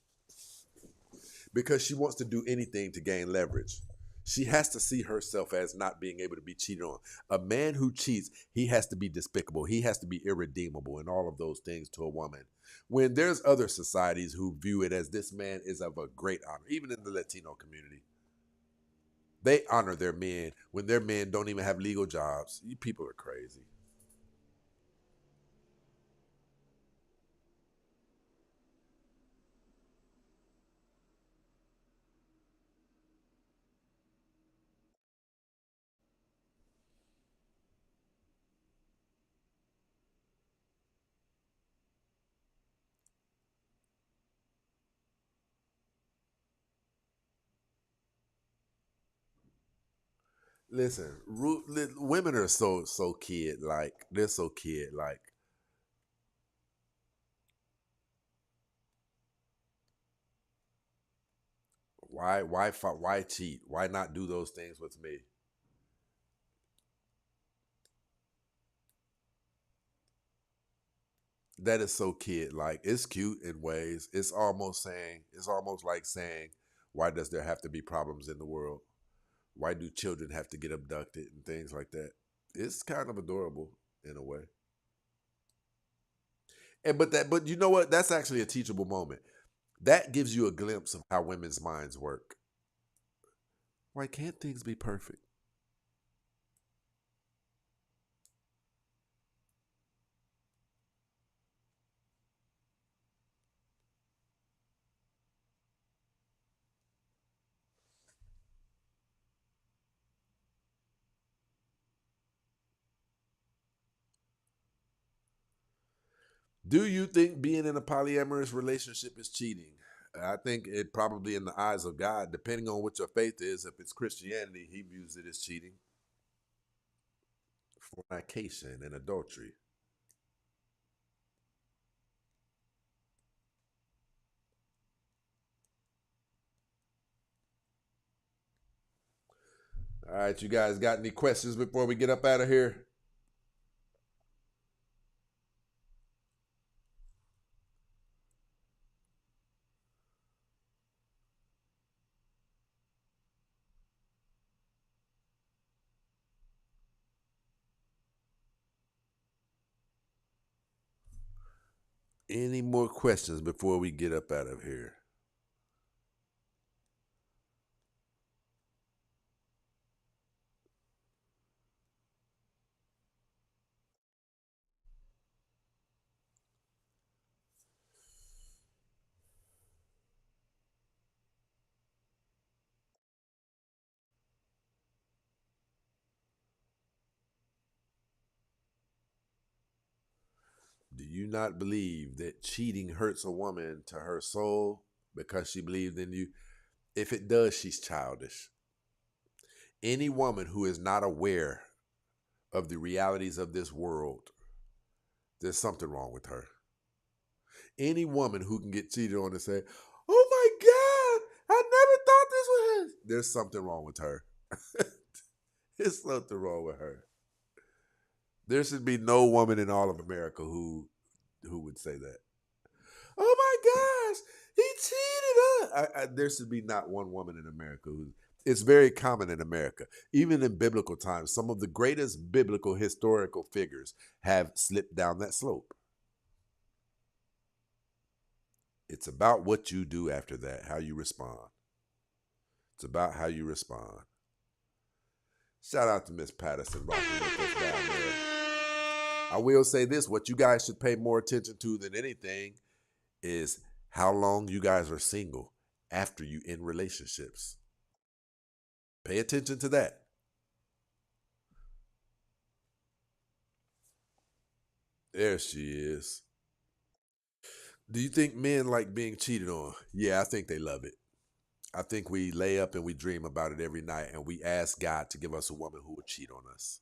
Because she wants to do anything to gain leverage. She has to see herself as not being able to be cheated on. A man who cheats, he has to be despicable. He has to be irredeemable and all of those things to a woman. When there's other societies who view it as this man is of a great honor, even in the Latino community. They honor their men when their men don't even have legal jobs. You people are crazy. Listen, women are so kid like. They're so kid like. Why cheat? Why not do those things with me? That is so kid like. It's cute in ways. It's almost like saying, why does there have to be problems in the world? Why do children have to get abducted and things like that? It's kind of adorable in a way. But you know what? That's actually a teachable moment. That gives you a glimpse of how women's minds work. Why can't things be perfect? Do you think being in a polyamorous relationship is cheating? I think it probably in the eyes of God, depending on what your faith is, if it's Christianity, he views it as cheating. Fornication and adultery. All right, you guys got any questions before we get up out of here? Any more questions before we get up out of here? you not believe that cheating hurts a woman to her soul because she believed in you? If it does, she's childish. Any woman who is not aware of the realities of this world, there's something wrong with her. Any woman who can get cheated on and say, oh my God, I never thought this would happen, there's something wrong with her. There's something wrong with her. There should be no woman in all of America who would say that. Oh my gosh, he cheated on. There should be not one woman in America who. It's very common in America. Even in biblical times, some of the greatest biblical historical figures have slipped down that slope. It's about what you do after that, how you respond. It's about how you respond. Shout out to Miss Patterson rocking with us down there. I will say this, what you guys should pay more attention to than anything is how long you guys are single after you in relationships. Pay attention to that. There she is. Do you think men like being cheated on? Yeah, I think they love it. I think we lay up and we dream about it every night, and we ask God to give us a woman who would cheat on us.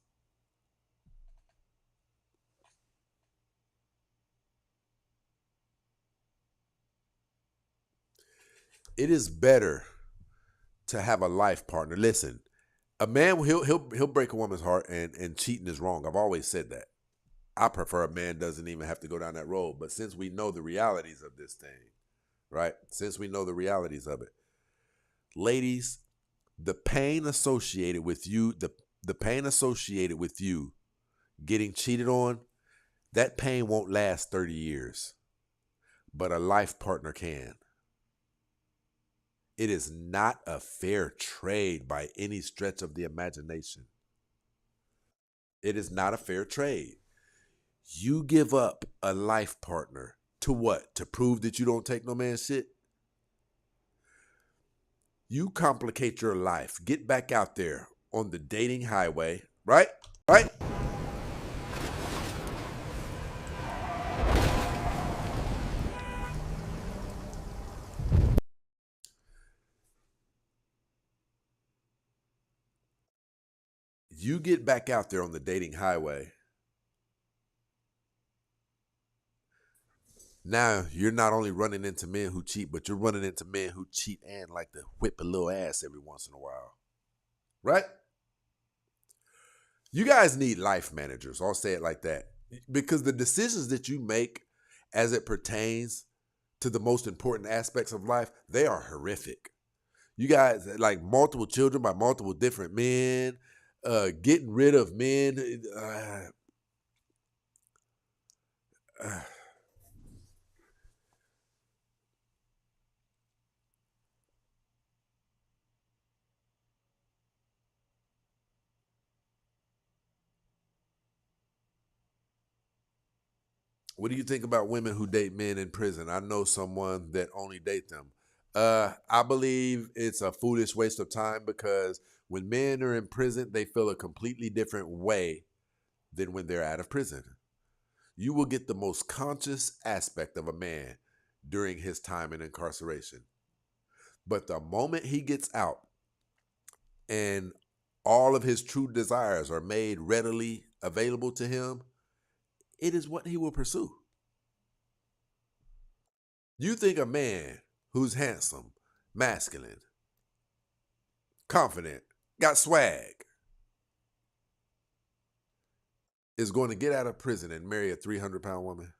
It is better to have a life partner. Listen, a man, he'll break a woman's heart, and cheating is wrong. I've always said that. I prefer a man doesn't even have to go down that road. But since we know the realities of this thing, right? Since we know the realities of it, ladies, the pain associated with you, the pain associated with you getting cheated on, that pain won't last 30 years. But a life partner can. It is not a fair trade by any stretch of the imagination. It is not a fair trade. You give up a life partner to what? To prove that you don't take no man's shit? You complicate your life. Get back out there on the dating highway, right? Right? You get back out there on the dating highway. Now, you're not only running into men who cheat, but you're running into men who cheat and like to whip a little ass every once in a while. Right? You guys need life managers. I'll say it like that. Because the decisions that you make as it pertains to the most important aspects of life, they are horrific. You guys, like multiple children by multiple different men, getting rid of men. What do you think about women who date men in prison? I know someone that only date them. I believe it's a foolish waste of time because when men are in prison, they feel a completely different way than when they're out of prison. You will get the most conscious aspect of a man during his time in incarceration. But the moment he gets out and all of his true desires are made readily available to him, it is what he will pursue. You think a man who's handsome, masculine, confident, got swag, is going to get out of prison and marry a 300-pound woman?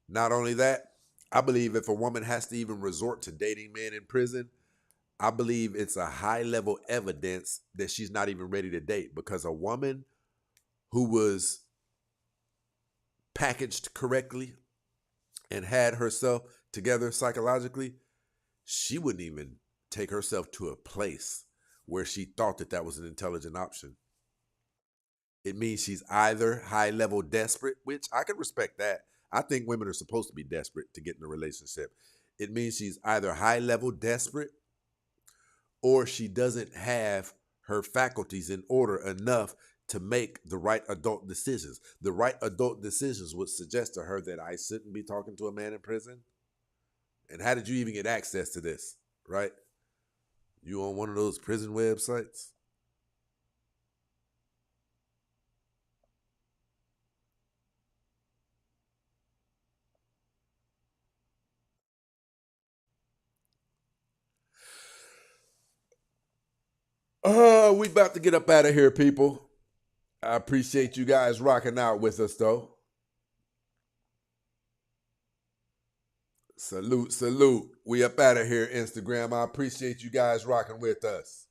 Not only that, I believe if a woman has to even resort to dating men in prison, I believe it's a high level evidence that she's not even ready to date, because a woman who was packaged correctly and had herself together psychologically, she wouldn't even take herself to a place where she thought that that was an intelligent option. It means she's either high-level desperate, which I can respect that. I think women are supposed to be desperate to get in a relationship. It means she's either high-level desperate or she doesn't have her faculties in order enough to make the right adult decisions. The right adult decisions would suggest to her that I shouldn't be talking to a man in prison. And how did you even get access to this, right? You on one of those prison websites? We about to get up out of here, people. I appreciate you guys rocking out with us, though. Salute, salute. We up out of here, Instagram. I appreciate you guys rocking with us.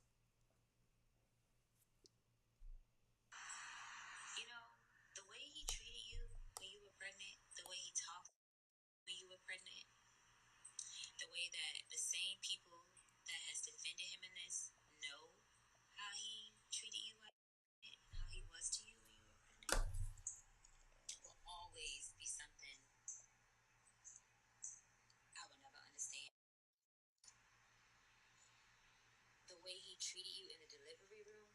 You know, the way he treated you when you were pregnant, the way he talked when you were pregnant, the way that the same people that has defended him in this know how he treated you and how he was to you when you were pregnant, will always be something I will never understand. The way he treated you in the delivery room,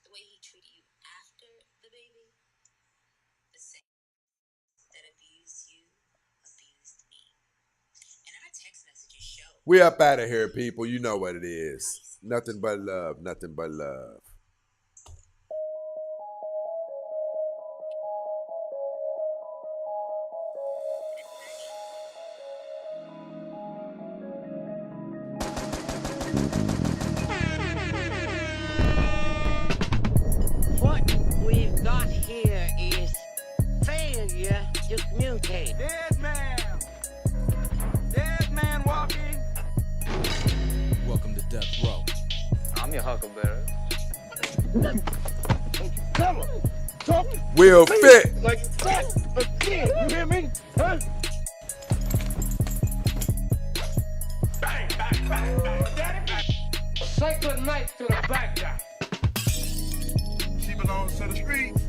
the way he treated you after the baby, the same that abused you, abused me. And our text messages show. We up out of here, people. You know what it is. Nothing but love. Nothing but love. What we've got here is failure to communicate. Dead man walking. Welcome to Death Row. I'm your huckleberry. Never talk. Will fit. Like that again. You hear me? Huh? Bang, bang, bang, bang. Daddy. Say good night to the black guy. She belongs to the streets.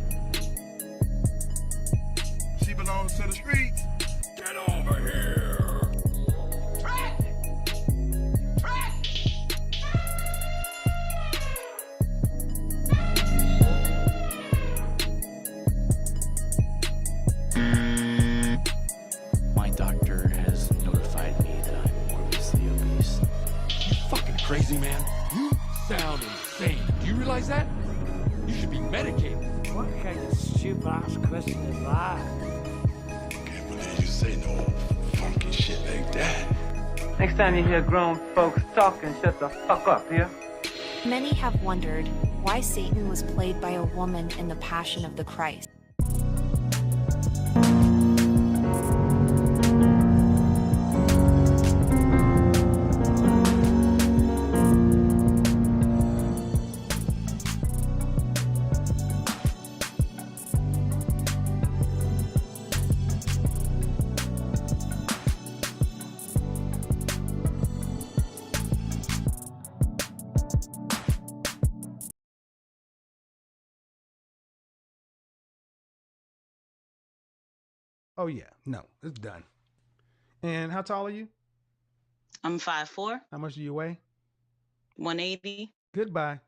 She belongs to the streets. Get over here. Track. Track. My doctor has notified me that I'm morbidly obese. You fucking crazy, man. You sound insane. Do you realize that? You should be medicated. What kind of stupid ass question is that? Can't believe you say no funky shit like that. Next time you hear grown folks talking, shut the fuck up, yeah? Many have wondered why Satan was played by a woman in The Passion of the Christ. Oh yeah, no, it's done. And how tall are you? I'm 5'4". How much do you weigh? 180. Goodbye.